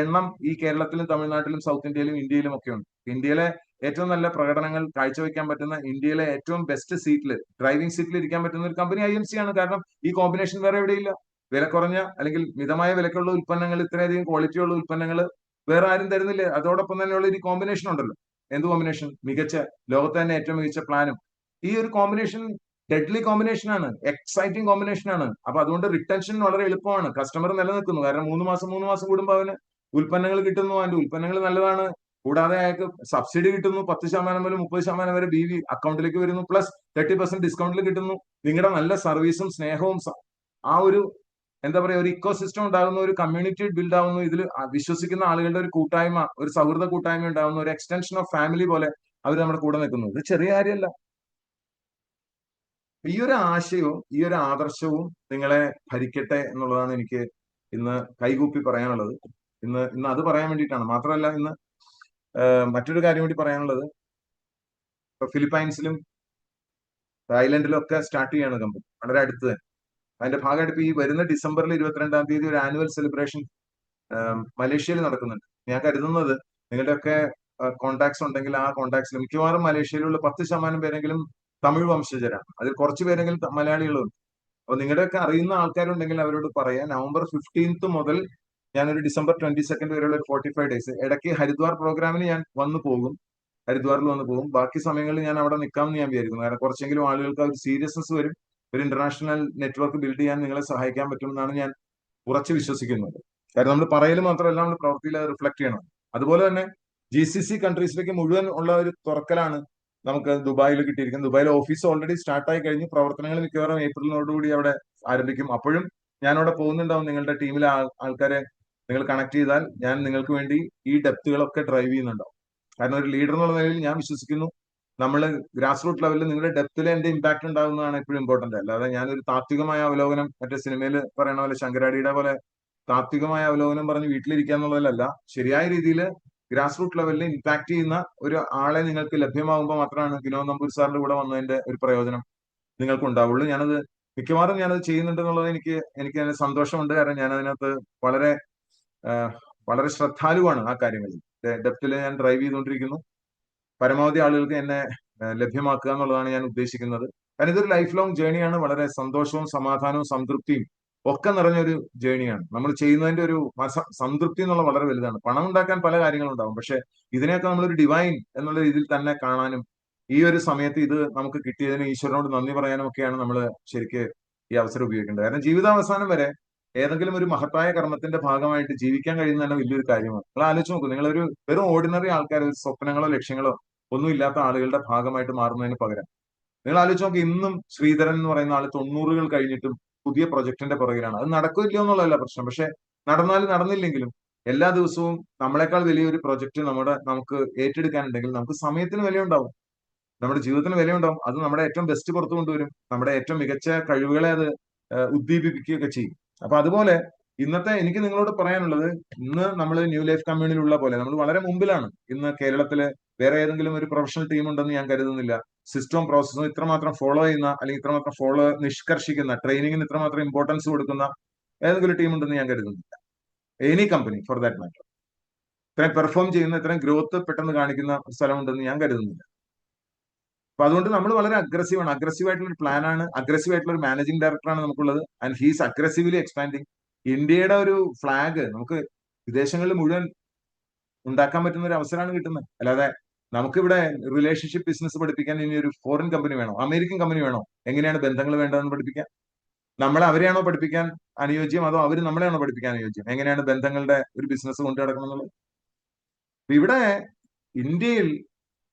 എണ്ണം ഈ കേരളത്തിലും തമിഴ്നാട്ടിലും സൗത്ത് ഇന്ത്യയിലും ഇന്ത്യയിലും ഒക്കെ ഉണ്ട്. ഇന്ത്യയിലെ ഏറ്റവും നല്ല പ്രകടനങ്ങൾ കാഴ്ചവെക്കാൻ പറ്റുന്ന, ഇന്ത്യയിലെ ഏറ്റവും ബെസ്റ്റ് സീറ്റിൽ, ഡ്രൈവിംഗ് സീറ്റിൽ ഇരിക്കാൻ പറ്റുന്ന ഒരു കമ്പനി IMC ആണ്. കാരണം ഈ കോമ്പിനേഷൻ വേറെ എവിടെയില്ല. വില കുറഞ്ഞ അല്ലെങ്കിൽ മിതമായ വിലക്കുള്ള ഉൽപ്പന്നങ്ങൾ, ഇത്രയധികം ക്വാളിറ്റിയുള്ള ഉൽപ്പന്നങ്ങൾ വേറെ ആരും തരുന്നില്ല. അതോടൊപ്പം തന്നെയുള്ള ഒരു കോമ്പിനേഷൻ ഉണ്ടല്ലോ. എന്ത് കോമ്പിനേഷൻ? മികച്ച, ലോകത്തെ തന്നെ ഏറ്റവും മികച്ച പ്ലാനും. ഈ ഒരു കോമ്പിനേഷൻ ഡെഡ്ലി കോമ്പിനേഷൻ ആണ്, എക്സൈറ്റിംഗ് കോമ്പിനേഷൻ ആണ്. അപ്പൊ അതുകൊണ്ട് റിട്ടൻഷൻ വളരെ എളുപ്പമാണ്. കസ്റ്റമർ നിലനിൽക്കുന്നു. കാരണം 3 മാസം കൂടുമ്പോൾ അവന് ഉൽപ്പന്നങ്ങൾ കിട്ടുന്നു, അതിന്റെ ഉൽപ്പന്നങ്ങൾ നല്ലതാണ്. കൂടാതെ അയാൾക്ക് സബ്സിഡി കിട്ടുന്നു. 10% മുതൽ 30% വരെ BV അക്കൗണ്ടിലേക്ക് വരുന്നു. പ്ലസ് 30% ഡിസ്കൗണ്ടിൽ കിട്ടുന്നു. നിങ്ങളുടെ നല്ല സർവീസും സ്നേഹവും ആ ഒരു എന്താ പറയാ, ഒരു ഇക്കോ സിസ്റ്റം ഉണ്ടാകുന്നു, ഒരു കമ്മ്യൂണിറ്റി ബിൽഡ് ആവുന്നു. ഇതിൽ വിശ്വസിക്കുന്ന ആളുകളുടെ ഒരു കൂട്ടായ്മ, ഒരു സൗഹൃദ കൂട്ടായ്മ ഉണ്ടാകുന്നു. ഒരു എക്സ്റ്റൻഷൻ ഓഫ് ഫാമിലി പോലെ അവർ നമ്മുടെ കൂടെ നിൽക്കുന്നു. ഇത് ചെറിയ കാര്യമല്ല. ഈ ഒരു ആശയവും ഈ ഒരു ആദർശവും നിങ്ങളെ ഭരിക്കട്ടെ എന്നുള്ളതാണ് എനിക്ക് ഇന്ന് കൈകൂപ്പി പറയാനുള്ളത്. ഇന്ന് അത് പറയാൻ വേണ്ടിയിട്ടാണ്. മാത്രമല്ല ഇന്ന് മറ്റൊരു കാര്യം കൂടി പറയാനുള്ളത്, ഇപ്പൊ ഫിലിപ്പൈൻസിലും തായ്ലൻഡിലും ഒക്കെ സ്റ്റാർട്ട് ചെയ്യാണ് കമ്പനി, വളരെ അടുത്ത് തന്നെ. അതിന്റെ ഭാഗമായിട്ട് ഇപ്പൊ ഈ വരുന്ന ഡിസംബറിൽ 22-ാം തീയതി ഒരു ആനുവൽ സെലിബ്രേഷൻ മലേഷ്യയിൽ നടക്കുന്നുണ്ട്. ഞാൻ കരുതുന്നത് നിങ്ങളുടെയൊക്കെ കോണ്ടാക്ട്സ് ഉണ്ടെങ്കിൽ ആ കോണ്ടാക്ട്സിൽ മിക്കവാറും മലേഷ്യയിലുള്ള 10% പേരെങ്കിലും തമിഴ് വംശജരാണ്. അതിൽ കുറച്ച് പേരെങ്കിലും മലയാളികളുണ്ട്. അപ്പൊ നിങ്ങളുടെയൊക്കെ അറിയുന്ന ആൾക്കാരുണ്ടെങ്കിൽ അവരോട് പറയാം, നവംബർ 15 മുതൽ ഞാനൊരു ഡിസംബർ 22 വരെയുള്ള ഒരു 45 ഡേയ്സ് ഇടയ്ക്ക് ഹരിദ്വാർ പ്രോഗ്രാമിന് ഞാൻ വന്നു പോകും. ഹരിദ്വാറിൽ വന്നു പോകും. ബാക്കി സമയങ്ങളിൽ ഞാൻ അവിടെ നിൽക്കാമെന്ന് ഞാൻ വിചാരിക്കുന്നു. കാരണം കുറച്ചെങ്കിലും ആളുകൾക്ക് ഒരു സീരിയസ്നെസ് വരും. ഒരു ഇന്റർനാഷണൽ നെറ്റ്വർക്ക് ബിൽഡ് ചെയ്യാൻ നിങ്ങളെ സഹായിക്കാൻ പറ്റുമെന്നാണ് ഞാൻ ഉറച്ചു വിശ്വസിക്കുന്നത്. കാരണം നമ്മൾ പറയൽ മാത്രമല്ല, നമ്മൾ പ്രവൃത്തിയിൽ അത് റിഫ്ലക്ട് ചെയ്യണം. അതുപോലെ തന്നെ GCC കൺട്രീസിലേക്ക് മുഴുവൻ ഉള്ള ഒരു തുറക്കലാണ് നമുക്ക് ദുബായിൽ കിട്ടിയിരിക്കുന്നത്. ദുബായിൽ ഓഫീസ് ഓൾറെഡി സ്റ്റാർട്ടായി കഴിഞ്ഞു. പ്രവർത്തനങ്ങൾ മിക്കവാറും ഏപ്രിലിനോടുകൂടി അവിടെ ആരംഭിക്കും. അപ്പോഴും ഞാൻ അവിടെ പോകുന്നുണ്ടാവും. നിങ്ങളുടെ ടീമിലെ ആൾക്കാരെ നിങ്ങൾ കണക്ട് ചെയ്താൽ ഞാൻ നിങ്ങൾക്ക് വേണ്ടി ഈ ഡെപ്തുകളൊക്കെ ഡ്രൈവ് ചെയ്യുന്നുണ്ടാവും. കാരണം ഒരു ലീഡർ എന്നുള്ള നിലയിൽ ഞാൻ വിശ്വസിക്കുന്നു, നമ്മൾ ഗ്രാസ് റൂട്ട് ലെവലിൽ നിങ്ങളുടെ ഡെപ്തിൽ എന്റെ ഇമ്പാക്ട് ഉണ്ടാകുന്നതാണ് എപ്പോഴും ഇമ്പോർട്ടന്റ്. അല്ലാതെ ഞാനൊരു താത്വികമായ അവലോകനം, മറ്റേ സിനിമയിൽ പറയണ പോലെ ശങ്കരാടിയുടെ പോലെ താത്വികമായ അവലോകനം പറഞ്ഞ് വീട്ടിലിരിക്കുക എന്നുള്ളതല്ല. ശരിയായ രീതിയിൽ ഗ്രാസ് റൂട്ട് ലെവലിൽ ഇമ്പാക്ട് ചെയ്യുന്ന ഒരു ആളെ നിങ്ങൾക്ക് ലഭ്യമാകുമ്പോൾ മാത്രമാണ് വിനോദ് നമ്പൂരി സാറിന്റെ കൂടെ വന്നതിന്റെ ഒരു പ്രയോജനം നിങ്ങൾക്ക് ഉണ്ടാവുള്ളൂ. മിക്കവാറും ഞാനത് ചെയ്യുന്നുണ്ടെന്നുള്ളത് എനിക്ക് അതിന് സന്തോഷമുണ്ട്. കാരണം ഞാൻ അതിനകത്ത് വളരെ വളരെ ശ്രദ്ധാലുവാണ് ആ കാര്യങ്ങളിൽ. ഡെപ്തിൽ ഞാൻ ഡ്രൈവ് ചെയ്തുകൊണ്ടിരിക്കുന്നു. പരമാവധി ആളുകൾക്ക് എന്നെ ലഭ്യമാക്കുക എന്നുള്ളതാണ് ഞാൻ ഉദ്ദേശിക്കുന്നത്. കാരണം ഇതൊരു ലൈഫ് ലോങ് ജേണിയാണ്. വളരെ സന്തോഷവും സമാധാനവും സംതൃപ്തിയും ഒക്കെ നിറഞ്ഞൊരു ജേണിയാണ്. നമ്മൾ ചെയ്യുന്നതിന്റെ ഒരു സംതൃപ്തി എന്നുള്ള വളരെ വലുതാണ്. പണം ഉണ്ടാക്കാൻ പല കാര്യങ്ങളുണ്ടാവും, പക്ഷെ ഇതിനെയൊക്കെ നമ്മളൊരു ഡിവൈൻ എന്നുള്ള രീതിയിൽ തന്നെ കാണാനും ഈ ഒരു സമയത്ത് ഇത് നമുക്ക് കിട്ടിയതിന് ഈശ്വരനോട് നന്ദി പറയാനും ഒക്കെയാണ് നമ്മൾ ശരിക്ക് ഈ അവസരം ഉപയോഗിക്കേണ്ടത്. കാരണം ജീവിതാവസാനം വരെ ഏതെങ്കിലും ഒരു മഹത്തായ കർമ്മത്തിന്റെ ഭാഗമായിട്ട് ജീവിക്കാൻ കഴിയുന്ന തന്നെ വലിയൊരു കാര്യമാണ്. നിങ്ങൾ ആലോചിച്ച് നോക്കൂ, നിങ്ങളൊരു വെറും ഓർഡിനറി ആൾക്കാർ, സ്വപ്നങ്ങളോ ലക്ഷ്യങ്ങളോ ഒന്നും ഇല്ലാത്ത ആളുകളുടെ ഭാഗമായിട്ട് മാറുന്നതിന് പകരം നിങ്ങൾ ആലോചിച്ച് നോക്കി, ഇന്നും ശ്രീധരൻ എന്ന് പറയുന്ന ആൾ 90 കഴിഞ്ഞിട്ടും പുതിയ പ്രൊജക്ടിന്റെ പുറകിലാണ്. അത് നടക്കില്ല എന്നുള്ളതല്ല പ്രശ്നം, പക്ഷെ നടന്നാലും നടന്നില്ലെങ്കിലും എല്ലാ ദിവസവും നമ്മളെക്കാൾ വലിയൊരു പ്രൊജക്ട് നമുക്ക് ഏറ്റെടുക്കാനുണ്ടെങ്കിൽ നമുക്ക് സമയത്തിന് വിലയുണ്ടാവും, നമ്മുടെ ജീവിതത്തിന് വിലയുണ്ടാവും. അത് നമ്മുടെ ഏറ്റവും ബെസ്റ്റ് പുറത്തു കൊണ്ടുവരും. നമ്മുടെ ഏറ്റവും മികച്ച കഴിവുകളെ അത് ഉദ്ദീപിപ്പിക്കുകയൊക്കെ ചെയ്യും. അപ്പൊ അതുപോലെ ഇന്നത്തെ എനിക്ക് നിങ്ങളോട് പറയാനുള്ളത്, ഇന്ന് നമ്മൾ ന്യൂ ലൈഫ് കമ്മ്യൂണിലുള്ള പോലെ നമ്മൾ വളരെ മുമ്പിലാണ്. ഇന്ന് കേരളത്തില് വേറെ ഏതെങ്കിലും ഒരു പ്രൊഫഷണൽ ടീം ഉണ്ടെന്ന് ഞാൻ കരുതുന്നില്ല. സിസ്റ്റവും പ്രോസസ്സും ഇത്രമാത്രം ഫോളോ ചെയ്യുന്ന, അല്ലെങ്കിൽ ഇത്രമാത്രം ഫോളോ നിഷ്കർഷിക്കുന്ന, ട്രെയിനിങ്ങിന് ഇത്രമാത്രം ഇമ്പോർട്ടൻസ് കൊടുക്കുന്ന ഏതെങ്കിലും ടീം ഉണ്ടെന്ന് ഞാൻ കരുതുന്നില്ല. Any company for that matter. ഇത്രയും പെർഫോം ചെയ്യുന്ന, ഇത്രയും ഗ്രോത്ത് പെട്ടെന്ന് കാണിക്കുന്ന ഒരു സ്ഥലമുണ്ടെന്ന് ഞാൻ കരുതുന്നില്ല. അപ്പൊ അതുകൊണ്ട് നമ്മൾ വളരെ അഗ്രസീവാണ്. അഗ്രസീവ് ആയിട്ടുള്ള ഒരു പ്ലാനാണ്, അഗ്രസീവ് ആയിട്ടുള്ള ഒരു മാനേജിംഗ് ഡയറക്ടറാണ് നമുക്കുള്ളത്. And he's aggressively expanding. ഇന്ത്യയുടെ ഒരു ഫ്ലാഗ് നമുക്ക് വിദേശങ്ങളിൽ മുഴുവൻ ഉണ്ടാക്കാൻ പറ്റുന്ന ഒരു അവസരമാണ് കിട്ടുന്നത്. അല്ലാതെ നമുക്കിവിടെ റിലേഷൻഷിപ്പ് ബിസിനസ് പഠിപ്പിക്കാൻ ഇനി ഒരു ഫോറിൻ കമ്പനി വേണോ, അമേരിക്കൻ കമ്പനി വേണോ? എങ്ങനെയാണ് ബന്ധങ്ങൾ വേണ്ടതെന്ന് പഠിപ്പിക്കാൻ? നമ്മളെ അവരെയാണോ പഠിപ്പിക്കാൻ അനുയോജ്യം, അതോ അവർ നമ്മളെയാണോ പഠിപ്പിക്കാൻ അനുയോജ്യം? എങ്ങനെയാണ് ബന്ധങ്ങളുടെ ഒരു ബിസിനസ് കൊണ്ടു നടക്കണം എന്നുള്ളത്. ഇവിടെ ഇന്ത്യയിൽ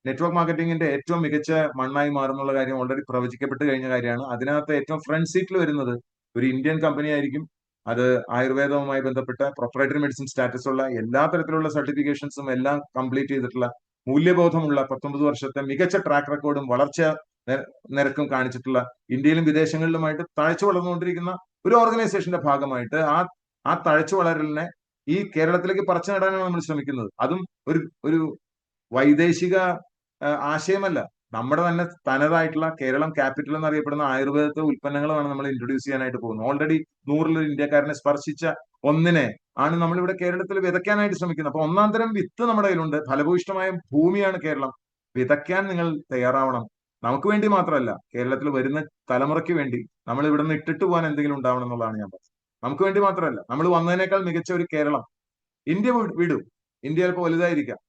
നെറ്റ്വർക്ക് മാർക്കറ്റിംഗിന്റെ ഏറ്റവും മികച്ച മണ്ണായി മാറുന്നുള്ള കാര്യം ഓൾറെഡി പ്രവചിക്കപ്പെട്ട് കഴിഞ്ഞ കാര്യമാണ്. അതിനകത്ത് ഏറ്റവും ഫ്രണ്ട് സീറ്റിൽ വരുന്നത് ഒരു ഇന്ത്യൻ കമ്പനി ആയിരിക്കും. അത് ആയുർവേദവുമായി ബന്ധപ്പെട്ട പ്രൊപ്പറേറ്ററി മെഡിസിൻ സ്റ്റാറ്റസ് ഉള്ള, എല്ലാ തരത്തിലുള്ള സർട്ടിഫിക്കേഷൻസും എല്ലാം കംപ്ലീറ്റ് ചെയ്തിട്ടുള്ള, മൂല്യബോധമുള്ള, 19 വർഷത്തെ മികച്ച ട്രാക്ക് റെക്കോർഡും വളർച്ച നിരക്കും കാണിച്ചിട്ടുള്ള, ഇന്ത്യയിലും വിദേശങ്ങളിലുമായിട്ട് തഴച്ചു വളർന്നുകൊണ്ടിരിക്കുന്ന ഒരു ഓർഗനൈസേഷന്റെ ഭാഗമായിട്ട് ആ തഴച്ചു വളരലിനെ ഈ കേരളത്തിലേക്ക് പറിച്ചു നടാനാണ് നമ്മൾ ശ്രമിക്കുന്നത്. അതും ഒരു ഒരു വൈദേശിക ആശയമല്ല. നമ്മുടെ തന്നെ തനതായിട്ടുള്ള, കേരളം ക്യാപിറ്റൽ എന്നറിയപ്പെടുന്ന ആയുർവേദത്തെ ഉൽപ്പന്നങ്ങളാണ് നമ്മൾ ഇൻട്രൊഡ്യൂസ് ചെയ്യാനായിട്ട് പോകുന്നത്. ഓൾറെഡി 100-ൽ ഇന്ത്യക്കാരനെ സ്പർശിച്ച ഒന്നിനെ ആണ് നമ്മൾ ഇവിടെ കേരളത്തിൽ വിതയ്ക്കാനായിട്ട് ശ്രമിക്കുന്നത്. അപ്പൊ ഒന്നാം തരം വിത്ത് നമ്മുടെ കയ്യിലുണ്ട്. ഫലഭൂയിഷ്ടമായ ഭൂമിയാണ് കേരളം. വിതയ്ക്കാൻ നിങ്ങൾ തയ്യാറാവണം. നമുക്ക് വേണ്ടി മാത്രമല്ല, കേരളത്തിൽ വരുന്ന തലമുറയ്ക്ക് വേണ്ടി നമ്മൾ ഇവിടെ നിന്ന് ഇട്ടിട്ട് പോകാൻ എന്തെങ്കിലും ഉണ്ടാവണം എന്നുള്ളതാണ് ഞാൻ പറഞ്ഞത്. നമുക്ക് വേണ്ടി മാത്രമല്ല, നമ്മൾ വന്നതിനേക്കാൾ മികച്ച ഒരു കേരളം ഇന്ത്യ വിടും. ഇന്ത്യ ചിലപ്പോൾ വലുതായിരിക്കാം.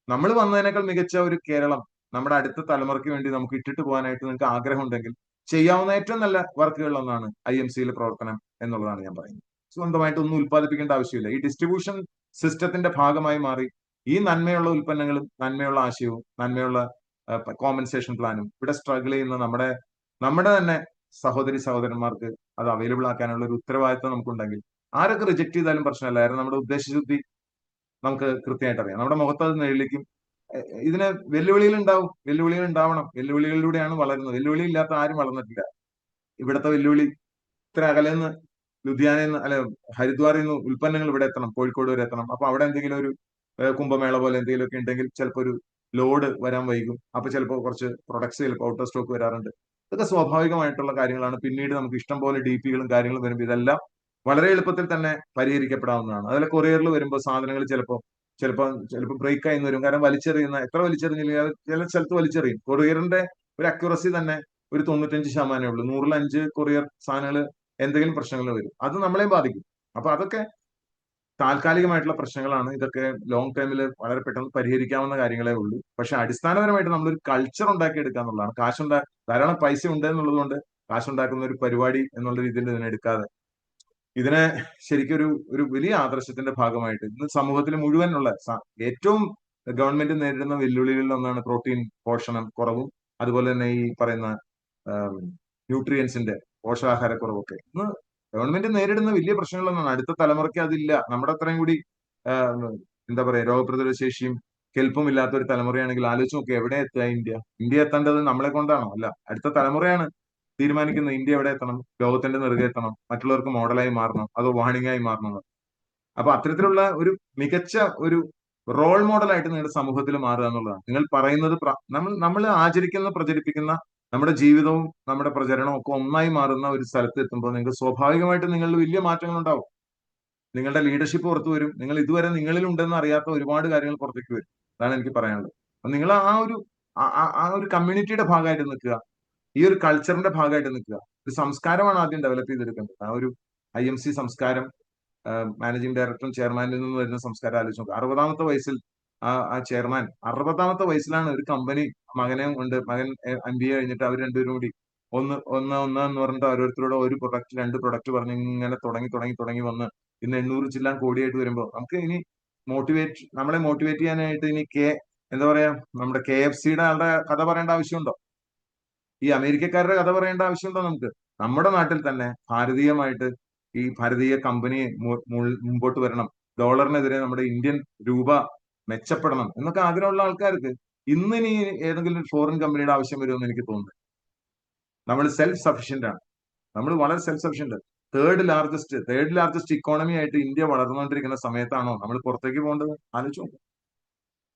നമ്മൾ വന്നതിനേക്കാൾ മികച്ച ഒരു കേരളം നമ്മുടെ അടുത്ത തലമുറയ്ക്ക് വേണ്ടി നമുക്ക് ഇട്ടിട്ട് പോകാനായിട്ട് നിങ്ങൾക്ക് ആഗ്രഹം ഉണ്ടെങ്കിൽ ചെയ്യാവുന്ന ഏറ്റവും നല്ല വർക്കുകളിലൊന്നാണ് IMC-യിലെ പ്രവർത്തനം എന്നുള്ളതാണ് ഞാൻ പറയുന്നത്. സ്വന്തമായിട്ട് ഒന്നും ഉൽപ്പാദിപ്പിക്കേണ്ട ആവശ്യമില്ല. ഈ ഡിസ്ട്രിബ്യൂഷൻ സിസ്റ്റത്തിന്റെ ഭാഗമായി മാറി ഈ നന്മയുള്ള ഉൽപ്പന്നങ്ങളും, നന്മയുള്ള ആശയവും, നന്മയുള്ള കോമ്പൻസേഷൻ പ്ലാനും ഇവിടെ സ്ട്രഗിൾ ചെയ്യുന്ന നമ്മുടെ തന്നെ സഹോദരി സഹോദരന്മാർക്ക് അത് അവൈലബിൾ ആക്കാനുള്ള ഒരു ഉത്തരവാദിത്വം നമുക്കുണ്ടെങ്കിൽ ആരൊക്കെ റിജക്ട് ചെയ്താലും പ്രശ്നമല്ല. കാരണം നമ്മുടെ ഉദ്ദേശശുദ്ധി നമുക്ക് കൃത്യമായിട്ട് അറിയാം. നമ്മുടെ മുഖത്ത് അത് നിഴലിക്കും. ഇതിന് വെല്ലുവിളികൾ ഉണ്ടാവും, വെല്ലുവിളികൾ ഉണ്ടാവണം. വെല്ലുവിളികളിലൂടെയാണ് വളരുന്നത്. വെല്ലുവിളി ഇല്ലാത്ത ആരും വളർന്നിട്ടില്ല. ഇവിടുത്തെ വെല്ലുവിളി ഇത്ര അകലെന്ന്, ലുധിയാനയിൽ നിന്ന്, അല്ലെ ഹരിദ്വാറിൽ നിന്ന് ഉൽപ്പന്നങ്ങൾ ഇവിടെ എത്തണം, കോഴിക്കോട് വരെ എത്തണം. അപ്പൊ അവിടെ എന്തെങ്കിലും ഒരു കുംഭമേള പോലെ എന്തെങ്കിലും ഒക്കെ ഉണ്ടെങ്കിൽ ചിലപ്പോൾ ഒരു ലോഡ് വരാൻ വൈകും. അപ്പൊ ചിലപ്പോൾ കുറച്ച് പ്രൊഡക്ട്സ് ചിലപ്പോൾ ഔട്ട് ഓഫ് സ്റ്റോക്ക് വരാറുണ്ട്. ഇതൊക്കെ സ്വാഭാവികമായിട്ടുള്ള കാര്യങ്ങളാണ്. പിന്നീട് നമുക്ക് ഇഷ്ടം പോലെ DP-കളും കാര്യങ്ങളും വരുമ്പോൾ ഇതെല്ലാം വളരെ എളുപ്പത്തിൽ തന്നെ പരിഹരിക്കപ്പെടാവുന്നതാണ്. അതിലെ കൊറിയറിൽ വരുമ്പോൾ സാധനങ്ങൾ ചിലപ്പോൾ ബ്രേക്ക് ആയി വരും. കാരണം വലിച്ചെറിയുന്ന, എത്ര വലിച്ചെറിഞ്ഞില്ലെങ്കിൽ ചില സ്ഥലത്ത് വലിച്ചെറിയും. കൊറിയറിന്റെ ഒരു അക്യുറസി തന്നെ ഒരു 95% ഉള്ളൂ. 100-ൽ 5 കൊറിയർ സാധനങ്ങൾ എന്തെങ്കിലും പ്രശ്നങ്ങൾ വരും. അത് നമ്മളെയും ബാധിക്കും. അപ്പൊ അതൊക്കെ താൽക്കാലികമായിട്ടുള്ള പ്രശ്നങ്ങളാണ്. ഇതൊക്കെ ലോങ് ടൈമിൽ വളരെ പെട്ടെന്ന് പരിഹരിക്കാവുന്ന കാര്യങ്ങളേ ഉള്ളൂ. പക്ഷെ അടിസ്ഥാനപരമായിട്ട് നമ്മളൊരു കൾച്ചർ ഉണ്ടാക്കിയെടുക്കുക എന്നുള്ളതാണ്. ധാരാളം പൈസ ഉണ്ട് എന്നുള്ളത് കൊണ്ട് കാശുണ്ടാക്കുന്ന ഒരു പരിപാടി എന്നുള്ള രീതിയിൽ ഇതിനെ എടുക്കാതെ, ഇതിനെ ശരിക്കും ഒരു വലിയ ആദർശത്തിന്റെ ഭാഗമായിട്ട് ഇന്ന് സമൂഹത്തിൽ മുഴുവനുള്ള ഏറ്റവും ഗവൺമെന്റ് നേരിടുന്ന വെല്ലുവിളികളിൽ ഒന്നാണ് പ്രോട്ടീൻ പോഷണം കുറവും, അതുപോലെ തന്നെ ഈ പറയുന്ന ന്യൂട്രിയൻസിന്റെ പോഷകാഹാരക്കുറവൊക്കെ ഇന്ന് ഗവൺമെന്റ് നേരിടുന്ന വലിയ പ്രശ്നങ്ങളൊന്നാണ്. അടുത്ത തലമുറയ്ക്ക് അതില്ല. നമ്മുടെ അത്രയും കൂടി എന്താ പറയാ, രോഗപ്രതിരോധ ശേഷിയും കെൽപ്പും ഇല്ലാത്ത ഒരു തലമുറയാണെങ്കിൽ ആലോചിച്ച് നോക്കുക, എവിടെ എത്തുക ഇന്ത്യ എത്തേണ്ടത് നമ്മളെ കൊണ്ടാണോ? അല്ല, അടുത്ത തലമുറയാണ് തീരുമാനിക്കുന്നത് ഇന്ത്യ എവിടെ എത്തണം, ലോകത്തിന്റെ നെറുകെ എത്തണം, മറ്റുള്ളവർക്ക് മോഡലായി മാറണം, അതോ വാണിംഗായി മാറണം. അപ്പൊ അത്തരത്തിലുള്ള ഒരു മികച്ച ഒരു റോൾ മോഡലായിട്ട് നിങ്ങളുടെ സമൂഹത്തിൽ മാറുക എന്നുള്ളതാണ്. നിങ്ങൾ പറയുന്നത് നമ്മൾ ആചരിക്കുന്ന, പ്രചരിപ്പിക്കുന്ന നമ്മുടെ ജീവിതവും നമ്മുടെ പ്രചരണവും ഒക്കെ ഒന്നായി മാറുന്ന ഒരു സ്ഥലത്ത് എത്തുമ്പോൾ നിങ്ങൾക്ക് സ്വാഭാവികമായിട്ട് നിങ്ങളിൽ വലിയ മാറ്റങ്ങൾ ഉണ്ടാവും. നിങ്ങളുടെ ലീഡർഷിപ്പ് പുറത്തു വരും. നിങ്ങൾ ഇതുവരെ നിങ്ങളിൽ ഉണ്ടെന്ന് അറിയാത്ത ഒരുപാട് കാര്യങ്ങൾ പുറത്തേക്ക് വരും. അതാണ് എനിക്ക് പറയാനുള്ളത്. അപ്പൊ നിങ്ങൾ ആ ഒരു കമ്മ്യൂണിറ്റിയുടെ ഭാഗമായിട്ട് നിൽക്കുക, ഈ ഒരു കൾച്ചറിന്റെ ഭാഗമായിട്ട് നിൽക്കുക. ഒരു സംസ്കാരമാണ് ആദ്യം ഡെവലപ്പ് ചെയ്തെടുക്കേണ്ടത്. ആ ഒരു IMC സംസ്കാരം, മാനേജിംഗ് ഡയറക്ടറും ചെയർമാനിൽ നിന്ന് വരുന്ന സംസ്കാരം ആലോചിച്ച് നോക്കുക. 60-ാമത്തെ വയസ്സിൽ ആ ചെയർമാൻ 60-ാമത്തെ വയസ്സിലാണ് ഒരു കമ്പനി മകൻ MBA കഴിഞ്ഞിട്ട് അവർ രണ്ടുപേരും കൂടി ഒന്ന് ഒന്ന് ഒന്ന് എന്ന് പറഞ്ഞിട്ട് ഓരോരുത്തരോട് ഒരു പ്രൊഡക്റ്റ് 2 പ്രൊഡക്റ്റ് പറഞ്ഞ് ഇങ്ങനെ തുടങ്ങി വന്ന് ഇന്ന് 800 ചില്ലാൻ കോടിയായിട്ട് വരുമ്പോൾ നമുക്ക് ഇനി നമ്മളെ മോട്ടിവേറ്റ് ചെയ്യാനായിട്ട് ഇനി എന്താ പറയാ, നമ്മുടെ KFC-യുടെ ആളുടെ കഥ പറയേണ്ട ആവശ്യമുണ്ടോ? ഈ അമേരിക്കക്കാരുടെ കഥ പറയേണ്ട ആവശ്യമുണ്ടോ? നമുക്ക് നമ്മുടെ നാട്ടിൽ തന്നെ ഭാരതീയമായിട്ട് ഈ ഭാരതീയ കമ്പനി മുമ്പോട്ട് വരണം, ഡോളറിനെതിരെ നമ്മുടെ ഇന്ത്യൻ രൂപ മെച്ചപ്പെടണം എന്നൊക്കെ ആഗ്രഹമുള്ള ആൾക്കാർക്ക് ഇന്നിനി ഏതെങ്കിലും ഒരു ഫോറിൻ കമ്പനിയുടെ ആവശ്യം വരുമെന്ന് എനിക്ക് തോന്നുന്നു. നമ്മൾ സെൽഫ് സഫിഷ്യന്റ് ആണ്. നമ്മൾ വളരെ self sufficient. Third largest economy ആയിട്ട് ഇന്ത്യ വളർന്നുകൊണ്ടിരിക്കുന്ന സമയത്താണോ നമ്മൾ പുറത്തേക്ക് പോകേണ്ടത്? ആലോചിച്ചു.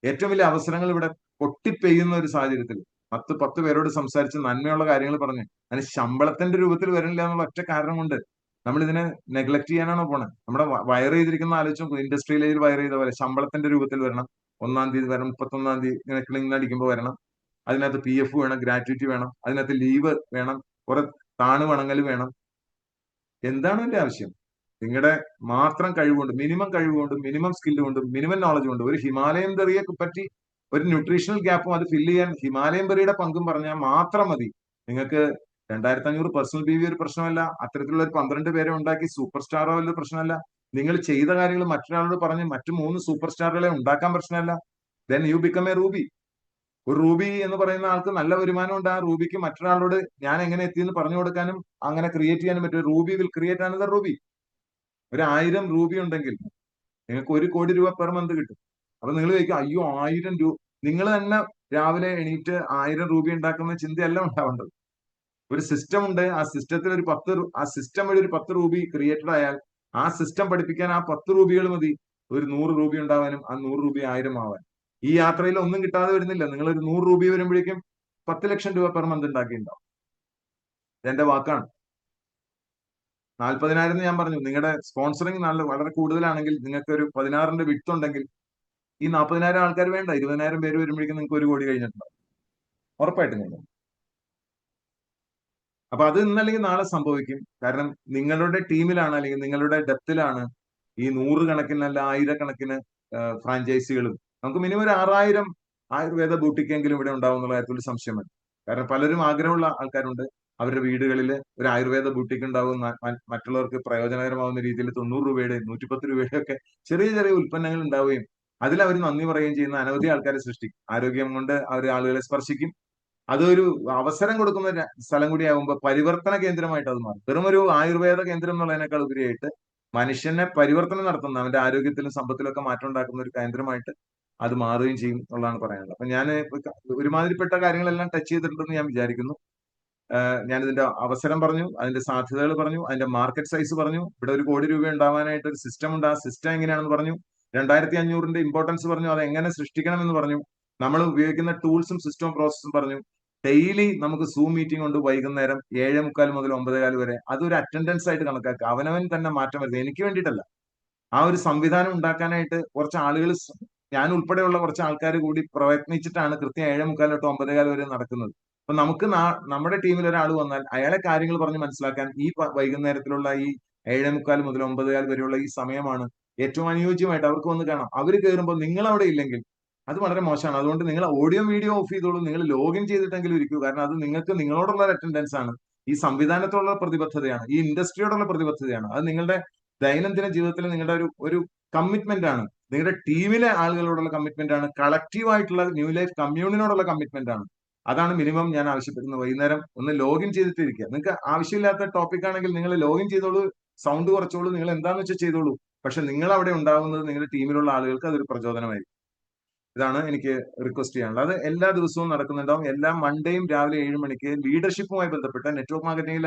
ഏറ്റവും വലിയ അവസരങ്ങൾ ഇവിടെ പൊട്ടിപ്പെയ്യുന്ന ഒരു സാഹചര്യത്തിൽ 10 പേരോട് സംസാരിച്ച് നന്മയുള്ള കാര്യങ്ങൾ പറഞ്ഞ് അതിന് ശമ്പളത്തിന്റെ രൂപത്തിൽ വരണില്ല എന്നുള്ള ഒറ്റ കാരണം കൊണ്ട് നമ്മൾ ഇതിനെ നെഗ്ലക്ട് ചെയ്യാനാണോ പോണേ? നമ്മുടെ വയർ ചെയ്തിരിക്കുന്ന ആലോചിച്ച് ഇൻഡസ്ട്രിയൽ വയർ ചെയ്ത പോലെ ശമ്പളത്തിന്റെ രൂപത്തിൽ വരണം. 1-ാം തീയതി വരണം, 31-ാം തീയതി ഇങ്ങനെ ക്ലിങ് അടിക്കുമ്പോൾ വരണം. അതിനകത്ത് PF വേണം, ഗ്രാറ്റുവിറ്റി വേണം, അതിനകത്ത് ലീവ് വേണം, കുറെ താണ് വണങ്ങൽ വേണം. എന്താണ് എന്റെ ആവശ്യം? നിങ്ങളുടെ മാത്രം കഴിവുകൊണ്ട്, മിനിമം സ്കില്ല് കൊണ്ടും മിനിമം നോളജ് കൊണ്ടും ഒരു ഹിമാലയൻ ബെറിയെ പറ്റി ഒരു ന്യൂട്രീഷണൽ ഗ്യാപ്പും അത് ഫില്ല് ചെയ്യാൻ ഹിമാലയൻ ബെറിയുടെ പങ്കും പറഞ്ഞാൽ മാത്രം മതി. നിങ്ങൾക്ക് 2500 പേഴ്സണൽ PV ഒരു പ്രശ്നമല്ല. അത്തരത്തിലുള്ള ഒരു 12 പേരെ ഉണ്ടാക്കി സൂപ്പർ സ്റ്റാറോ വലിയ പ്രശ്നമല്ല. നിങ്ങൾ ചെയ്ത കാര്യങ്ങൾ മറ്റൊരാളോട് പറഞ്ഞ് മറ്റു 3 സൂപ്പർ സ്റ്റാറുകളെ ഉണ്ടാക്കാൻ പ്രശ്നമല്ല. Then you become A Ruby. ഒരു റൂബി എന്ന് പറയുന്ന ആൾക്ക് നല്ല വരുമാനം ഉണ്ട്. ആ റൂബിക്ക് മറ്റൊരാളോട് ഞാൻ എങ്ങനെ എത്തിയെന്ന് പറഞ്ഞു കൊടുക്കാനും അങ്ങനെ ക്രിയേറ്റ് ചെയ്യാനും പറ്റും. Ruby will create another Ruby. 1000 Ruby ഉണ്ടെങ്കിൽ നിങ്ങൾക്ക് 1 കോടി രൂപ പെർ മന്ത് കിട്ടും. അപ്പൊ നിങ്ങൾ ചോദിക്കും, അയ്യോ 1000 രൂപ. നിങ്ങൾ തന്നെ രാവിലെ എണീറ്റ് 1000 രൂപ ഉണ്ടാക്കുന്ന ചിന്തയല്ല ഉണ്ടാവേണ്ടത്. ഒരു സിസ്റ്റം ഉണ്ട്. ആ സിസ്റ്റത്തിൽ ആ സിസ്റ്റം വഴി ഒരു 10 രൂപ ക്രിയേറ്റഡ് ആയാൽ ആ സിസ്റ്റം പഠിപ്പിക്കാൻ ആ 10 രൂപകൾ മതി ഒരു 100 രൂപ ഉണ്ടാവാനും ആ 100 രൂപ 1000 ആവാൻ. ഈ യാത്രയിൽ ഒന്നും കിട്ടാതെ വരുന്നില്ല. നിങ്ങൾ ഒരു 100 രൂപ വരുമ്പോഴേക്കും 10 ലക്ഷം രൂപ പെർ മന്ത് ഉണ്ടാക്കിയിട്ടുണ്ടാവും. എന്റെ വാക്കാണ്. 40,000 ഞാൻ പറഞ്ഞു. നിങ്ങളുടെ സ്പോൺസറിങ് വളരെ കൂടുതലാണെങ്കിൽ നിങ്ങൾക്ക് ഒരു 16ന്റെ വിട്ട് ഉണ്ടെങ്കിൽ ഈ 40,000 ആൾക്കാർ വേണ്ട, 20,000 പേര് വരുമ്പോഴേക്കും നിങ്ങൾക്ക് 1 കോടി കഴിഞ്ഞിട്ടുണ്ടാവും ഉറപ്പായിട്ടും കഴിഞ്ഞു. അപ്പൊ അത് ഇന്നല്ലെങ്കിൽ നാളെ സംഭവിക്കും. കാരണം നിങ്ങളുടെ ടീമിലാണ് അല്ലെങ്കിൽ നിങ്ങളുടെ ഡെപ്തിലാണ് ഈ 100 കണക്കിന് അല്ല 1000 ഫ്രാഞ്ചൈസികളും. നമുക്ക് മിനിമം ഒരു 6000 ആയുർവേദ ബൂട്ടിക്കെങ്കിലും ഇവിടെ ഉണ്ടാവും എന്നുള്ള കാര്യത്തിൽ സംശയമുണ്ട്. കാരണം പലരും ആഗ്രഹമുള്ള ആൾക്കാരുണ്ട്. അവരുടെ വീടുകളിൽ ഒരു ആയുർവേദ ബൂട്ടിക്ക് ഉണ്ടാവും. മറ്റുള്ളവർക്ക് പ്രയോജനകരമാവുന്ന രീതിയിൽ 90 രൂപയുടെ 110 രൂപയുടെ ഒക്കെ ചെറിയ ചെറിയ ഉൽപ്പന്നങ്ങൾ ഉണ്ടാവുകയും അതിൽ അവർ നന്ദി പറയുകയും ചെയ്യുന്ന അനവധി ആൾക്കാരെ സൃഷ്ടിക്കും. ആരോഗ്യം കൊണ്ട് അവർ ആളുകളെ സ്പർശിക്കും. അതൊരു അവസരം കൊടുക്കുന്ന സ്ഥലം കൂടിയാകുമ്പോൾ പരിവർത്തന കേന്ദ്രമായിട്ട് അത് മാറും. വെറും ഒരു ആയുർവേദ കേന്ദ്രം എന്നുള്ളതിനേക്കാൾ ഉപരിയായിട്ട് മനുഷ്യനെ പരിവർത്തനം നടത്തുന്ന, അവന്റെ ആരോഗ്യത്തിലും സമ്പത്തിലും ഒക്കെ മാറ്റം ഉണ്ടാക്കുന്ന ഒരു കേന്ദ്രമായിട്ട് അത് മാറുകയും ചെയ്യും എന്നുള്ളതാണ് പറയാനുള്ളത്. അപ്പൊ ഞാൻ ഒരുമാതിരിപ്പെട്ട കാര്യങ്ങളെല്ലാം ടച്ച് ചെയ്തിട്ടുണ്ടെന്ന് ഞാൻ വിചാരിക്കുന്നു. ഞാൻ ഇതിന്റെ അവസരം പറഞ്ഞു, അതിന്റെ സാധ്യതകൾ പറഞ്ഞു, അതിന്റെ മാർക്കറ്റ് സൈസ് പറഞ്ഞു. ഇവിടെ 1 കോടി രൂപ ഉണ്ടാവാനായിട്ട് ഒരു സിസ്റ്റം ഉണ്ട്. ആ സിസ്റ്റം എങ്ങനെയാണെന്ന് പറഞ്ഞു. 2500ന്റെ ഇമ്പോർട്ടൻസ് പറഞ്ഞു. അത് എങ്ങനെ സൃഷ്ടിക്കണം എന്ന് പറഞ്ഞു. നമ്മൾ ഉപയോഗിക്കുന്ന ടൂൾസും സിസ്റ്റവും പ്രോസസ്സും പറഞ്ഞു. ഡെയിലി നമുക്ക് സൂം മീറ്റിംഗ് ഉണ്ട് വൈകുന്നേരം 7:45 മുതൽ 9:15 വരെ. അതൊരു അറ്റൻഡൻസ് ആയിട്ട് കണക്കാക്കുക. അവനവൻ തന്നെ മാറ്റം വരുന്നത്. എനിക്ക് വേണ്ടിയിട്ടല്ല. ആ ഒരു സംവിധാനം ഉണ്ടാക്കാനായിട്ട് കുറച്ച് ആളുകൾ, ഞാൻ ഉൾപ്പെടെയുള്ള കുറച്ച് ആൾക്കാർ കൂടി പ്രയത്നിച്ചിട്ടാണ് കൃത്യം 7:45 തൊട്ട് 9:15 വരെ നടക്കുന്നത്. അപ്പൊ നമുക്ക് നമ്മുടെ ടീമിൽ ഒരാൾ വന്നാൽ അയാളെ കാര്യങ്ങൾ പറഞ്ഞ് മനസ്സിലാക്കാൻ ഈ വൈകുന്നേരത്തിലുള്ള ഈ 7:45 മുതൽ 9:15 വരെയുള്ള ഈ സമയമാണ് ഏറ്റവും അനുയോജ്യമായിട്ട് അവർക്ക് വന്ന് കാണാം. അവർ കയറുമ്പോൾ നിങ്ങൾ അവിടെ ഇല്ലെങ്കിൽ അത് വളരെ മോശമാണ്. അതുകൊണ്ട് നിങ്ങൾ ഓഡിയോ വീഡിയോ ഓഫ് ചെയ്തോളൂ. നിങ്ങൾ ലോഗിൻ ചെയ്തിട്ടെങ്കിലും ഇരിക്കൂ. കാരണം അത് നിങ്ങൾക്ക് നിങ്ങളോടുള്ള ഒരു അറ്റൻഡൻസ് ആണ്. ഈ സംവിധാനത്തോടുള്ള പ്രതിബദ്ധതയാണ്. ഈ ഇൻഡസ്ട്രിയോടുള്ള പ്രതിബദ്ധതയാണ്. അത് നിങ്ങളുടെ ദൈനംദിന ജീവിതത്തിൽ നിങ്ങളുടെ ഒരു കമ്മിറ്റ്മെന്റ് ആണ്. നിങ്ങളുടെ ടീമിലെ ആളുകളോടുള്ള കമ്മിറ്റ്മെന്റ് ആണ്. കളക്റ്റീവ് ആയിട്ടുള്ള ന്യൂ ലൈഫ് കമ്മ്യൂണിനോടുള്ള കമ്മിറ്റ്മെന്റ് ആണ്. അതാണ് മിനിമം ഞാൻ ആവശ്യപ്പെടുന്നത്. വൈകുന്നേരം ഒന്ന് ലോഗിൻ ചെയ്തിട്ടിരിക്കുക. നിങ്ങൾക്ക് ആവശ്യമില്ലാത്ത ടോപ്പിക് ആണെങ്കിൽ നിങ്ങൾ ലോഗിൻ ചെയ്തോളൂ, സൗണ്ട് കുറച്ചോളൂ, നിങ്ങൾ എന്താണെന്ന് വെച്ചാൽ ചെയ്തോളൂ. പക്ഷെ നിങ്ങൾ അവിടെ ഉണ്ടാവുന്നത് നിങ്ങളുടെ ടീമിലുള്ള ആളുകൾക്ക് അതൊരു പ്രചോദനമായിരിക്കും. ഇതാണ് എനിക്ക് റിക്വസ്റ്റ് ചെയ്യാനുള്ളത്. അത് എല്ലാ ദിവസവും നടക്കുന്നുണ്ടാവും. എല്ലാ മൺഡേയും രാവിലെ 7 മണിക്ക് ലീഡർഷിപ്പുമായി ബന്ധപ്പെട്ട നെറ്റ്വർക്ക് മാർക്കറ്റിംഗിൽ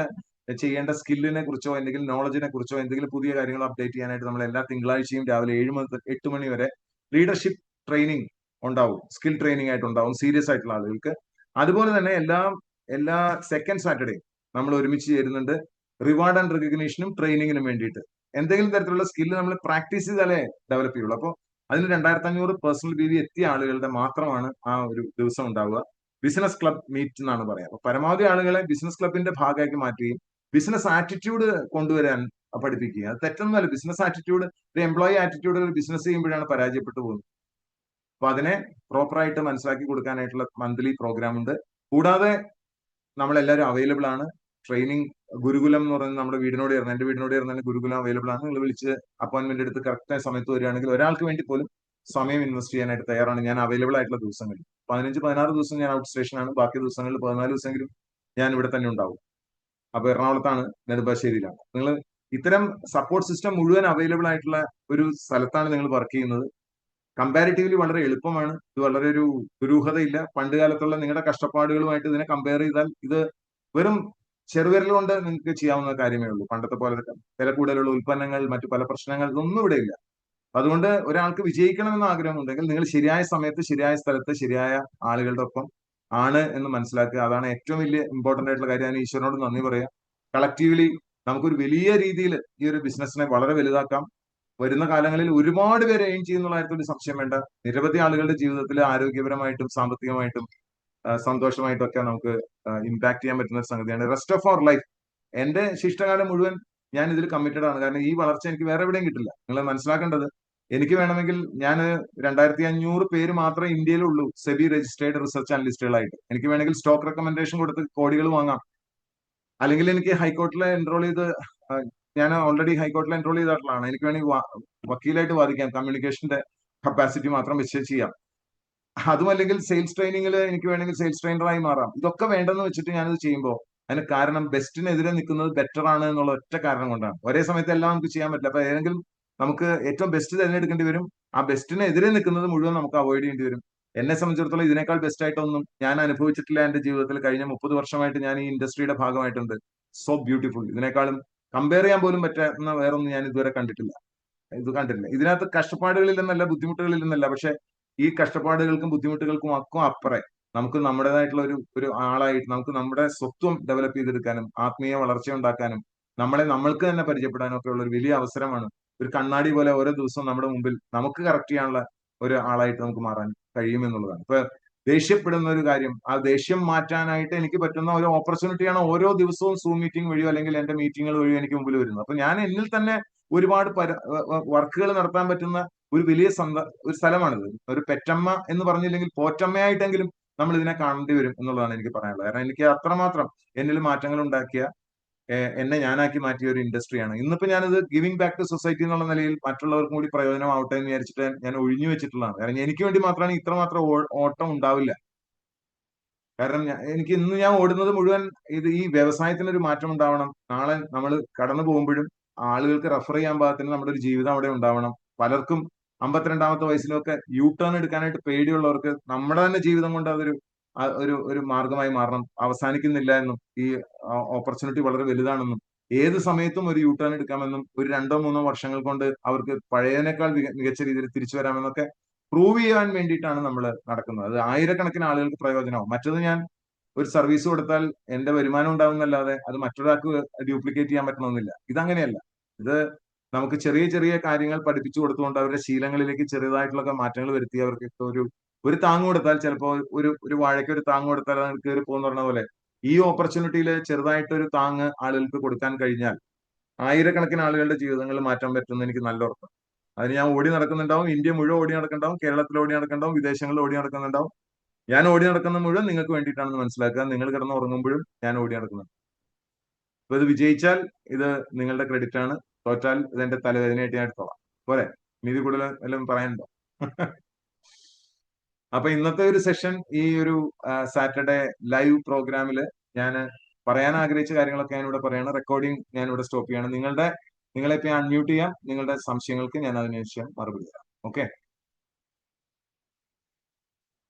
ചെയ്യേണ്ട സ്കില്ലിനെ കുറിച്ചോ എന്തെങ്കിലും നോളജിനെ കുറിച്ചോ എന്തെങ്കിലും പുതിയ കാര്യങ്ങൾ അപ്ഡേറ്റ് ചെയ്യാനായിട്ട് നമ്മൾ എല്ലാ തിങ്കളാഴ്ചയും രാവിലെ 7 മുതൽ 8 മണി വരെ ലീഡർഷിപ്പ് ട്രെയിനിങ് ഉണ്ടാവും. സ്കിൽ ട്രെയിനിങ് ആയിട്ടുണ്ടാവും സീരിയസ് ആയിട്ടുള്ള ആളുകൾക്ക്. അതുപോലെ തന്നെ എല്ലാ സെക്കൻഡ് സാറ്റർഡേ നമ്മൾ ഒരുമിച്ച് ചേരുന്നുണ്ട് റിവാർഡ് ആൻഡ് റെക്കഗ്നീഷനും ട്രെയിനിങ്ങിനും വേണ്ടിയിട്ട്. എന്തെങ്കിലും തരത്തിലുള്ള സ്കില്ല് നമ്മൾ പ്രാക്ടീസ് ചെയ്താലേ ഡെവലപ്പ് ചെയ്യുള്ളൂ. അപ്പോൾ അതിന് 2500 പേഴ്സണൽ PV എത്തിയ ആളുകളുടെ മാത്രമാണ് ആ ഒരു ദിവസം ഉണ്ടാവുക. ബിസിനസ് ക്ലബ് മീറ്റ് എന്നാണ് പറയാം. അപ്പൊ പരമാവധി ആളുകളെ ബിസിനസ് ക്ലബിന്റെ ഭാഗമാക്കി മാറ്റുകയും ബിസിനസ് ആറ്റിറ്റ്യൂഡ് കൊണ്ടുവരാൻ പഠിപ്പിക്കുക. അത് തെറ്റൊന്നുമല്ല. ബിസിനസ് ആറ്റിറ്റ്യൂഡ്, ഒരു എംപ്ലോയി ആറ്റിറ്റ്യൂഡ് ഒരു ബിസിനസ് ചെയ്യുമ്പോഴാണ് പരാജയപ്പെട്ടു പോകുന്നത്. അപ്പൊ അതിനെ പ്രോപ്പറായിട്ട് മനസ്സിലാക്കി കൊടുക്കാനായിട്ടുള്ള മന്ത്ലി പ്രോഗ്രാം ഉണ്ട്. കൂടാതെ നമ്മളെല്ലാവരും അവൈലബിൾ ആണ്. ട്രെയിനിങ് ഗുരുകുലം എന്ന് പറയുന്നത് നമ്മുടെ വീടിനോട് ചേർന്ന്, എന്റെ വീടിനോട് ചേർന്ന് ഗുരുകുലം അവൈലബിൾ ആണ്. നിങ്ങൾ വിളിച്ച് അപ്പോയിന്റ്മെന്റ് എടുത്ത് കറക്റ്റ് സമയത്ത് വരികയാണെങ്കിൽ ഒരാൾക്ക് വേണ്ടി പോലും സമയം ഇൻവെസ്റ്റ് ചെയ്യാനായിട്ട് തയ്യാറാണ്. ഞാൻ അവൈലബിൾ ആയിട്ടുള്ള ദിവസങ്ങളിൽ 15-16 ദിവസം ഞാൻ ഔട്ട് സ്റ്റേഷനാണ്. ബാക്കി ദിവസങ്ങളിൽ 14 ദിവസമെങ്കിലും ഞാൻ ഇവിടെ തന്നെ ഉണ്ടാവും. അപ്പൊ എറണാകുളത്താണ്, നെടുമ്പാശ്ശേരിയിലാണ്. നിങ്ങൾ ഇത്തരം സപ്പോർട്ട് സിസ്റ്റം മുഴുവൻ അവൈലബിൾ ആയിട്ടുള്ള ഒരു സ്ഥലത്താണ് നിങ്ങൾ വർക്ക് ചെയ്യുന്നത്. കമ്പാരിറ്റീവ്ലി വളരെ എളുപ്പമാണ്. ഇത് വളരെ ഒരു ദുരൂഹതയില്ല. പണ്ട് കാലത്തുള്ള നിങ്ങളുടെ കഷ്ടപ്പാടുകളുമായിട്ട് ഇതിനെ കമ്പയർ ചെയ്താൽ ഇത് വെറും ചെറുവിരൽ കൊണ്ട് നിങ്ങൾക്ക് ചെയ്യാവുന്ന കാര്യമേ ഉള്ളൂ. പണ്ടത്തെ പോലെ വില കൂടുതലുള്ള ഉൽപ്പന്നങ്ങൾ, മറ്റു പല പ്രശ്നങ്ങൾ ഇതൊന്നും ഇവിടെ ഇല്ല. അതുകൊണ്ട് ഒരാൾക്ക് വിജയിക്കണമെന്ന് ആഗ്രഹമുണ്ടെങ്കിൽ നിങ്ങൾ ശരിയായ സമയത്ത് ശരിയായ സ്ഥലത്ത് ശരിയായ ആളുകളുടെ ഒപ്പം ആണ് എന്ന് മനസ്സിലാക്കുക. അതാണ് ഏറ്റവും വലിയ ഇമ്പോർട്ടന്റ് ആയിട്ടുള്ള കാര്യം. ഞാൻ ഈശ്വരനോട് നന്ദി പറയാം. കളക്റ്റീവ്ലി നമുക്കൊരു വലിയ രീതിയിൽ ഈ ഒരു ബിസിനസിനെ വളരെ വലുതാക്കാം. വരുന്ന കാലങ്ങളിൽ ഒരുപാട് പേര് എയിം ചെയ്യുന്നുള്ള കാര്യത്തിൽ ഒരു സംശയം വേണ്ട. നിരവധി ആളുകളുടെ ജീവിതത്തിൽ ആരോഗ്യപരമായിട്ടും സാമ്പത്തികമായിട്ടും സന്തോഷമായിട്ടും ഒക്കെ നമുക്ക് ഇമ്പാക്ട് ചെയ്യാൻ പറ്റുന്ന ഒരു സംഗതിയാണ്. റെസ്റ്റ് ഓഫ് അവർ ലൈഫ്, എന്റെ ശിഷ്ടകാലം മുഴുവൻ ഞാൻ ഇതിൽ കമ്മിറ്റഡ് ആണ്. കാരണം ഈ വളർച്ച എനിക്ക് വേറെ എവിടെയും കിട്ടില്ല. നിങ്ങൾ മനസ്സിലാക്കേണ്ടത്, എനിക്ക് വേണമെങ്കിൽ ഞാൻ 2500 പേര് മാത്രമേ ഇന്ത്യയിലുള്ളൂ സെബി രജിസ്ട്രേഡ് റിസർച്ച് അനലിസ്റ്റുകളായിട്ട്. എനിക്ക് വേണമെങ്കിൽ സ്റ്റോക്ക് റെക്കമെൻഡേഷൻ കൊടുത്ത് കോടികൾ വാങ്ങാം. അല്ലെങ്കിൽ എനിക്ക് ഹൈക്കോർട്ടിലെ എൻറോൾ ചെയ്ത് ഞാൻ ഓൾറെഡി ഹൈക്കോർട്ടിൽ എൻറോൾ ചെയ്തിട്ടുള്ളതാണ്. എനിക്ക് വേണമെങ്കിൽ വക്കീലായിട്ട് വാദിക്കാം. കമ്മ്യൂണിക്കേഷന്റെ കപ്പാസിറ്റി മാത്രം വെച്ച് ചെയ്യാം. അതുമല്ലെങ്കിൽ സെയിൽസ് ട്രെയിനിങ്ങിൽ എനിക്ക് വേണമെങ്കിൽ സെയിൽസ് ട്രെയിനറായി മാറാം. ഇതൊക്കെ വേണ്ടെന്ന് വെച്ചിട്ട് ഞാനിത് ചെയ്യുമ്പോൾ അതിന് കാരണം ബെസ്റ്റിനെതിരെ നിൽക്കുന്നത് ബെറ്റർ ആണ് എന്നുള്ള ഒറ്റ കാരണം കൊണ്ടാണ്. ഒരേ സമയത്ത് എല്ലാം നമുക്ക് ചെയ്യാൻ പറ്റില്ല. അപ്പൊ ഏതെങ്കിലും നമുക്ക് ഏറ്റവും ബെസ്റ്റ് തിരഞ്ഞെടുക്കേണ്ടി വരും. ആ ബെസ്റ്റിനെതിരെ നിൽക്കുന്നത് മുഴുവൻ നമുക്ക് അവോയ്ഡ് ചെയ്യേണ്ടി വരും. എന്നെ സംബന്ധിച്ചിടത്തോളം ഇതിനേക്കാൾ ബെസ്റ്റ് ആയിട്ടൊന്നും ഞാൻ അനുഭവിച്ചിട്ടില്ല എന്റെ ജീവിതത്തിൽ. കഴിഞ്ഞ 30 വർഷമായിട്ട് ഞാൻ ഈ ഇൻഡസ്ട്രിയുടെ ഭാഗമായിട്ടുണ്ട്. So beautiful. ഇതിനേക്കാളും കമ്പയർ ചെയ്യാൻ പോലും പറ്റുന്ന വേറൊന്നും ഞാൻ ഇതുവരെ കണ്ടിട്ടില്ല. ഇതിനകത്ത് കഷ്ടപ്പാടുകളില്ലെന്നല്ല, ബുദ്ധിമുട്ടുകളില്ലെന്നല്ല. പക്ഷെ ഈ കഷ്ടപ്പാടുകൾക്കും ബുദ്ധിമുട്ടുകൾക്കും ഒക്കെ അപ്പുറം നമുക്ക് നമ്മുടേതായിട്ടുള്ള ഒരു ആളായിട്ട് നമുക്ക് നമ്മുടെ സ്വത്വം ഡെവലപ്പ് ചെയ്തെടുക്കാനും ആത്മീയ വളർച്ച ഉണ്ടാക്കാനും നമ്മൾക്ക് തന്നെ പരിചയപ്പെടാനും ഒക്കെ ഉള്ള ഒരു വലിയ അവസരമാണ്. ഒരു കണ്ണാടി പോലെ ഓരോ ദിവസവും നമ്മുടെ മുമ്പിൽ നമുക്ക് കറക്റ്റ് ചെയ്യാനുള്ള ഒരു ആളായിട്ട് നമുക്ക് മാറാൻ കഴിയുമെന്നുള്ളതാണ്. ഇപ്പൊ ദേഷ്യപ്പെടുന്ന ഒരു കാര്യം, ആ ദേഷ്യം മാറ്റാനായിട്ട് എനിക്ക് പറ്റുന്ന ഒരു ഓപ്പർച്യൂണിറ്റിയാണ് ഓരോ ദിവസവും സൂം മീറ്റിംഗ് വഴിയോ അല്ലെങ്കിൽ എന്റെ മീറ്റിങ്ങുകൾ വഴിയോ എനിക്ക് മുമ്പിൽ വരുന്നത്. അപ്പൊ ഞാൻ എന്നിൽ തന്നെ ഒരുപാട് വർക്കുകൾ നടത്താൻ പറ്റുന്ന ഒരു വലിയ ഒരു സ്ഥലമാണിത്. ഒരു പെറ്റമ്മ എന്ന് പറഞ്ഞില്ലെങ്കിൽ പോറ്റമ്മയായിട്ടെങ്കിലും നമ്മൾ ഇതിനെ കാണേണ്ടി വരും എന്നുള്ളതാണ് എനിക്ക് പറയാനുള്ളത്. കാരണം എനിക്ക് അത്രമാത്രം എന്നിൽ മാറ്റങ്ങൾ ഉണ്ടാക്കിയ, എന്നെ ഞാനാക്കി മാറ്റിയ ഒരു ഇൻഡസ്ട്രിയാണ്. ഇന്നിപ്പോ ഞാനിത് ഗിവിംഗ് ബാക്ക് ടു സൊസൈറ്റി എന്നുള്ള നിലയിൽ മറ്റുള്ളവർക്കും കൂടി പ്രയോജനമാവട്ടെ എന്ന് വിചാരിച്ചിട്ട് ഞാൻ ഒഴിഞ്ഞു വെച്ചിട്ടുള്ളതാണ്. കാരണം എനിക്ക് വേണ്ടി മാത്രമാണ് ഇത്രമാത്രം ഓട്ടം ഉണ്ടാവില്ല. കാരണം എനിക്ക് ഇന്ന് ഞാൻ ഓടുന്നത് മുഴുവൻ ഈ വ്യവസായത്തിന് ഒരു മാറ്റം ഉണ്ടാവണം. നാളെ നമ്മൾ കടന്നു പോകുമ്പോഴും ആളുകൾക്ക് റെഫർ ചെയ്യാൻ പാകത്തിന് നമ്മുടെ ഒരു ജീവിതം അവിടെ ഉണ്ടാവണം. പലർക്കും 52ാമത്തെ വയസ്സിലൊക്കെ യു ടേൺ എടുക്കാനായിട്ട് പേടിയുള്ളവർക്ക് നമ്മുടെ തന്നെ ജീവിതം കൊണ്ട് അതൊരു ഒരു മാർഗമായി മാറണം. അവസാനിക്കുന്നില്ല എന്നും ഈ ഓപ്പർച്യൂണിറ്റി വളരെ വലുതാണെന്നും ഏത് സമയത്തും ഒരു യു ടേൺ എടുക്കാമെന്നും ഒരു 2-3 വർഷങ്ങൾ കൊണ്ട് അവർക്ക് പഴയതിനേക്കാൾ മികച്ച രീതിയിൽ തിരിച്ചു വരാമെന്നൊക്കെ പ്രൂവ് ചെയ്യാൻ വേണ്ടിയിട്ടാണ് നമ്മൾ നടക്കുന്നത്. അത് ആയിരക്കണക്കിന് ആളുകൾക്ക് പ്രയോജനമാവും. മറ്റത് ഞാൻ ഒരു സർവീസ് കൊടുത്താൽ എന്റെ വരുമാനം ഉണ്ടാവുന്നല്ലാതെ അത് മറ്റൊരാൾക്ക് ഡ്യൂപ്ലിക്കേറ്റ് ചെയ്യാൻ പറ്റണമെന്നില്ല. ഇതങ്ങനെയല്ല. ഇത് നമുക്ക് ചെറിയ ചെറിയ കാര്യങ്ങൾ പഠിപ്പിച്ചു കൊടുത്തുകൊണ്ട് അവരുടെ ശീലങ്ങളിലേക്ക് ചെറിയതായിട്ടുള്ള മാറ്റങ്ങൾ വരുത്തി അവർക്ക് ഒരു താങ്ങ് കൊടുത്താൽ, ചിലപ്പോൾ ഒരു വാഴയ്ക്ക് ഒരു താങ്ങ് കൊടുത്താൽ അത് കയറി പോകുന്ന പറഞ്ഞ പോലെ ഈ ഓപ്പർച്യൂണിറ്റിയിൽ ചെറുതായിട്ടൊരു താങ്ങ് ആളുകൾക്ക് കൊടുക്കാൻ കഴിഞ്ഞാൽ ആയിരക്കണക്കിന് ആളുകളുടെ ജീവിതങ്ങളിൽ മാറ്റാൻ പറ്റുമെന്ന് എനിക്ക് നല്ല ഉറപ്പ്. അതിന് ഞാൻ ഓടി നടക്കുന്നുണ്ടാവും. ഇന്ത്യ മുഴുവൻ ഓടി നടക്കുന്നുണ്ടാവും. കേരളത്തിൽ ഓടി നടക്കുന്നുണ്ടാവും. വിദേശങ്ങളിൽ ഓടി നടക്കുന്നുണ്ടാവും. ഞാൻ ഓടി നടക്കുന്ന മുഴുവൻ നിങ്ങൾക്ക് വേണ്ടിയിട്ടാണെന്ന് മനസ്സിലാക്കുക. നിങ്ങൾ കിടന്ന് ഉറങ്ങുമ്പോഴും ഞാൻ ഓടി നടക്കുന്നുണ്ട്. അപ്പൊ ഇത് വിജയിച്ചാൽ ഇത് നിങ്ങളുടെ ക്രെഡിറ്റ് ആണ്. തോറ്റാൽ ഇതെന്റെ തലവേദനയായിട്ട് ഞാൻ എടുത്തോളാം. പോരെ? നീതി കൂടുതൽ എല്ലാം പറയാനുണ്ടോ? അപ്പൊ ഇന്നത്തെ ഒരു സെഷൻ, ഈ ഒരു സാറ്റർഡേ ലൈവ് പ്രോഗ്രാമിൽ ഞാൻ പറയാൻ ആഗ്രഹിച്ച കാര്യങ്ങളൊക്കെ ഞാൻ ഇവിടെ പറയാണ്. റെക്കോർഡിംഗ് ഞാൻ ഇവിടെ സ്റ്റോപ്പ് ചെയ്യാണ്. നിങ്ങളെ ഇപ്പൊ അൺമ്യൂട്ട് ചെയ്യാം. നിങ്ങളുടെ സംശയങ്ങൾക്ക് ഞാൻ അതിനുശേഷം മറുപടി തരാം. ഓക്കെ.